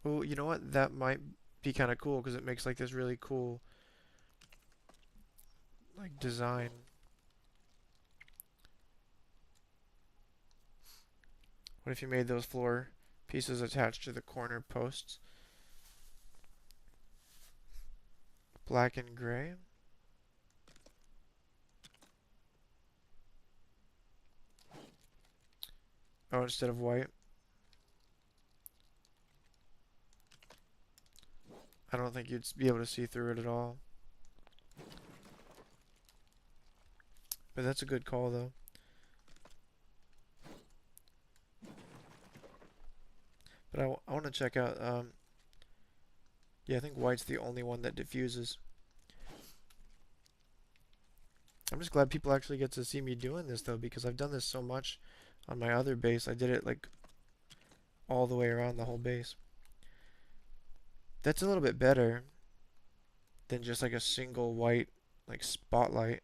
Oh, you know what? That might be kind of cool because it makes like this really cool like design. What if you made those floor pieces attached to the corner posts? Black and gray? Oh, instead of white? I don't think you'd be able to see through it at all. But that's a good call, though. But I want to check out, yeah, I think white's the only one that diffuses. I'm just glad people actually get to see me doing this, though, because I've done this so much on my other base. I did it, like, all the way around the whole base. That's a little bit better than just, like, a single white, like, spotlight.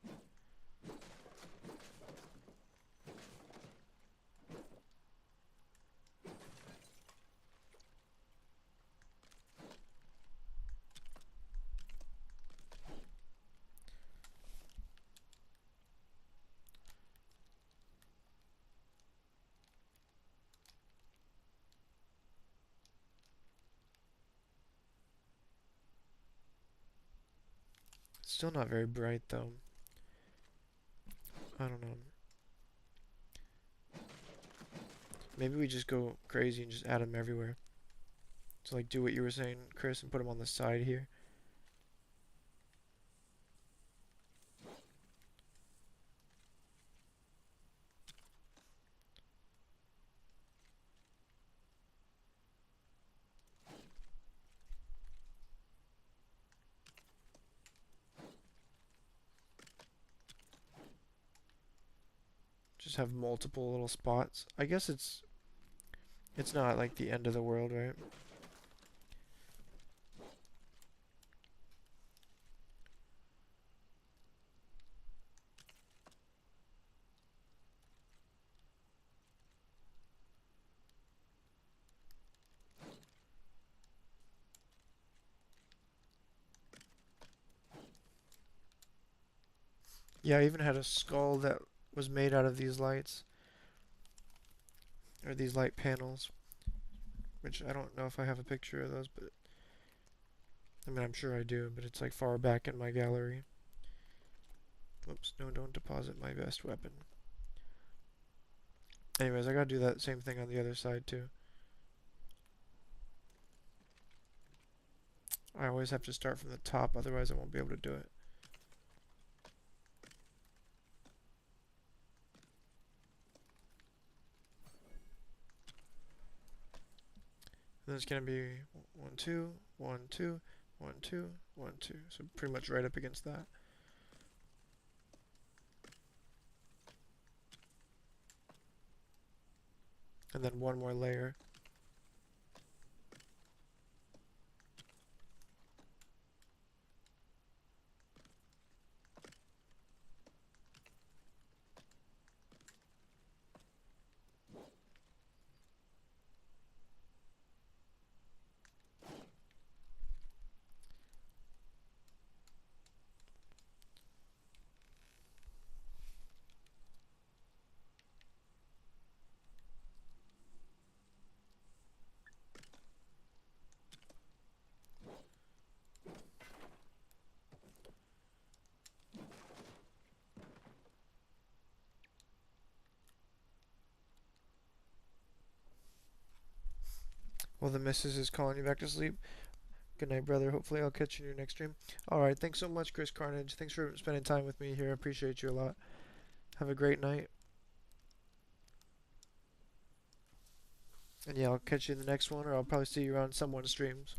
Still not very bright, though. I don't know. Maybe we just go crazy and just add them everywhere. So, like, do what you were saying, Chris, and put them on the side here. Just have multiple little spots. I guess it's not like the end of the world, right? Yeah, I even had a skull that was made out of these lights. Or these light panels. Which I don't know if I have a picture of those, but I mean, I'm sure I do, but it's like far back in my gallery. Oops, no, don't deposit my best weapon. Anyways, I gotta do that same thing on the other side too. I always have to start from the top, otherwise I won't be able to do it. Then it's gonna be 1, 2, 1, 2, 1, 2, 1, 2. So pretty much right up against that. And then one more layer. Well, the missus is calling you back to sleep. Good night, brother. Hopefully I'll catch you in your next stream. Alright, thanks so much, Chris Carnage. Thanks for spending time with me here. I appreciate you a lot. Have a great night. And yeah, I'll catch you in the next one, or I'll probably see you around someone's streams.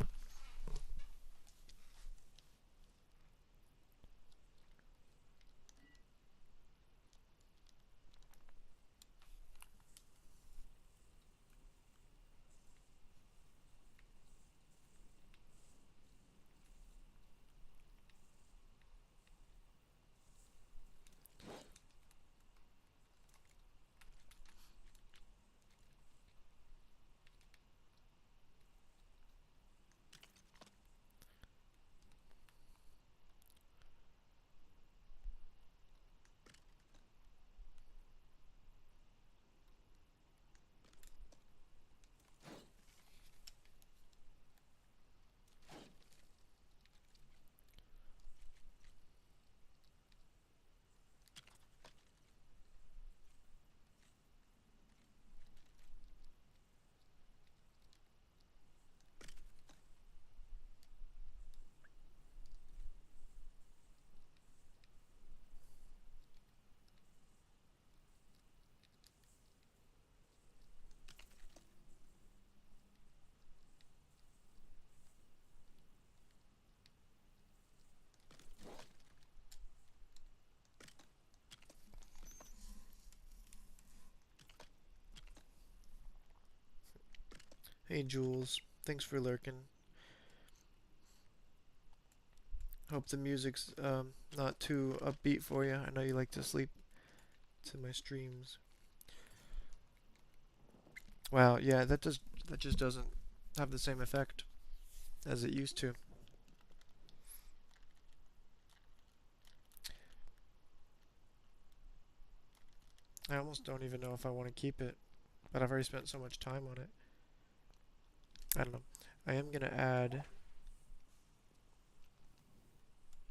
Hey, Jules. Thanks for lurking. Hope the music's not too upbeat for you. I know you like to sleep to my streams. Wow, yeah, that just doesn't have the same effect as it used to. I almost don't even know if I want to keep it, but I've already spent so much time on it. I don't know. I am gonna add.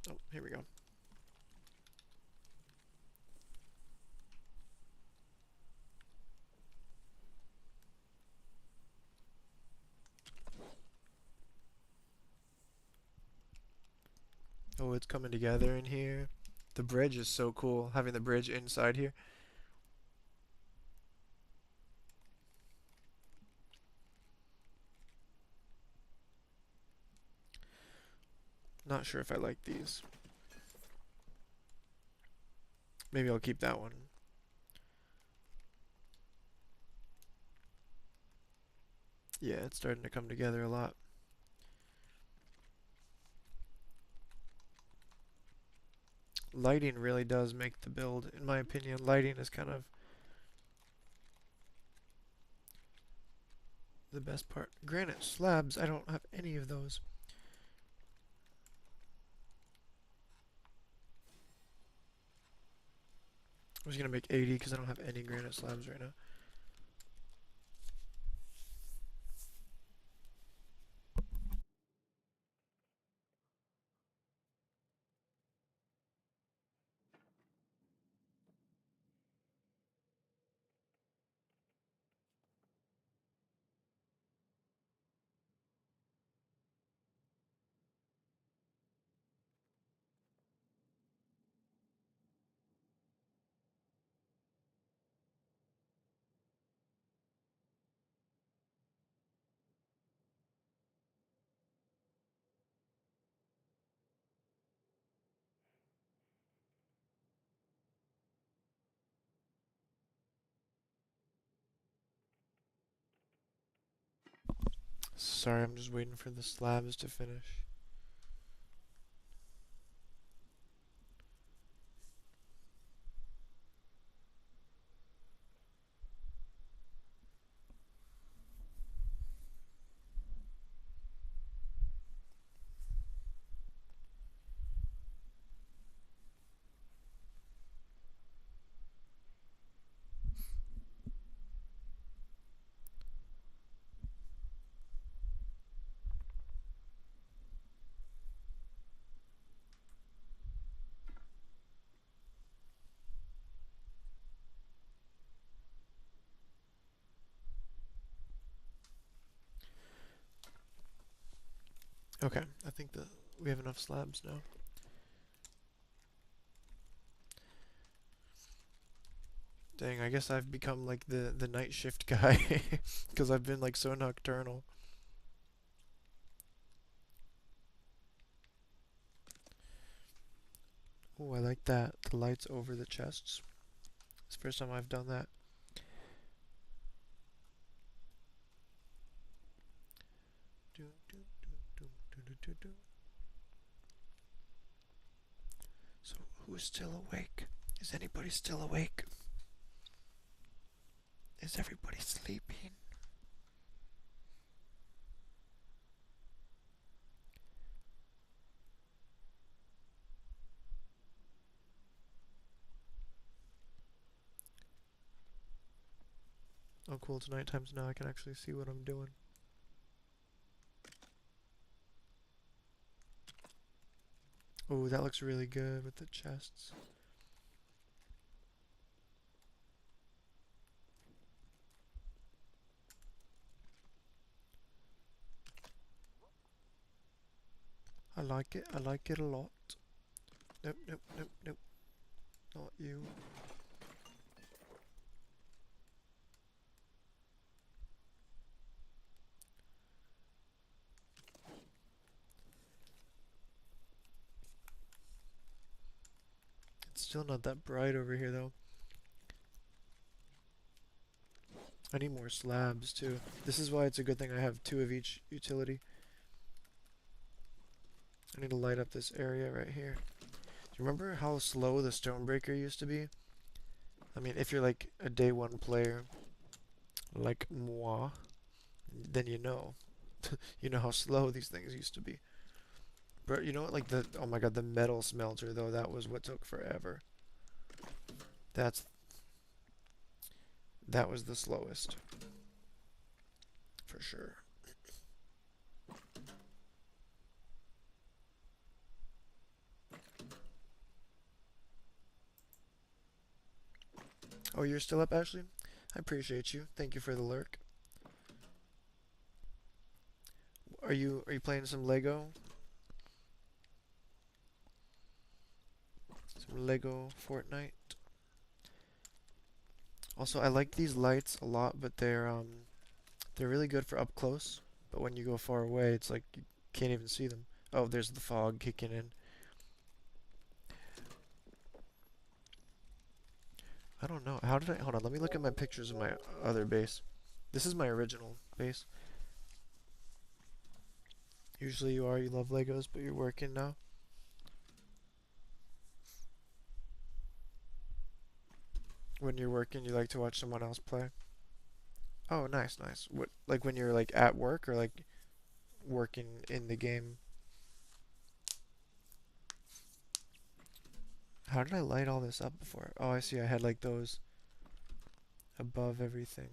Oh, here we go. Oh, it's coming together in here. The bridge is so cool, having the bridge inside here. Not sure if I like these. Maybe I'll keep that one. Yeah, it's starting to come together a lot. Lighting really does make the build, in my opinion. Lighting is kind of the best part. Granite slabs, I don't have any of those. I was gonna make 80 because I don't have any granite slabs right now. Sorry, I'm just waiting for the slabs to finish. Okay, I think that we have enough slabs now. Dang, I guess I've become like the night shift guy because I've been like so nocturnal. Oh, I like that. The lights over the chests. It's the first time I've done that. Do, do, do, do, do, do, do, do. So, who's still awake? Is anybody still awake? Is everybody sleeping? Oh, cool. It's nighttime, so now I can actually see what I'm doing. Oh, that looks really good with the chests. I like it. I like it a lot. Nope, nope, nope, nope. Not you. It's still not that bright over here, though. I need more slabs, too. This is why it's a good thing I have 2 of each utility. I need to light up this area right here. Do you remember how slow the Stonebreaker used to be? I mean, if you're like a day 1 player, like moi, then you know. You know how slow these things used to be. But you know what, like oh my god, the metal smelter though, that was what took forever. That's That was the slowest. For sure. Oh, you're still up, Ashley? I appreciate you. Thank you for the lurk. Are you playing some Lego? Some Lego Fortnite? Also, I like these lights a lot, but they're really good for up close. But when you go far away, it's like you can't even see them. Oh, there's the fog kicking in. I don't know. How did I... Hold on, let me look at my pictures of my other base. This is my original base. Usually you love Legos, but you're working now. When you're working, you like to watch someone else play. Oh, nice, nice. What, like when you're like at work or like working in the game? How did I light all this up before? Oh, I see. I had like those above everything.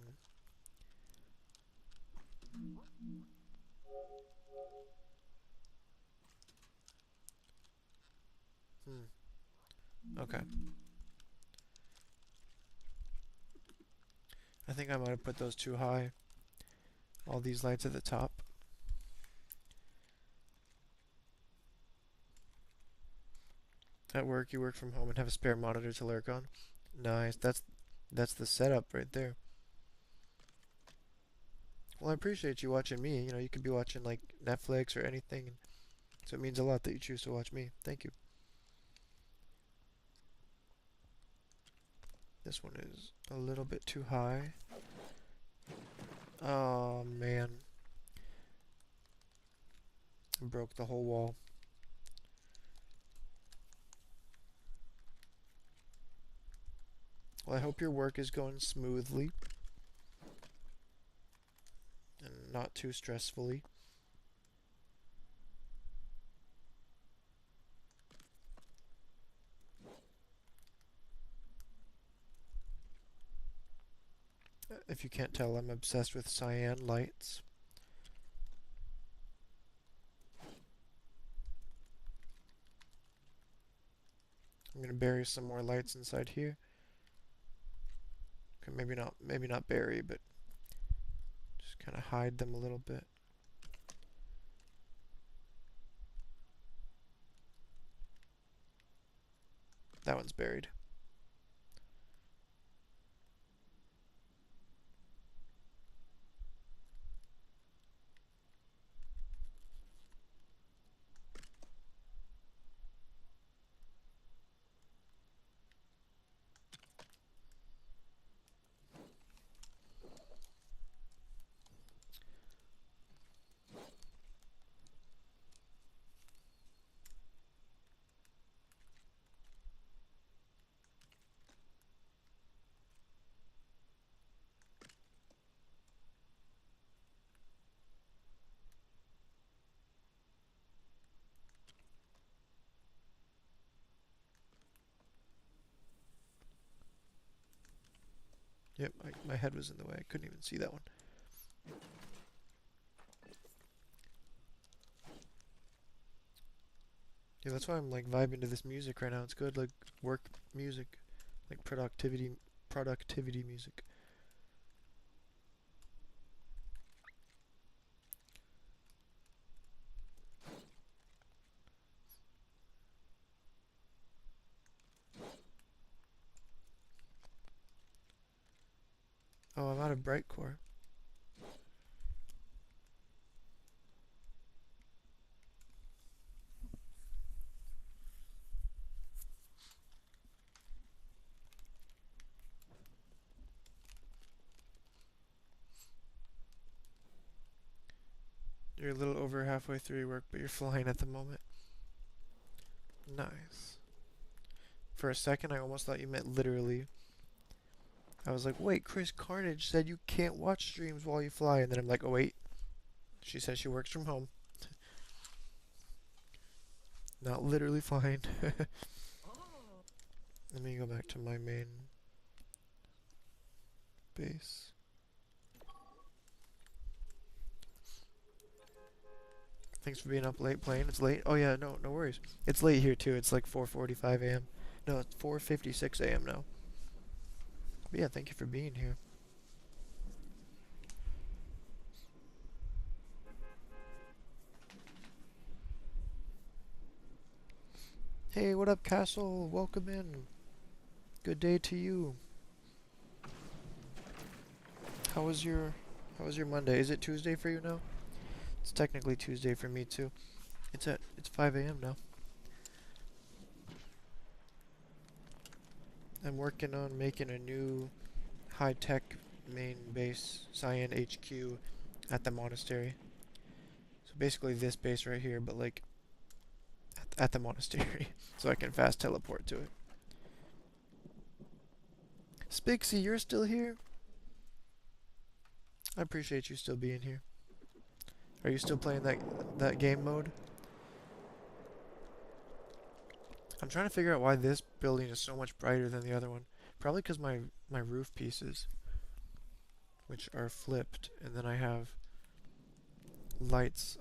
Hmm. Okay. I think I might have put those too high. All these lights at the top. At work, you work from home and have a spare monitor to lurk on. Nice. That's the setup right there. Well, I appreciate you watching me. You know, you could be watching like Netflix or anything, so it means a lot that you choose to watch me. Thank you. This one is a little bit too high. Oh man. and broke the whole wall. Well, I hope your work is going smoothly and not too stressfully. If you can't tell, I'm obsessed with cyan lights. I'm gonna bury some more lights inside here. Okay, maybe not bury, but just kind of hide them a little bit. That one's buried. Yep, my head was in the way. I couldn't even see that one. Yeah, that's why I'm like vibing to this music right now. It's good, like work music, like productivity music. Oh, I'm out of bright core. You're a little over halfway through your work, but you're flying at the moment. Nice. For a second, I almost thought you meant literally. I was like, wait, Chris Carnage said you can't watch streams while you fly. And then I'm like, oh, wait. She says she works from home. Not literally flying. Let me go back to my main base. Thanks for being up late playing. It's late. Oh yeah, no worries. It's late here too. It's like 4:45 a.m. No, it's 4:56 a.m. now. But yeah, thank you for being here. Hey, what up, Castle? Welcome in. Good day to you. How was your Monday? Is it Tuesday for you now? It's technically Tuesday for me too. It's 5 a.m. now. I'm working on making a new high-tech main base, Cyan HQ, at the monastery. So basically this base right here, but like at the monastery, so I can fast teleport to it. Spixie, you're still here? I appreciate you still being here. Are you still playing that game mode? I'm trying to figure out why this building is so much brighter than the other one. Probably because my roof pieces, which are flipped, and then I have lights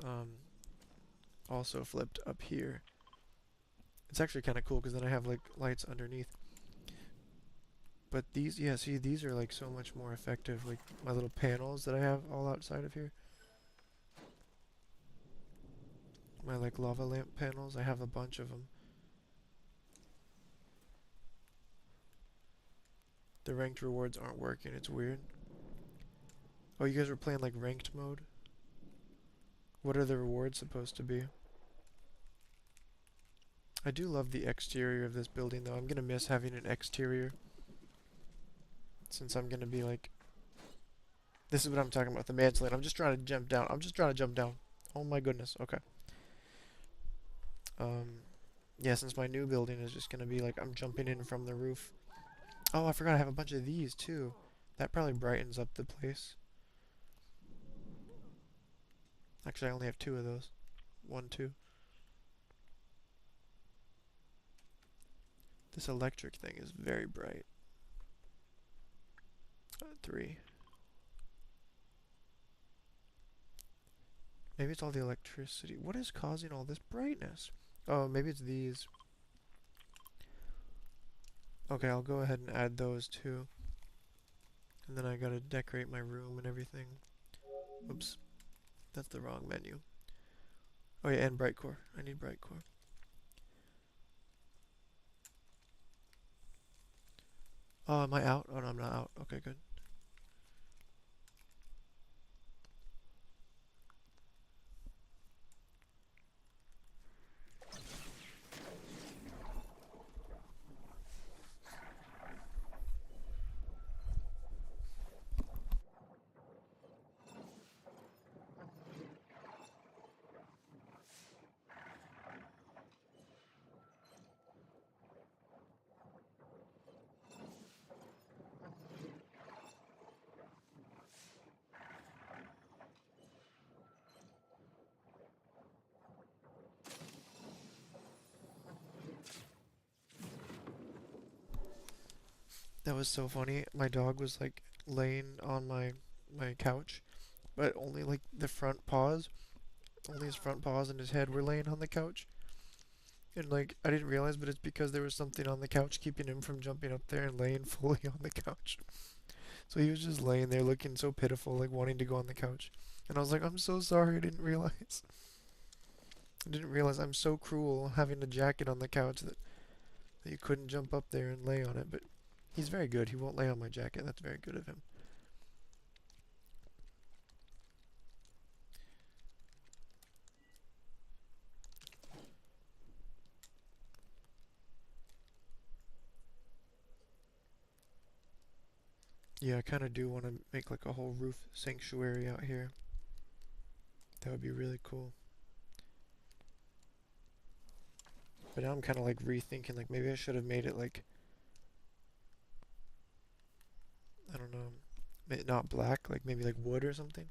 also flipped up here. It's actually kind of cool because then I have like lights underneath. But these, yeah, see, these are like so much more effective. Like my little panels that I have all outside of here. My like lava lamp panels, I have a bunch of them. The ranked rewards aren't working, it's weird. Oh, you guys were playing like ranked mode? What are the rewards supposed to be? I do love the exterior of this building though. I'm gonna miss having an exterior. Since I'm gonna be like... This is what I'm talking about, the man's lane. I'm just trying to jump down. Oh my goodness, okay. Yeah, since my new building is just gonna be like I'm jumping in from the roof. Oh, I forgot I have a bunch of these too. That probably brightens up the place. Actually, I only have two of those. One, two. This electric thing is very bright. Three. Maybe it's all the electricity. What is causing all this brightness? Oh, maybe it's these. Okay, I'll go ahead and add those too. And then I gotta decorate my room and everything. Oops. That's the wrong menu. Oh yeah, and Brightcore. I need Brightcore. Oh, am I out? Oh no, I'm not out. Okay, good. That was so funny. My dog was like laying on my couch, but only like the front paws, only his front paws and his head were laying on the couch. And like I didn't realize, but it's because there was something on the couch keeping him from jumping up there and laying fully on the couch. So he was just laying there looking so pitiful, like wanting to go on the couch. And I was like, I'm so sorry, I didn't realize. I didn't realize I'm so cruel having a jacket on the couch that you couldn't jump up there and lay on it. But he's very good. He won't lay on my jacket. That's very good of him. Yeah, I kind of do want to make like a whole roof sanctuary out here. That would be really cool. But now I'm kind of like rethinking, like maybe I should have made it like, I don't know, not black, like maybe like wood or something.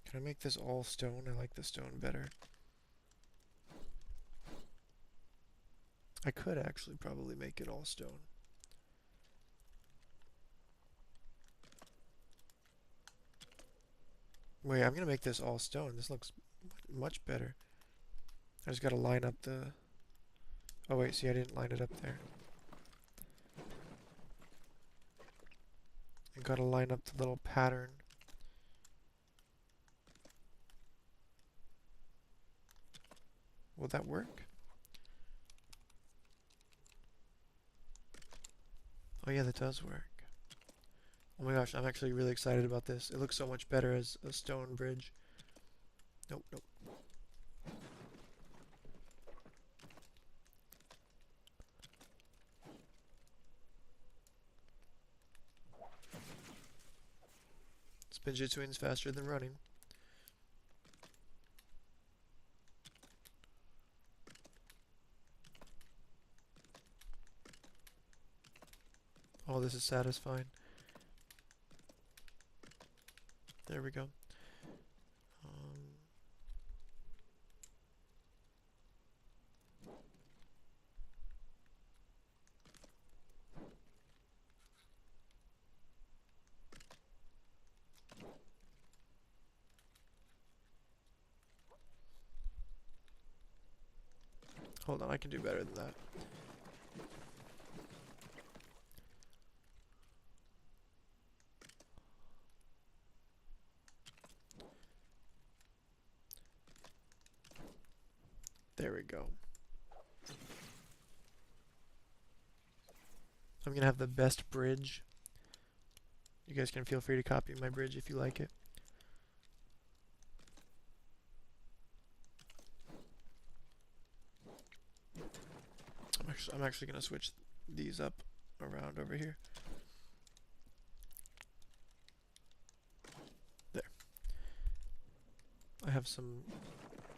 Can I make this all stone? I like the stone better. I could actually probably make it all stone. Wait, I'm gonna make this all stone. This looks much better. I just gotta line up the... Oh wait, see I didn't line it up there. I gotta line up the little pattern. Will that work? Oh yeah, that does work. Oh my gosh, I'm actually really excited about this. It looks so much better as a stone bridge. Nope, nope. Spinjitzuing's faster than running. Oh, this is satisfying. There we go. Hold on, I can do better than that. There we go. I'm gonna have the best bridge. You guys can feel free to copy my bridge if you like it. I'm actually gonna switch these up around over here. There. I have some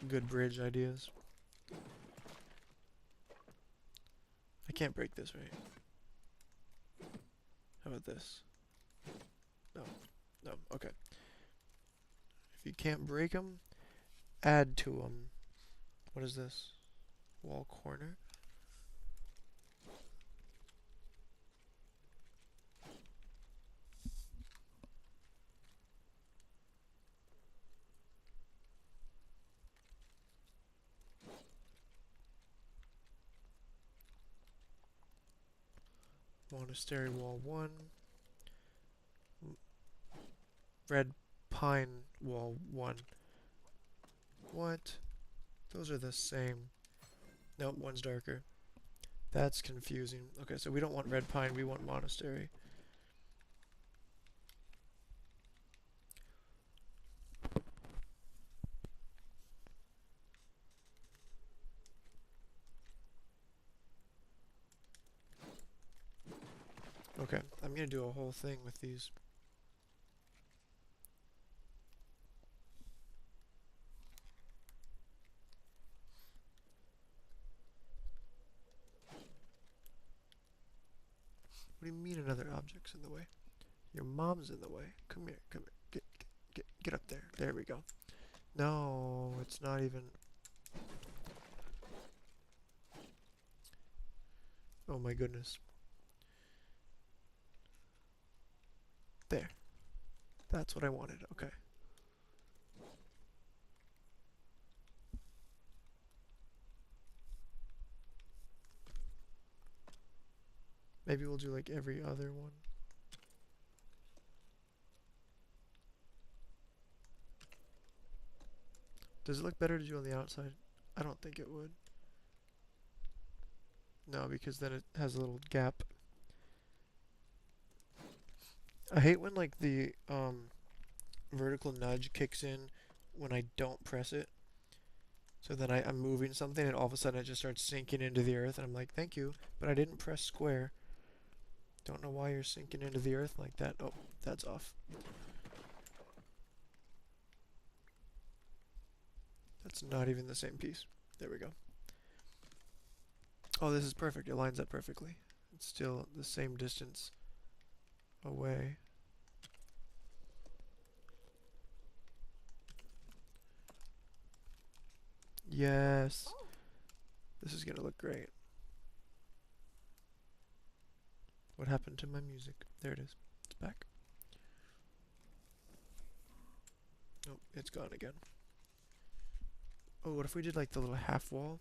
good bridge ideas. I can't break this, right? How about this? No. No, okay. If you can't break them, add to them. What is this? Wall corner? Monastery wall 1. Red pine wall 1. What? Those are the same. Nope, one's darker. That's confusing. Okay, so we don't want red pine, we want monastery. Okay, I'm gonna do a whole thing with these. What do you mean another object's in the way? Your mom's in the way. Come here, come here. Get up there. There we go. No, it's not even... Oh my goodness. There. That's what I wanted. Okay. Maybe we'll do like every other one. Does it look better to do on the outside? I don't think it would. No, because then it has a little gap. I hate when like the vertical nudge kicks in when I don't press it. So then I'm moving something and all of a sudden it just starts sinking into the earth and I'm like, thank you, but I didn't press square. Don't know why you're sinking into the earth like that. Oh, that's off. That's not even the same piece. There we go. Oh, this is perfect. It lines up perfectly. It's still the same distance away. Yes. This is gonna look great. What happened to my music? There it is. It's back. Nope, it's gone again. Oh, what if we did like the little half wall?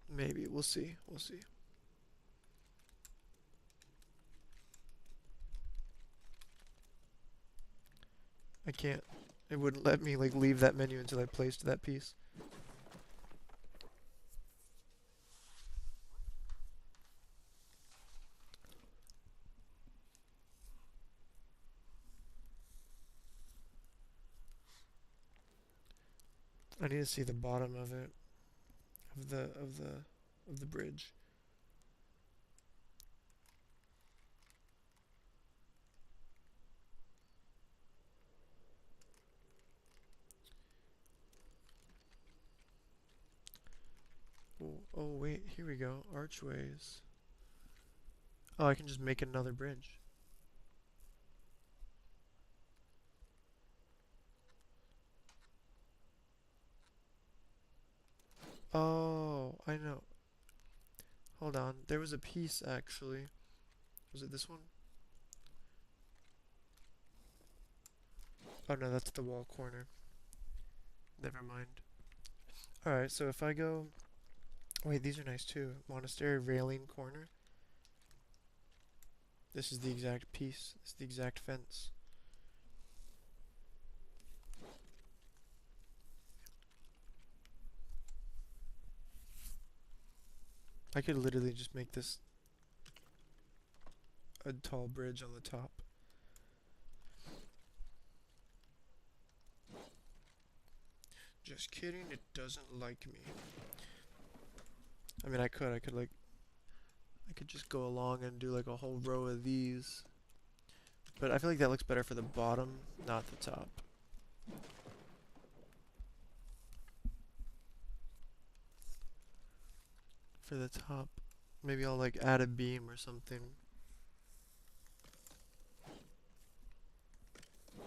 Maybe. We'll see. We'll see. I can't. It wouldn't let me like leave that menu until I placed that piece. I need to see the bottom of it, of the bridge. Oh, oh wait, here we go. Archways. Oh, I can just make another bridge. Oh, I know. Hold on. There was a piece actually. Was it this one? Oh no, that's the wall corner. Never mind. Alright, so if I go... Wait, these are nice too. Monastery railing corner. This is the exact piece. This is the exact fence. I could literally just make this a tall bridge on the top. Just kidding, it doesn't like me. I mean, I could like... I could just go along and do like a whole row of these. But I feel like that looks better for the bottom, not the top. For the top, maybe I'll like add a beam or something.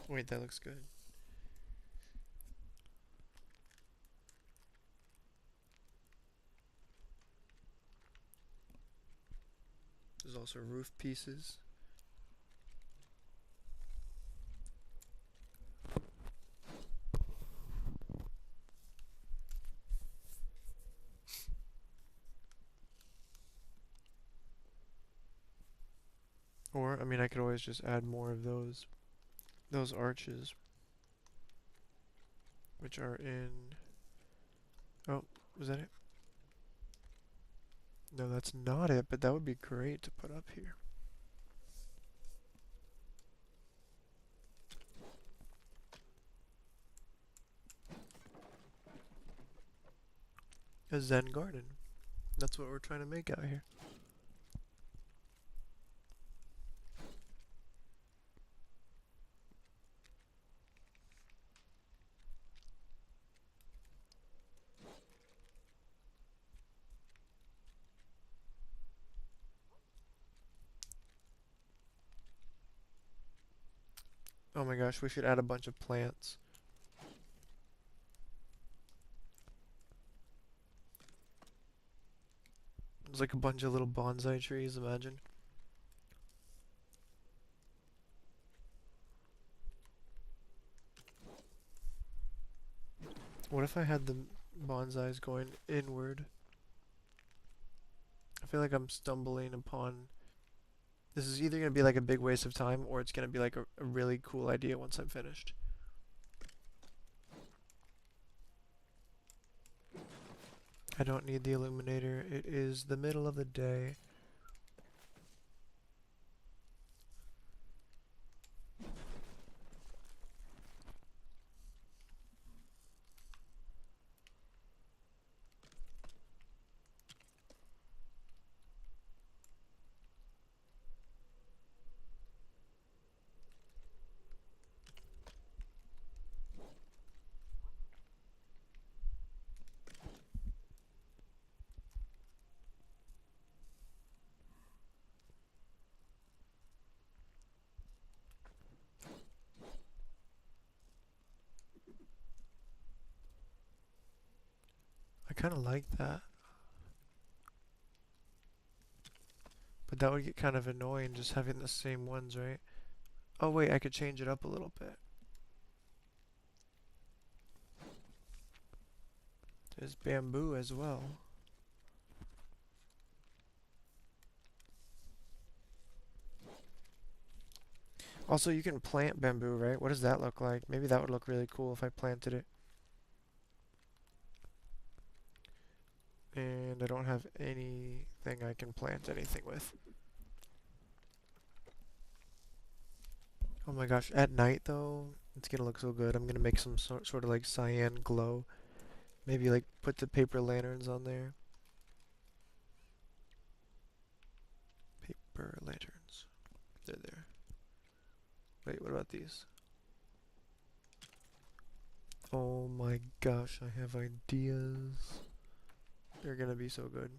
Wait, that looks good. There's also roof pieces. Or, I mean, I could always just add more of those arches, which are in, oh, was that it? No, that's not it, but that would be great to put up here. A Zen garden. That's what we're trying to make out here. Oh my gosh, we should add a bunch of plants. There's like a bunch of little bonsai trees, imagine. What if I had the bonsais going inward? I feel like I'm stumbling upon... This is either going to be like a big waste of time, or it's going to be like a really cool idea once I'm finished. I don't need the illuminator. It is the middle of the day. I kind of like that. But that would get kind of annoying just having the same ones, right? Oh wait, I could change it up a little bit. There's bamboo as well. Also, you can plant bamboo, right? What does that look like? Maybe that would look really cool if I planted it. And I don't have anything I can plant anything with. Oh my gosh, at night though, it's gonna look so good. I'm gonna make some sort of like cyan glow. Maybe like put the paper lanterns on there. Paper lanterns. They're there. Wait, what about these? Oh my gosh, I have ideas. They're gonna be so good.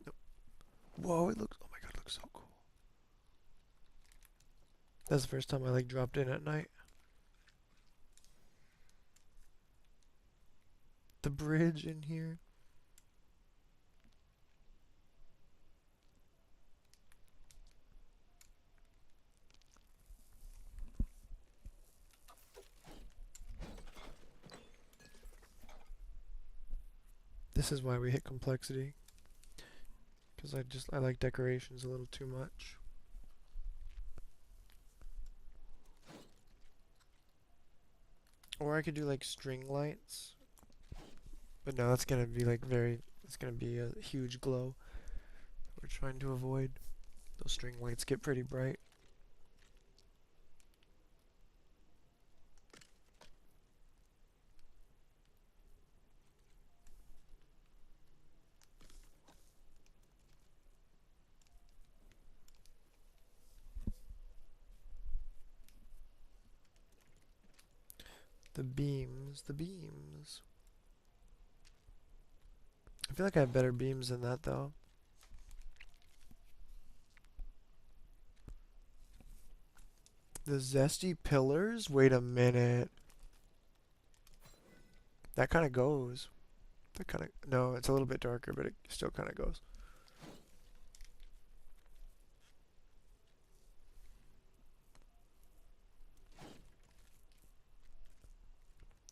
Nope. Whoa, it looks, oh my god, it looks so cool. That's the first time I like dropped in at night. The bridge in here. This is why we hit complexity. Because I like decorations a little too much. Or I could do like string lights. But no, that's gonna be like it's gonna be a huge glow. We're trying to avoid. Those string lights get pretty bright. The beams, the beams. I feel like I have better beams than that though. The zesty pillars? Wait a minute. That kind of goes. That kind of, no, it's a little bit darker, but it still kind of goes.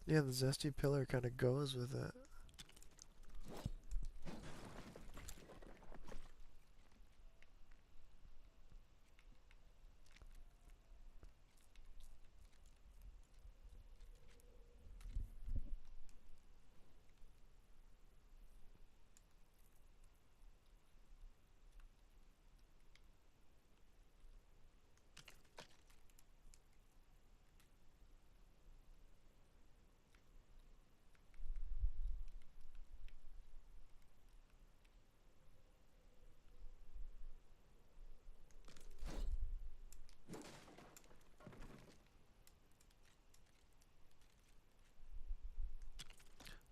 Yeah, the zesty pillar kind of goes with it.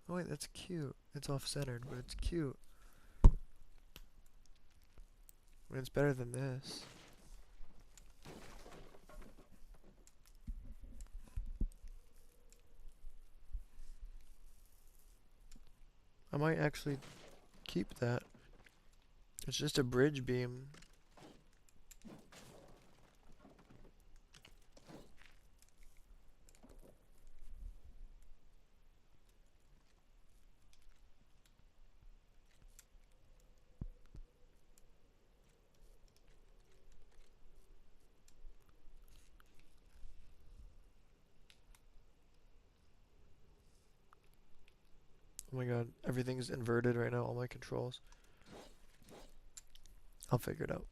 Oh wait, that's cute. It's off-centered, but it's cute. I mean, it's better than this. I might actually keep that. It's just a bridge beam. Oh my god, everything's inverted right now, all my controls. I'll figure it out.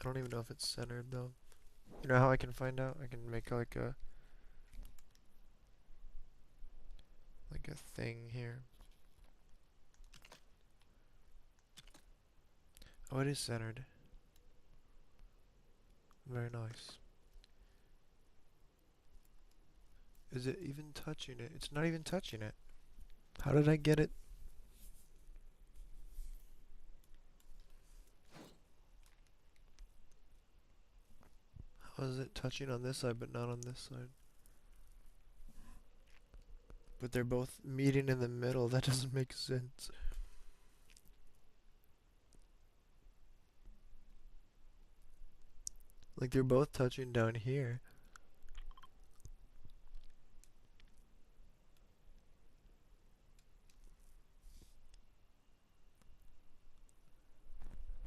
I don't even know if it's centered though. You know how I can find out? I can make like a thing here. Oh, it is centered. Very nice. Is it even touching it? It's not even touching it. How did I get it? How is it touching on this side but not on this side? But they're both meeting in the middle. That doesn't make sense. Like they're both touching down here.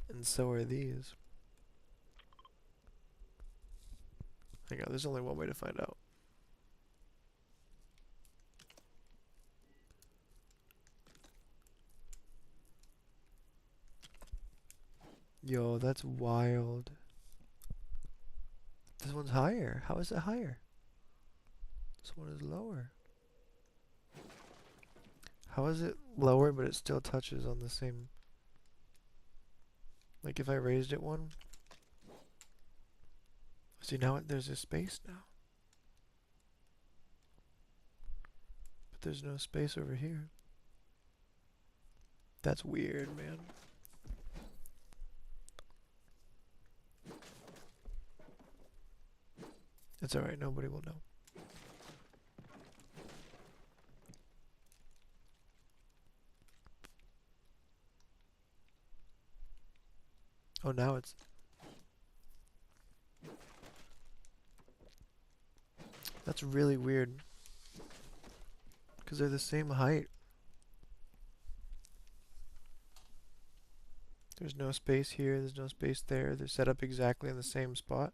And so are these. Hang on, there's only one way to find out. Yo, that's wild. This one's higher. How is it higher? This one is lower. How is it lower but it still touches on the same... Like if I raised it one... See now there's a space now. But there's no space over here. That's weird, man. It's alright, nobody will know. Oh, now it's... That's really weird. Because they're the same height. There's no space here, there's no space there. They're set up exactly in the same spot.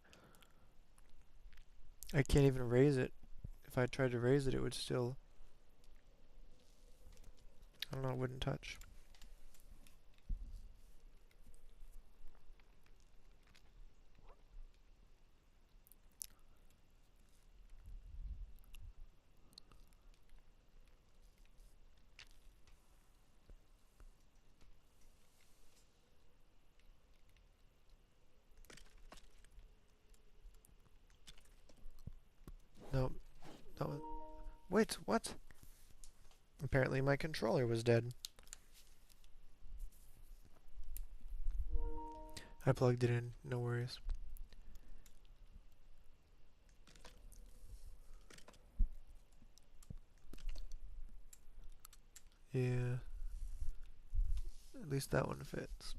I can't even raise it. If I tried to raise it, it would still... I don't know, it wouldn't touch. No, no. Wait, what? Apparently my controller was dead. I plugged it in, no worries. Yeah, at least that one fits.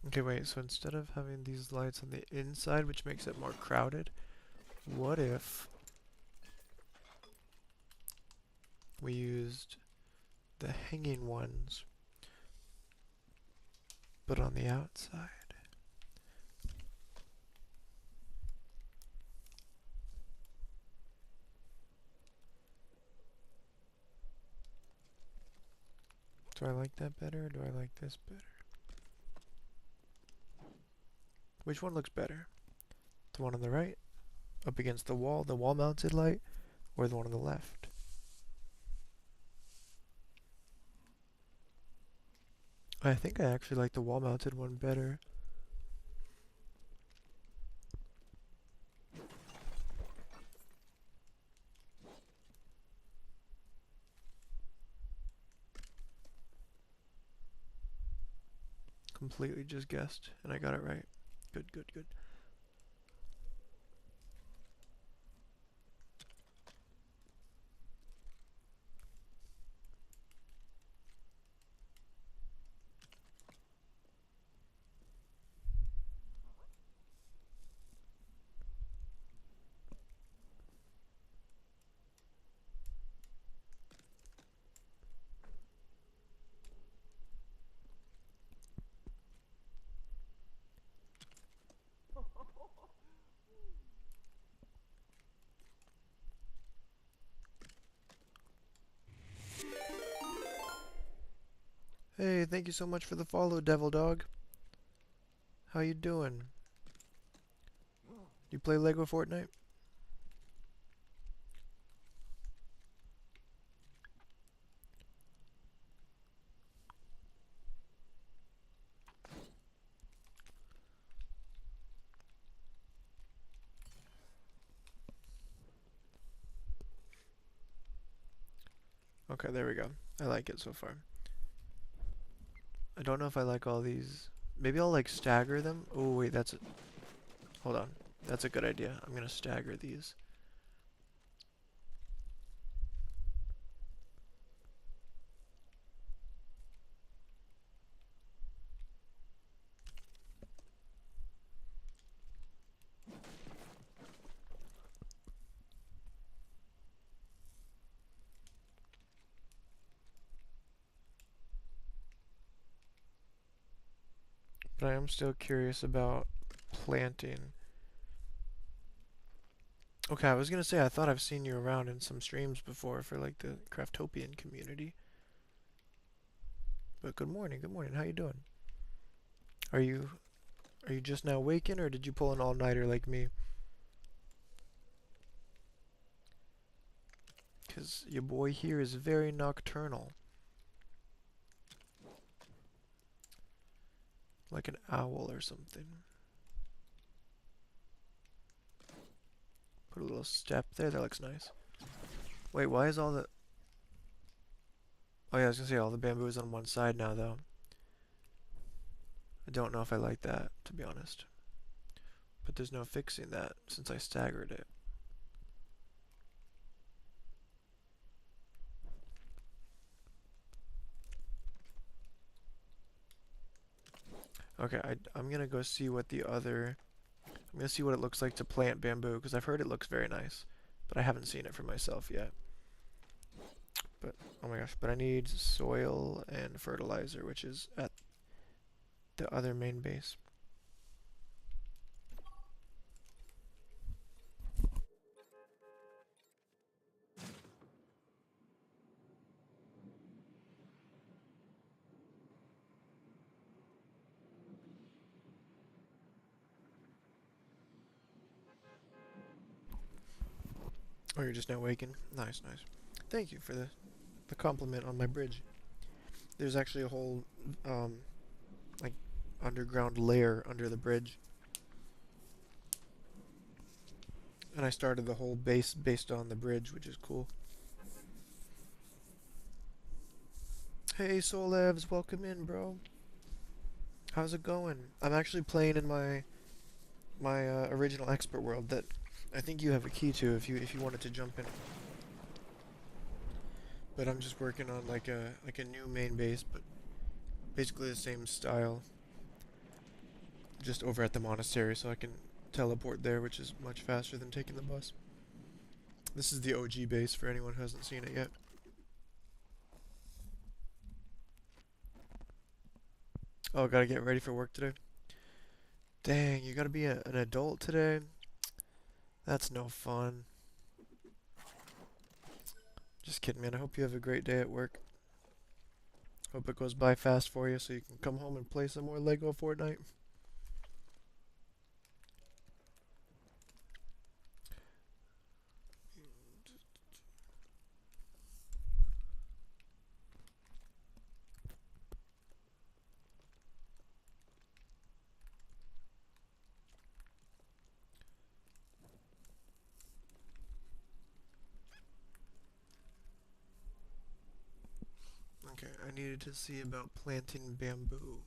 Okay, wait, so instead of having these lights on the inside, which makes it more crowded, what if we used the hanging ones, but on the outside? Do I like that better, or do I like this better? Which one looks better? The one on the right, up against the wall-mounted light, or the one on the left? I think I actually like the wall-mounted one better. Completely just guessed, and I got it right. Good, good, good. Hey, thank you so much for the follow, Devil Dog. How you doing? You play Lego Fortnite? Okay, there we go. I like it so far. I don't know if I like all these. Maybe I'll like stagger them. Oh wait, that's it. Hold on. That's a good idea. I'm gonna stagger these. But I am still curious about planting. Okay, I was gonna say I thought I've seen you around in some streams before for like the Craftopian community. But good morning, good morning. How you doing? Are you are you just now waking, or did you pull an all-nighter like me? 'Cause your boy here is very nocturnal. Like an owl or something. Put a little step there, that looks nice. Wait, why is all the... Oh yeah, I was gonna say all the bamboo is on one side now though. I don't know if I like that, to be honest. But there's no fixing that since I staggered it. Okay, I'm gonna go see what the other... I'm I'm gonna see what it looks like to plant bamboo, because I've heard it looks very nice, but I haven't seen it for myself yet. But, oh my gosh, but I need soil and fertilizer, which is at the other main base. Oh, you're just now waking? Nice, nice. Thank you for the compliment on my bridge. There's actually a whole, like, underground layer under the bridge. And I started the whole base based on the bridge, which is cool. Hey, Solevs, welcome in, bro. How's it going? I'm actually playing in my original expert world that I think you have a key to if you wanted to jump in. But I'm just working on like a new main base, but basically the same style. Just over at the monastery, so I can teleport there, which is much faster than taking the bus. This is the OG base for anyone who hasn't seen it yet. Oh, gotta get ready for work today. Dang, you gotta be an adult today? That's no fun. Just kidding, man. I hope you have a great day at work. Hope it goes by fast for you so you can come home and play some more Lego Fortnite. Okay, I needed to see about planting bamboo.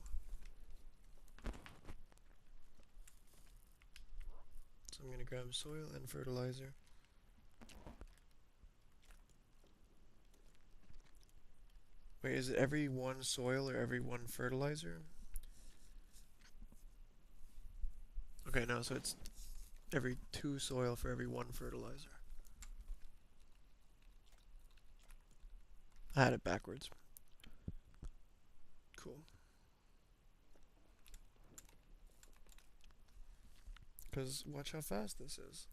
So I'm gonna grab soil and fertilizer. Wait, is it every one soil or every one fertilizer? Okay, no, so it's every 2 soil for every 1 fertilizer. I had it backwards. Cool. Because watch how fast this is.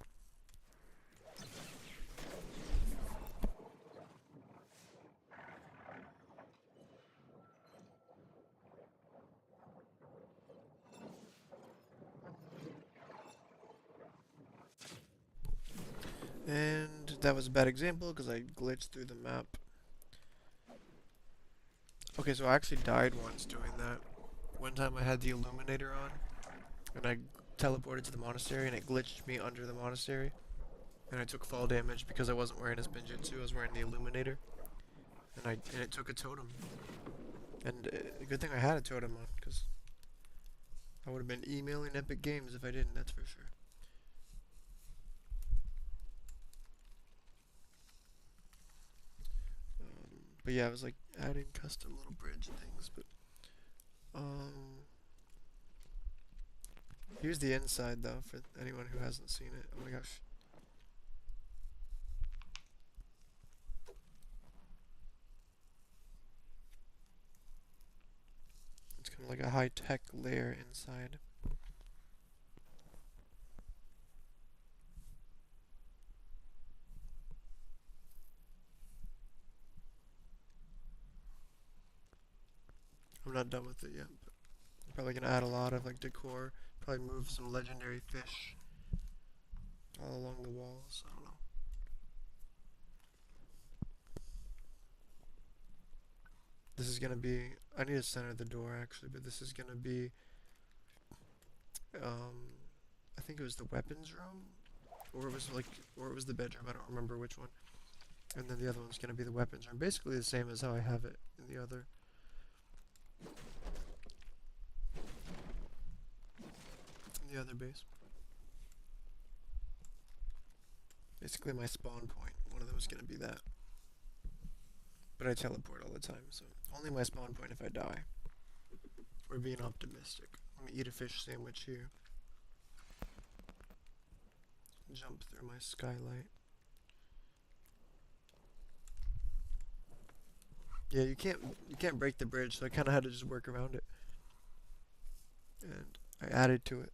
And that was a bad example because I glitched through the map. Okay, so I actually died once doing that. One time I had the illuminator on, and I teleported to the monastery, and it glitched me under the monastery. And I took fall damage because I wasn't wearing a spinjitzu, I was wearing the illuminator. And it took a totem. And good thing I had a totem on, because I would have been emailing Epic Games if I didn't, that's for sure. But yeah, I was like adding custom little bridge things, but here's the inside though for anyone who hasn't seen it. Oh my gosh. It's kind of like a high-tech layer inside. I'm not done with it yet, but I'm probably gonna add a lot of like decor. Probably move some legendary fish all along the walls. I don't know. This is gonna be. I need to center the door actually, but this is gonna be. I think it was the weapons room, or it was like, or it was the bedroom. I don't remember which one. And then the other one's gonna be the weapons room. Basically the same as how I have it in the other. In the other base. Basically my spawn point. One of them is gonna be that. But I teleport all the time, so only my spawn point if I die. We're being optimistic. I'm gonna eat a fish sandwich here. jump through my skylight. Yeah, you can't break the bridge, so I kind of had to just work around it. And I added to it.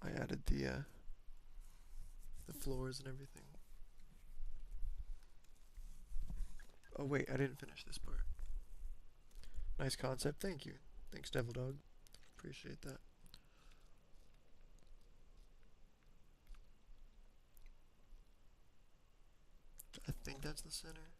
I added the floors and everything. Oh wait, I didn't finish this part. Nice concept. Thank you. Thanks, Devil Dog. Appreciate that. I think that's the center.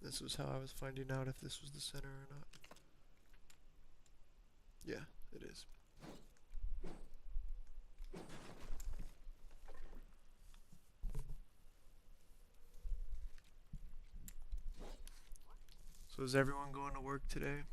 This was how I was finding out if this was the center or not. Yeah, it is. So is everyone going to work today?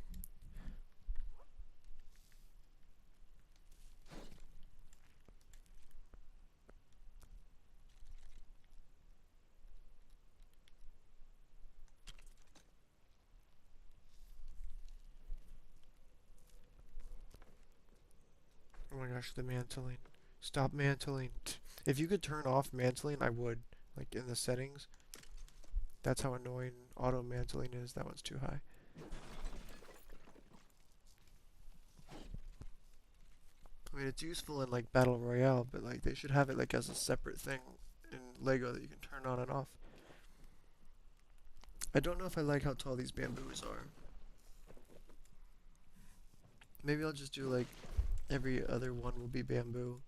Oh my gosh, the mantling. Stop mantling. If you could turn off mantling, I would. Like in the settings. That's how annoying auto mantling is. That one's too high. I mean, it's useful in like Battle Royale, but like they should have it like as a separate thing in Lego that you can turn on and off. I don't know if I like how tall these bamboos are. Maybe I'll just do like every other one will be bamboo.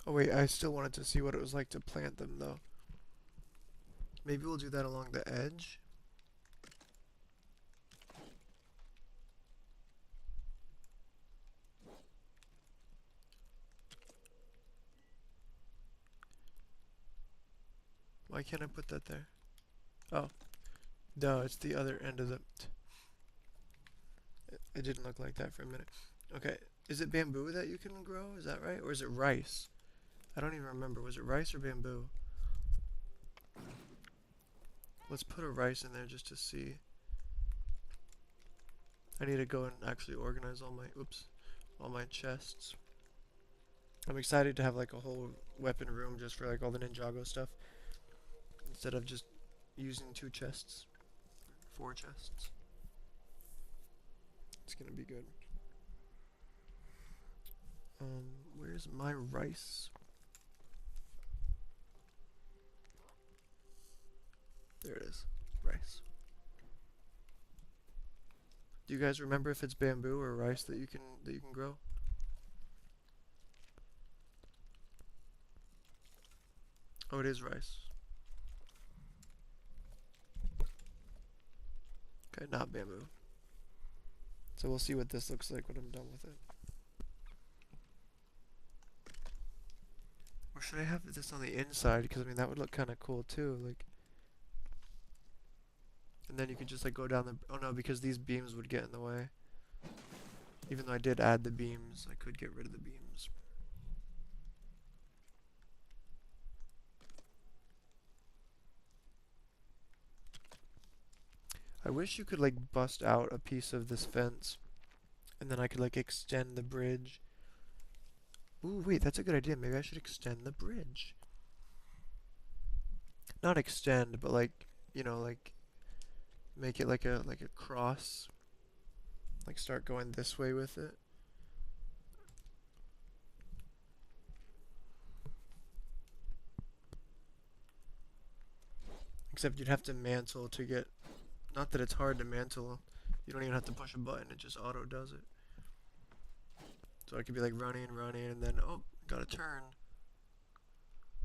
Oh wait, I still wanted to see what it was like to plant them though. Maybe we'll do that along the edge. Why can't I put that there? Oh, no, it's the other end of the... It didn't look like that for a minute. Okay, is it bamboo that you can grow? Is that right? Or is it rice? I don't even remember. Was it rice or bamboo? Let's put a rice in there just to see. I need to go and actually organize all my chests. I'm excited to have like a whole weapon room just for like all the Ninjago stuff. Instead of just using 2 chests. 4 chests. It's gonna be good. Where's my rice? There it is. Rice. Do you guys remember if it's bamboo or rice that you can grow? Oh, it is rice. Okay, not bamboo. So we'll see what this looks like when I'm done with it. Or should I have this on the inside? Because I mean that would look kind of cool too. Like, and then you could just like go down the. Oh no, because these beams would get in the way. Even though I did add the beams, I could get rid of the beams. I wish you could like bust out a piece of this fence and then I could like extend the bridge. Ooh, wait, that's a good idea. Maybe I should extend the bridge. Not extend, but like, you know, like make it like a cross. Like start going this way with it. Except you'd have to mantle to get. Not that it's hard to mantle. You don't even have to push a button, it just auto does it. So I could be like running, and then, oh, gotta turn.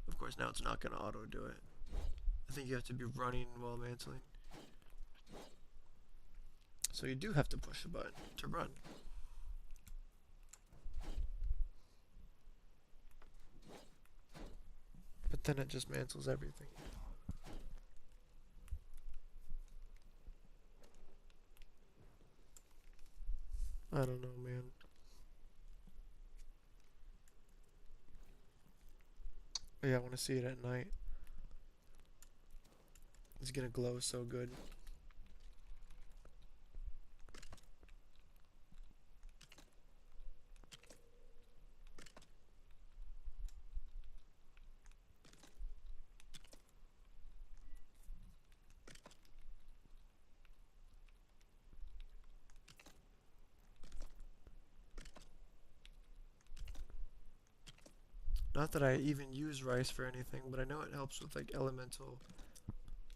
Of course, now it's not gonna auto do it. I think you have to be running while mantling. So you do have to push a button to run. But then it just mantles everything. I don't know, man. But yeah, I want to see it at night. It's gonna glow so good. Not that I even use rice for anything, but I know it helps with like elemental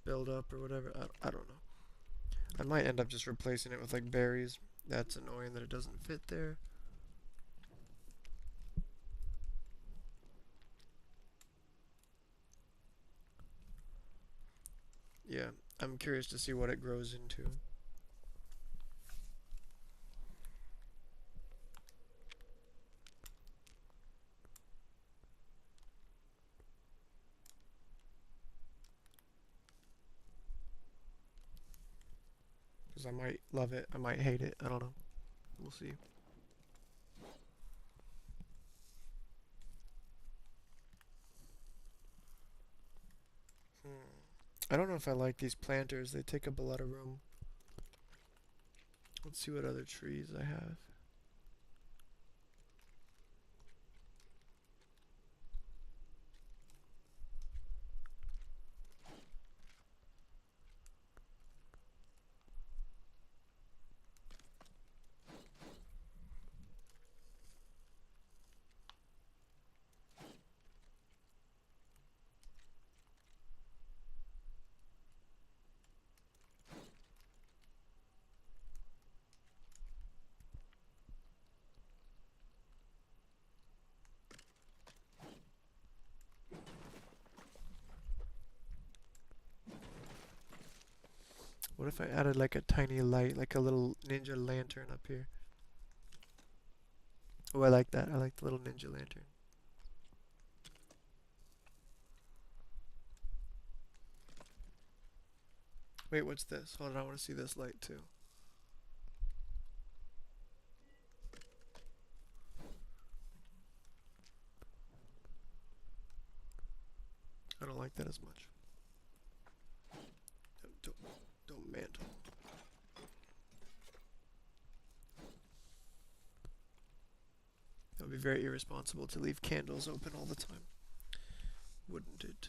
build up or whatever. I don't know. I might end up just replacing it with like berries. That's annoying that it doesn't fit there. Yeah, I'm curious to see what it grows into. Because I might love it, I might hate it, I don't know. We'll see. I don't know if I like these planters, they take up a lot of room. Let's see what other trees I have. What if I added like a tiny light, like a little ninja lantern up here? Oh, I like that. I like the little ninja lantern. Wait, what's this? Hold on, I want to see this light too. I don't like that as much. Don't mantle. That would be very irresponsible to leave candles open all the time. Wouldn't it?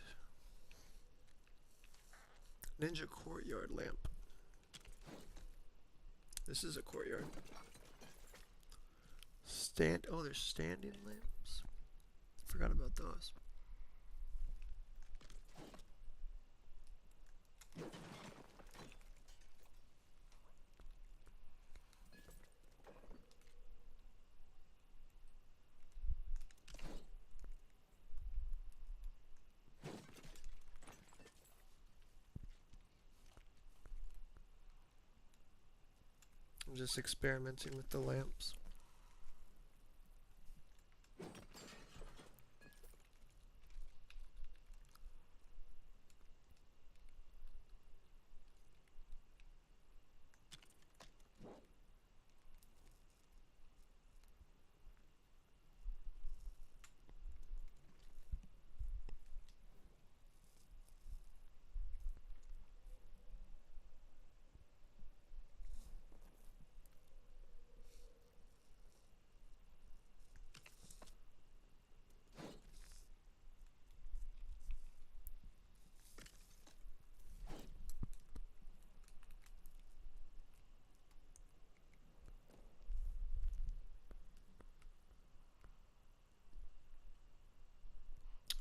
Ninja courtyard lamp. This is a courtyard. Oh, there's standing lamps. Forgot about those. I'm just experimenting with the lamps.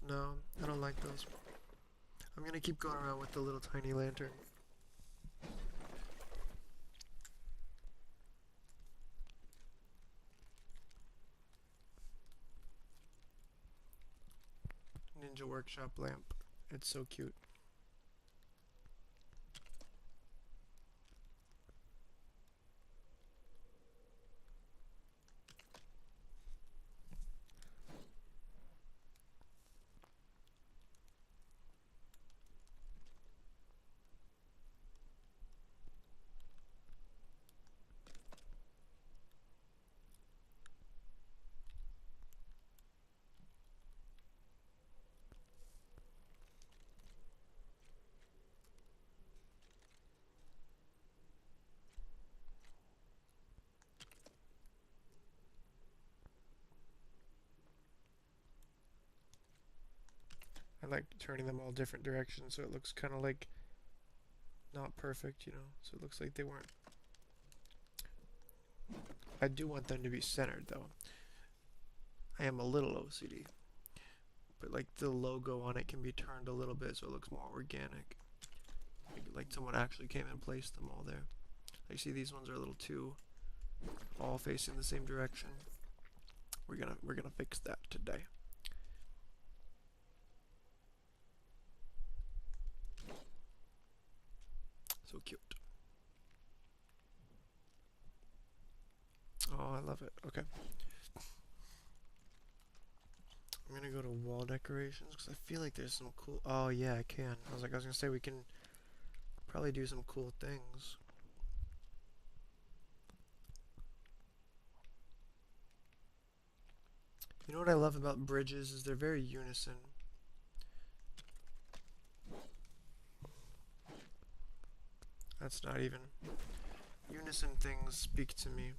No, I don't like those. I'm gonna keep going around with the little tiny lantern. Ninja Workshop lamp. It's so cute. I like turning them all different directions so it looks kind of like not perfect, you know, so it looks like they weren't. I do want them to be centered though. I am a little OCD, but like the logo on it can be turned a little bit so it looks more organic. Like someone actually came and placed them all there. I see these ones are a little too all facing the same direction. We're gonna fix that today. So cute. Oh, I love it. Okay. I'm gonna go to wall decorations because I feel like there's some cool. Oh yeah, I can. I was gonna say we can probably do some cool things. You know what I love about bridges is they're very unison. That's not even. Unison things speak to me.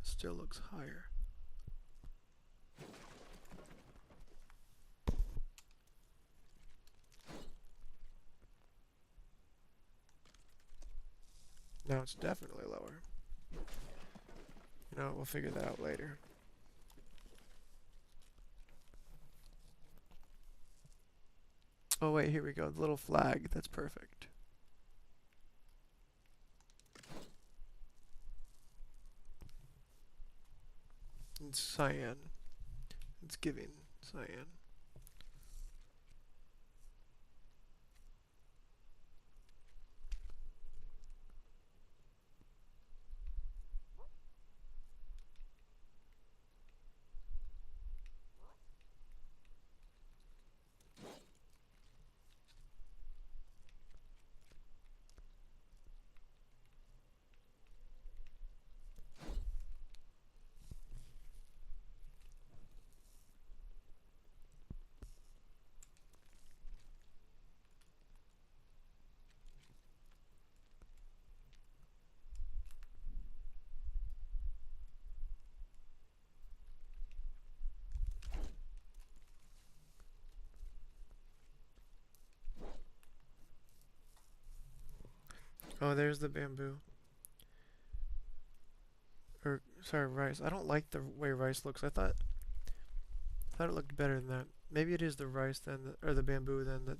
Still looks higher. Now it's definitely lower. You know, we'll figure that out later. Oh wait, here we go. The little flag. That's perfect. It's cyan. It's giving cyan. Oh, there's the bamboo. Or, sorry, rice. I don't like the way rice looks. I thought it looked better than that. Maybe it is the rice then, or the bamboo then that.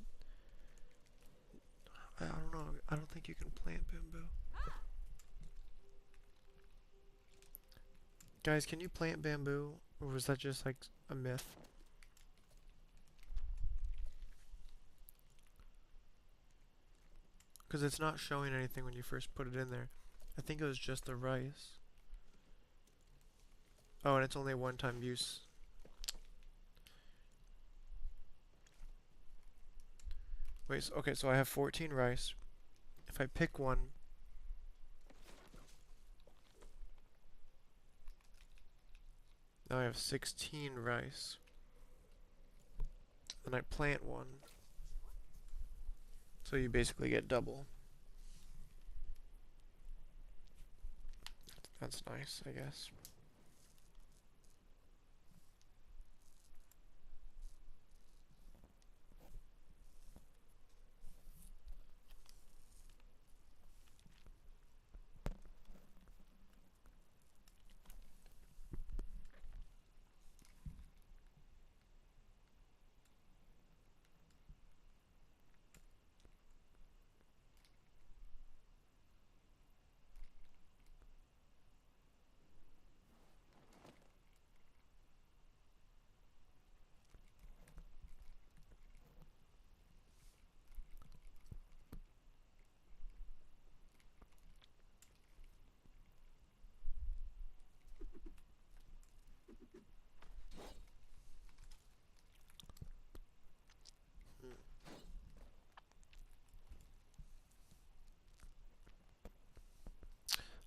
I don't know. I don't think you can plant bamboo. Guys, can you plant bamboo? Or was that just like a myth? Because it's not showing anything when you first put it in there. I think it was just the rice. Oh, and it's only one-time use. Wait, so, okay, so I have 14 rice. If I pick one, now I have 16 rice. Then I plant one. So you basically get double. That's nice, I guess.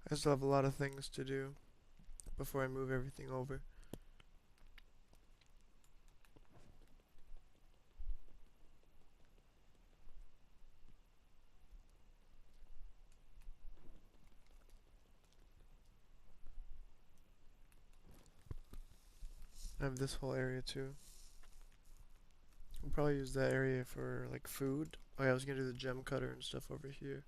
I still have a lot of things to do before I move everything over. I have this whole area too. I'll probably use that area for like food. Oh yeah, I was gonna do the gem cutter and stuff over here.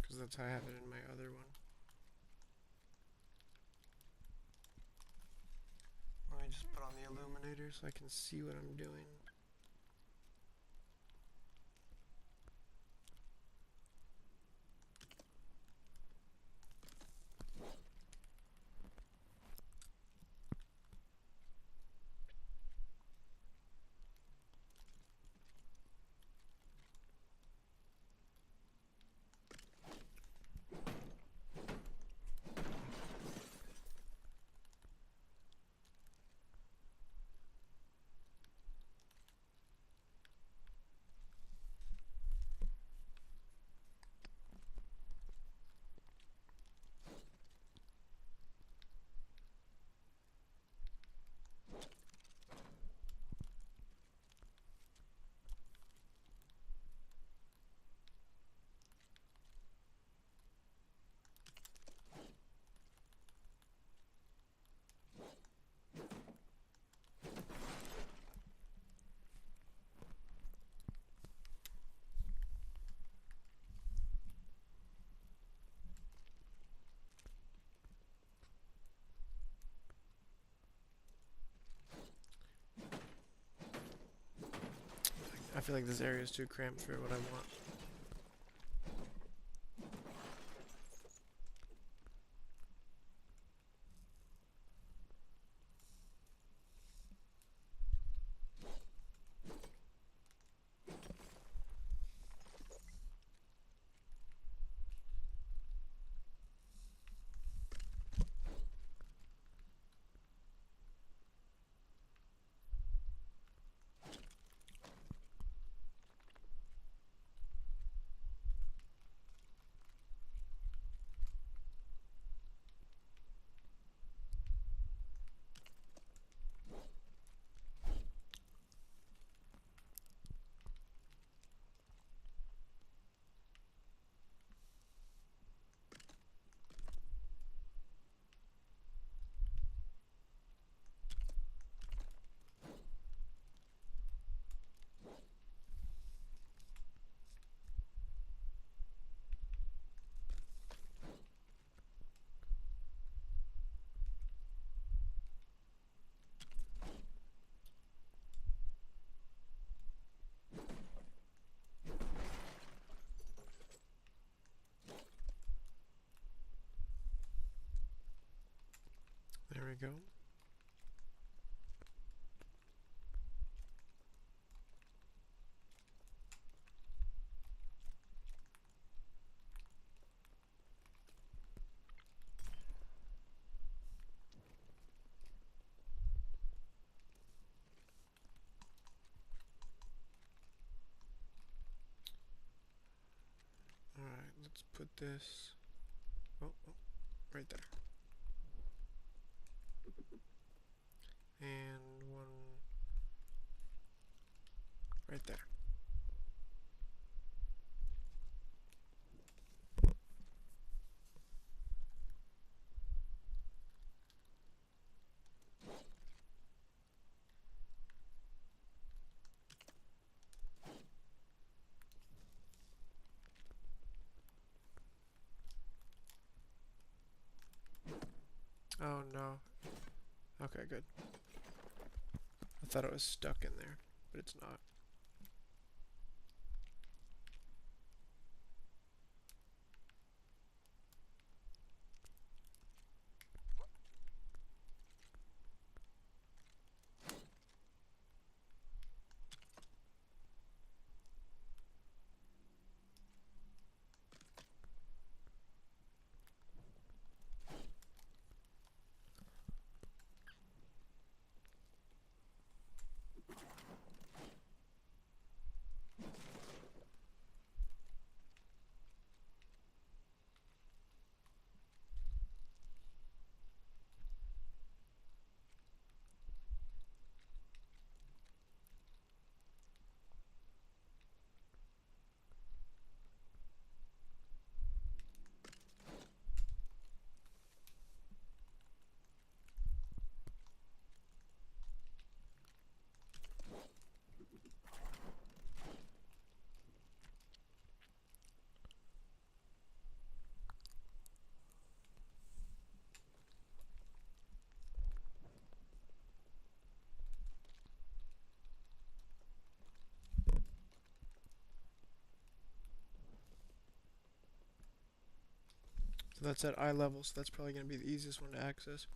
Because that's how I have it in my other one. Let me just put on the illuminator so I can see what I'm doing. I feel like this area is too cramped for what I want. There we go. Alright, let's put this right there. And one right there. Oh no. Okay, good. I thought it was stuck in there, but it's not. So that's at eye level, so that's probably going to be the easiest one to access.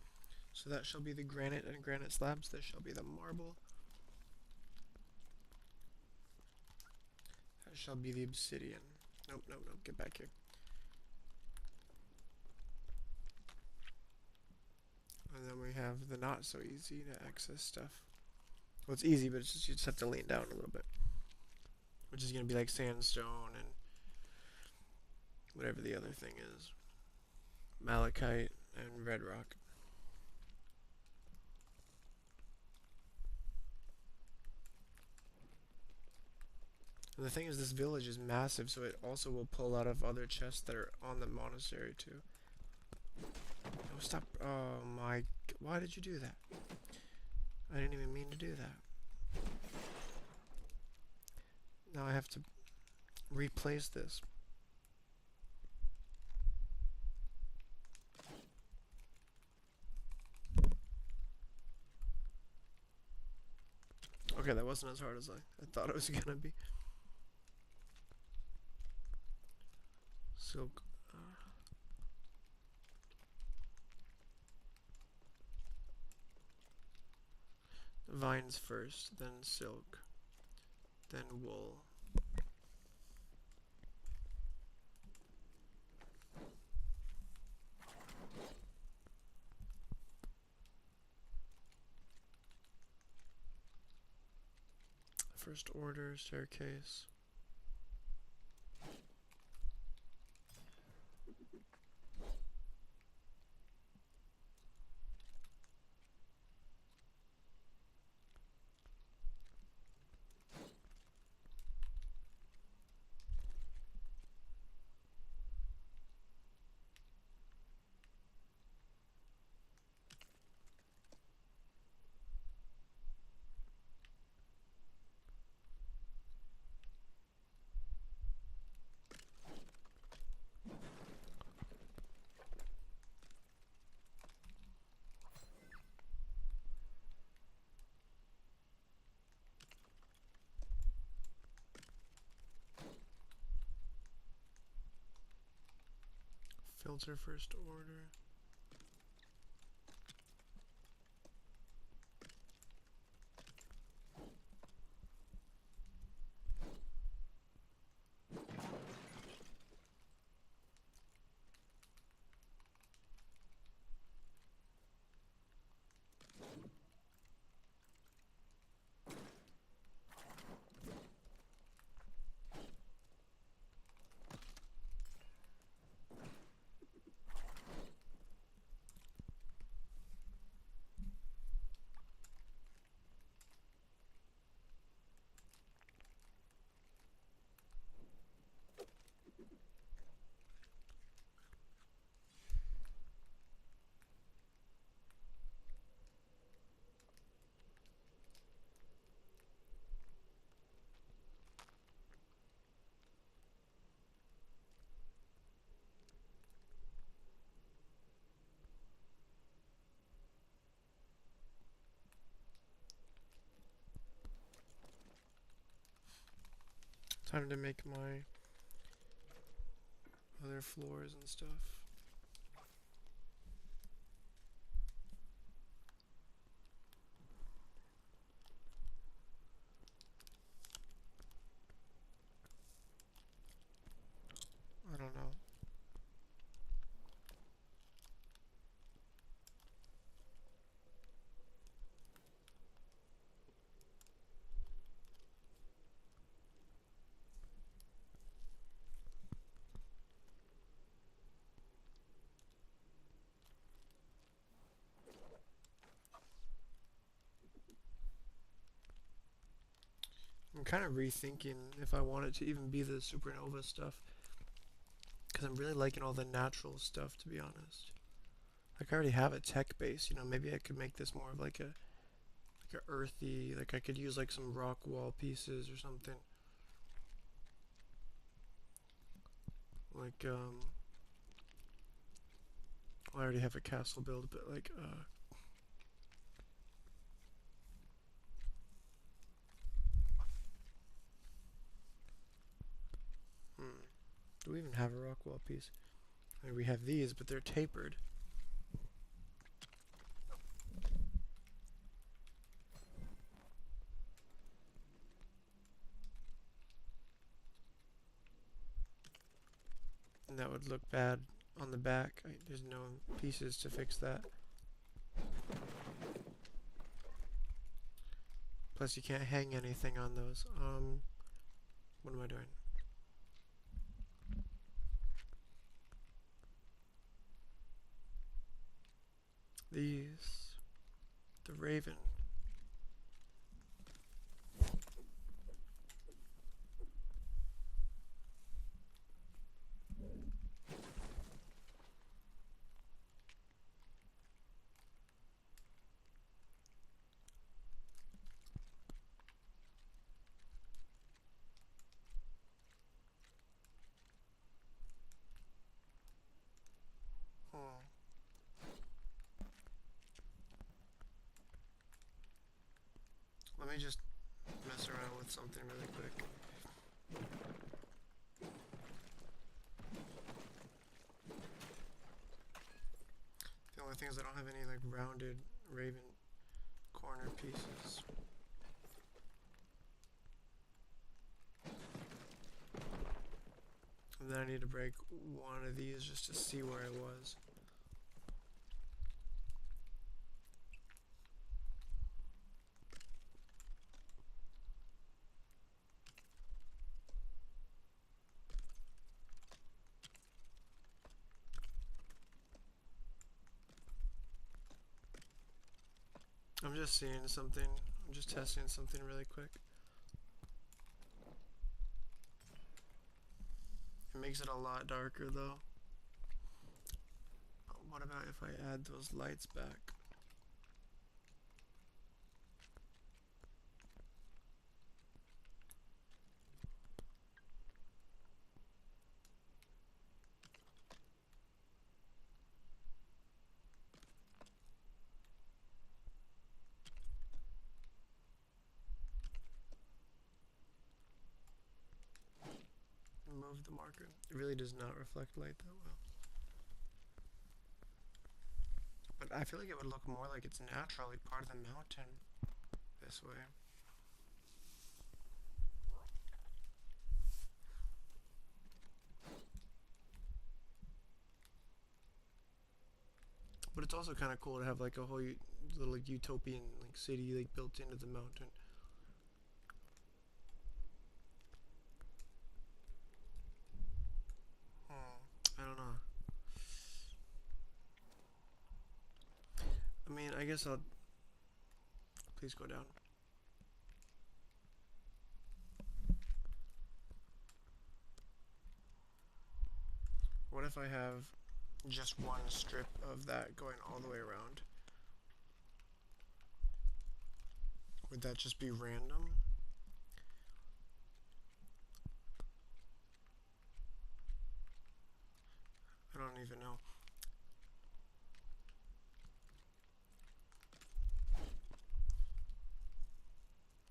So that shall be the granite and granite slabs. This shall be the marble. That shall be the obsidian. Nope, nope, nope. Get back here. And then we have the not so easy to access stuff. Well, it's easy, but it's just, you just have to lean down a little bit. Which is going to be like sandstone and whatever the other thing is. Malachite and red rock. And the thing is, this village is massive, so it also will pull out of other chests that are on the monastery too. Oh, stop. Oh my. Why did you do that? I didn't even mean to do that. Now I have to replace this. Okay, that wasn't as hard as I thought it was gonna be. Silk. Vines first, then silk, then wool. First order staircase. Filter first order. Time to make my other floors and stuff. I don't know. I'm kind of rethinking if I want it to even be the supernova stuff. Because I'm really liking all the natural stuff, to be honest. Like, I already have a tech base, you know, maybe I could make this more of like a earthy, like I could use like some rock wall pieces or something. Like, well, I already have a castle build, but like, do we even have a rock wall piece? And we have these, but they're tapered. And that would look bad on the back. There's no pieces to fix that. Plus you can't hang anything on those. What am I doing? These. The Raven. Let me just mess around with something really quick. The only thing is I don't have any like rounded Raven corner pieces. And then I need to break one of these just to see where I was. I'm just seeing something. I'm just testing something really quick. It makes it a lot darker though. What about if I add those lights back? Move the marker. It really does not reflect light that well. But I feel like it would look more like it's naturally part of the mountain this way. But it's also kind of cool to have like a whole little like utopian like city like built into the mountain. I don't know. I mean, I guess I'll... Please go down. What if I have just one strip of that going all the way around? Would that just be random? I don't even know.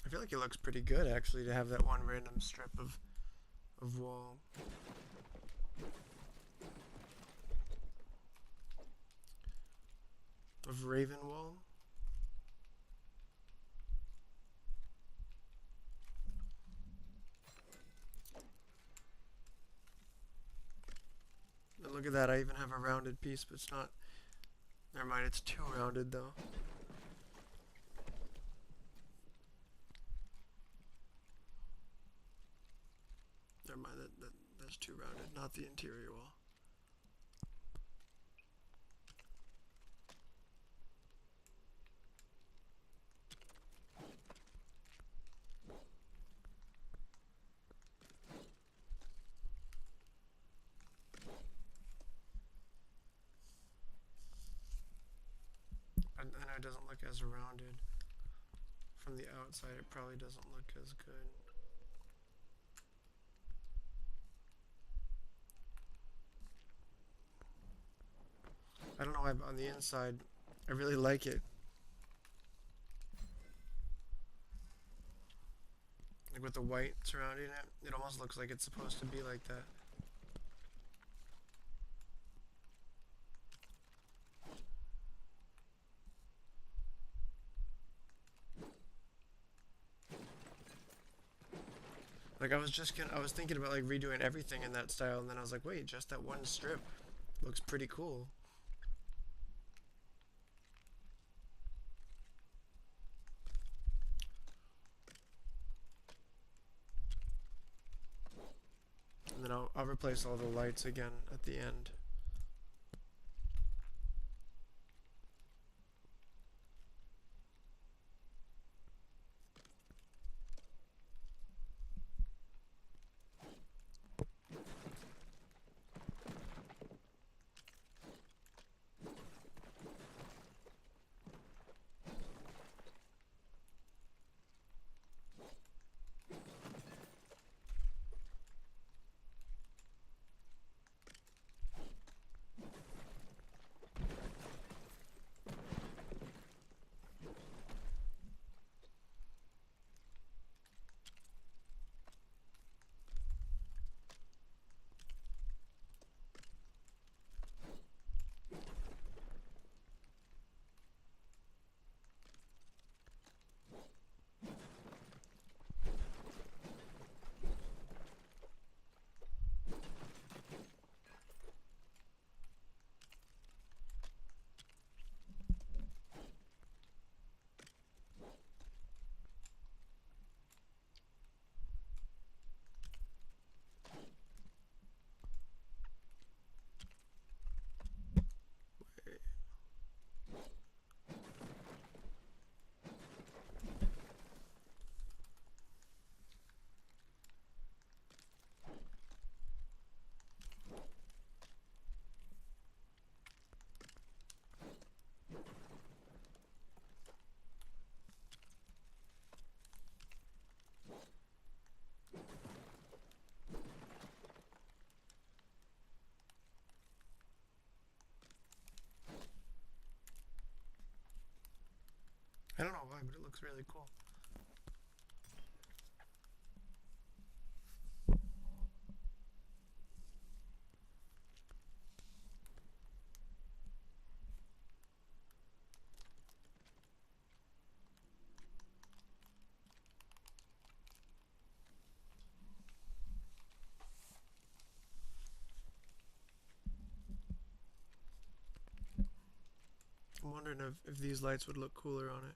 I feel like it looks pretty good actually to have that one random strip of wall. Of Raven wall. And look at that, I even have a rounded piece, but it's not. Never mind, it's too rounded though. Never mind, that's too rounded, not the interior wall. I know it doesn't look as rounded. From the outside, it probably doesn't look as good. I don't know why, but on the inside, I really like it. Like with the white surrounding it, it almost looks like it's supposed to be like that. Like I was thinking about like redoing everything in that style, and then I was like, wait, just that one strip looks pretty cool. And then I'll replace all the lights again at the end. I don't know why, but it looks really cool. I'm wondering if these lights would look cooler on it.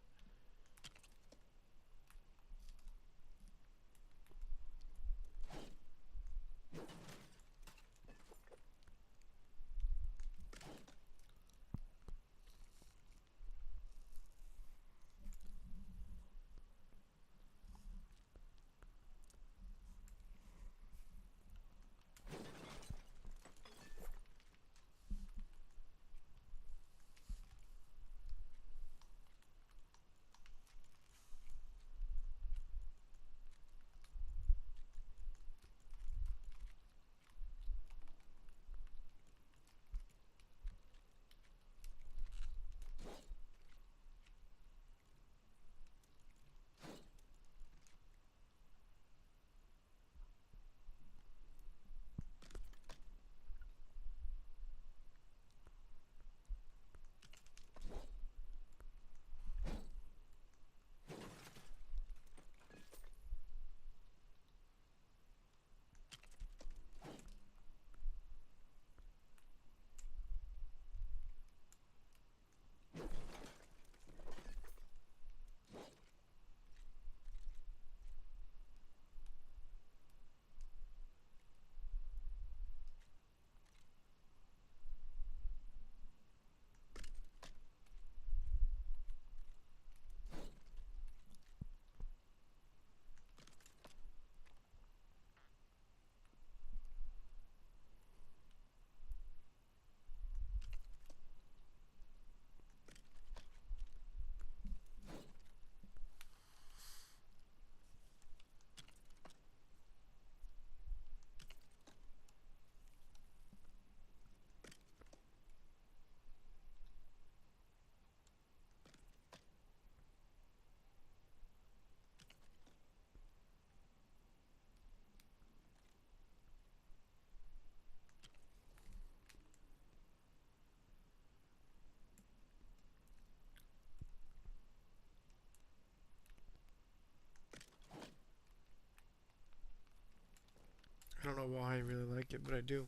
don't know why I really like it, but I do.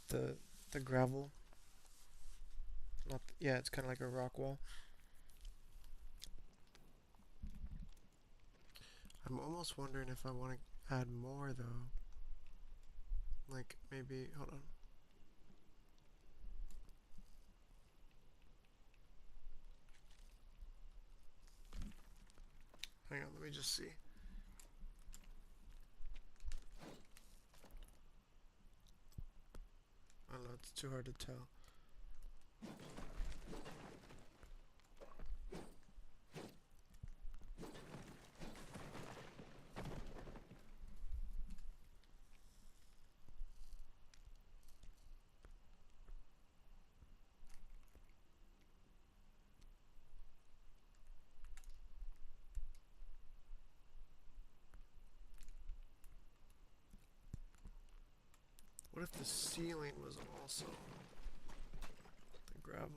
The gravel. Not yeah, it's kind of like a rock wall. I'm almost wondering if I want to add more though. Like maybe hold on. Hang on, let me just see. I don't know, it's too hard to tell. What if the ceiling was also the gravel?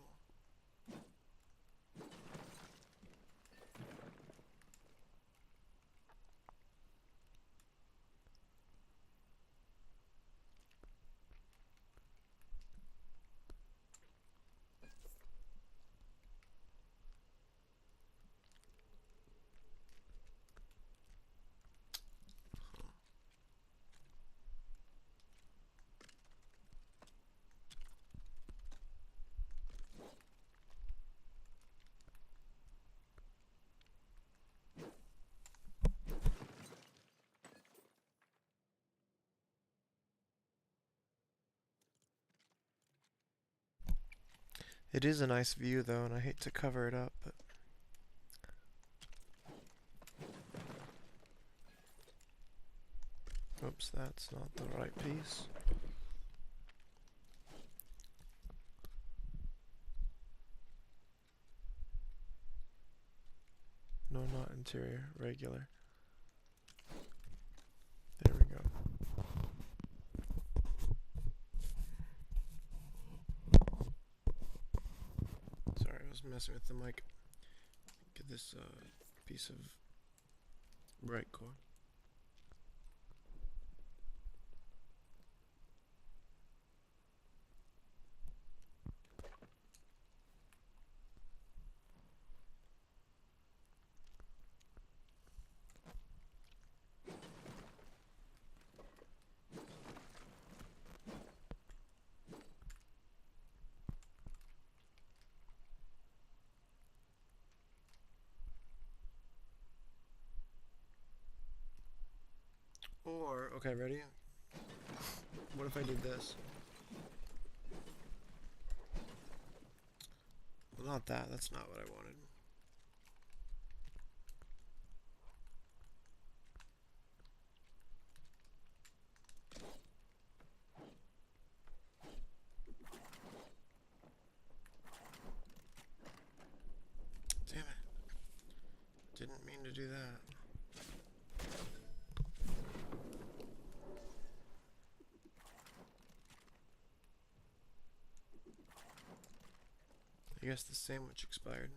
It is a nice view though, and I hate to cover it up, but oops, that's not the right piece. No, not interior, regular. There we go. Sorry, I was messing with the mic. Get this piece of bright cord. Or, okay, ready? What if I did this? Well, not that. That's not what I wanted. Damn it. Didn't mean to do that. I guess the sandwich expired.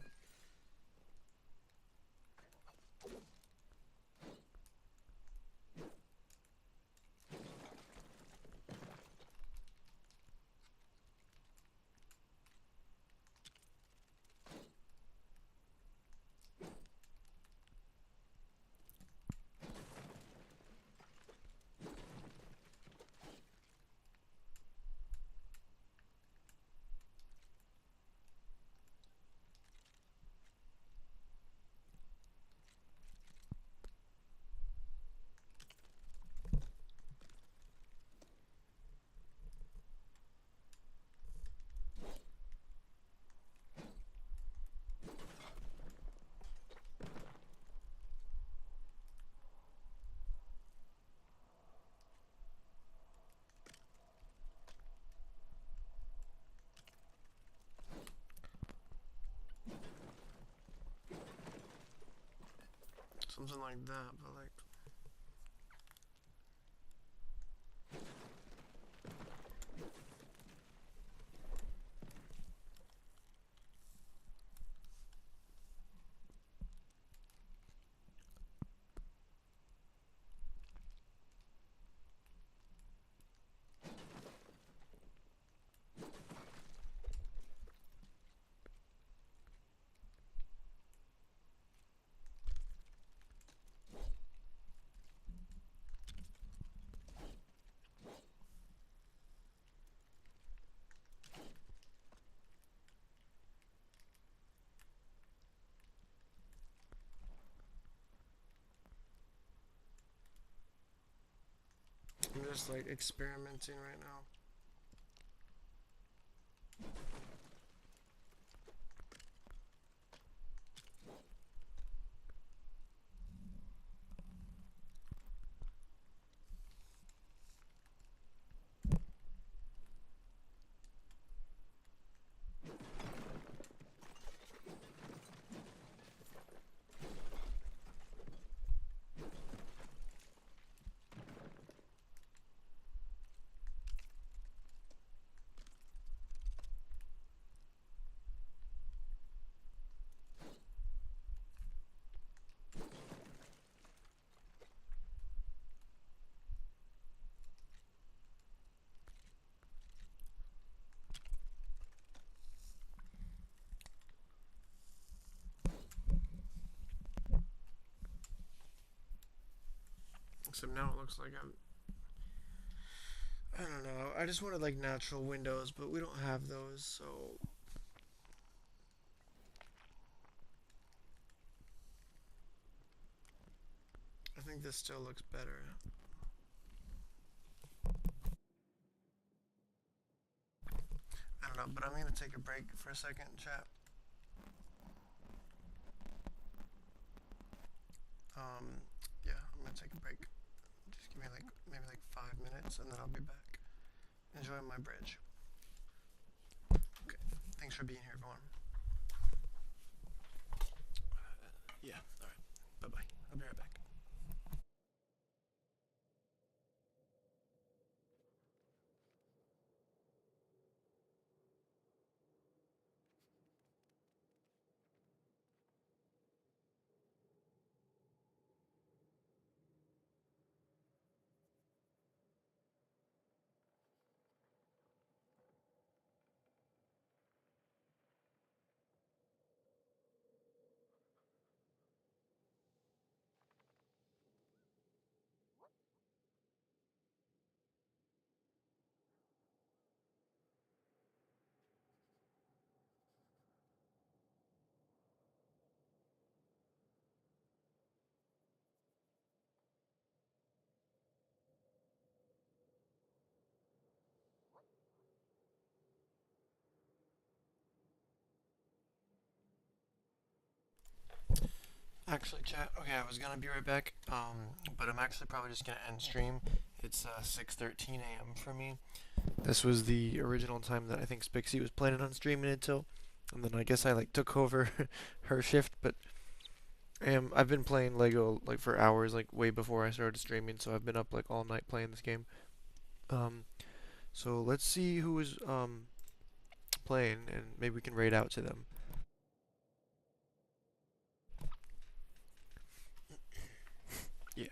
Something like that, but like... I'm just like experimenting right now. Except now it looks like I don't know. I just wanted like natural windows, but we don't have those, so I think this still looks better. I don't know, but I'm gonna take a break for a second, chat. Yeah, I'm gonna take a break. Just give me like maybe like 5 minutes, and then I'll be back. Enjoy my bridge. Okay, thanks for being here, everyone. Yeah, all right. Bye bye. I'll be right back. Actually, chat. Okay, I was gonna be right back. But I'm actually probably just gonna end stream. It's 6:13 a.m. for me. This was the original time that I think Spixie was planning on streaming until, and then I guess I like took over her shift. But I've been playing Lego like for hours, like way before I started streaming. So I've been up like all night playing this game. Um, so let's see who is playing, and maybe we can raid out to them. Yeah.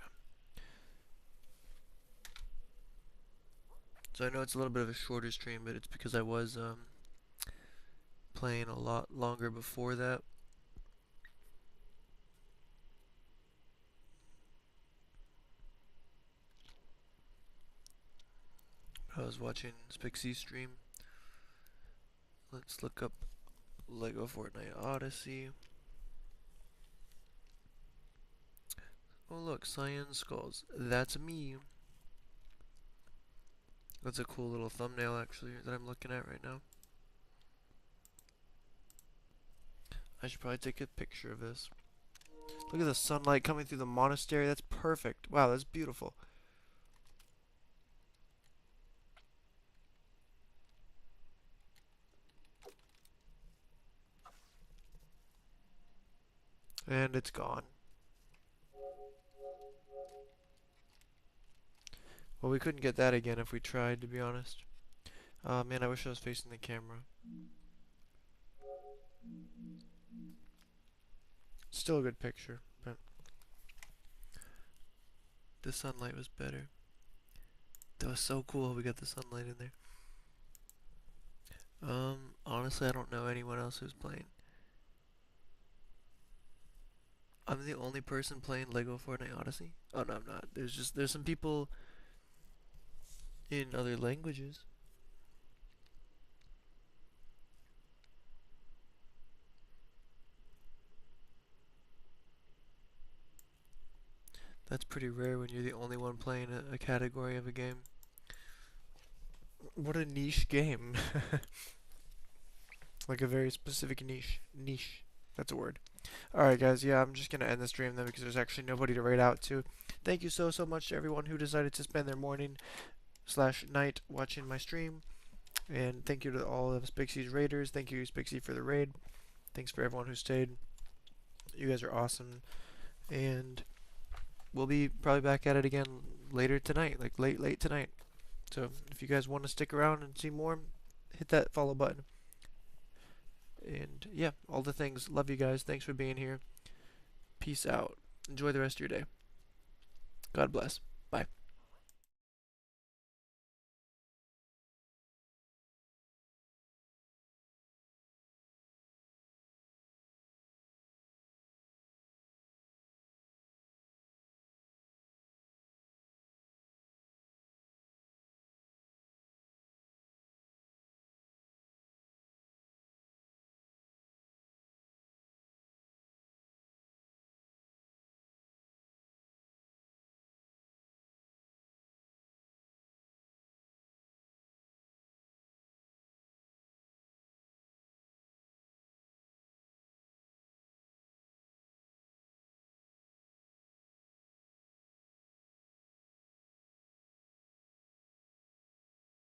So I know it's a little bit of a shorter stream, but it's because I was playing a lot longer before that. I was watching Spixie stream. Let's look up Lego Fortnite Odyssey. Oh look, Cyan Skulls. That's me. That's a cool little thumbnail actually that I'm looking at right now. I should probably take a picture of this. Look at the sunlight coming through the monastery. That's perfect. Wow, that's beautiful. And it's gone. Well, we couldn't get that again if we tried, to be honest. Man, I wish I was facing the camera. Still a good picture, but the sunlight was better. That was so cool we got the sunlight in there. Honestly, I don't know anyone else who's playing. I'm the only person playing Lego Fortnite Odyssey. Oh no, I'm not. There's some people in other languages. That's pretty rare when you're the only one playing a category of a game. What a niche game. Like a very specific niche. Niche. That's a word. Alright guys, yeah, I'm just gonna end the stream then because there's actually nobody to raid out to. Thank you so much to everyone who decided to spend their morning slash night watching my stream. And thank you to all of Spixie's raiders. Thank you, Spixie, for the raid. Thanks for everyone who stayed. You guys are awesome. And we'll be probably back at it again later tonight, like late tonight. So if you guys want to stick around and see more, hit that follow button. And yeah, all the things. Love you guys. Thanks for being here. Peace out. Enjoy the rest of your day. God bless.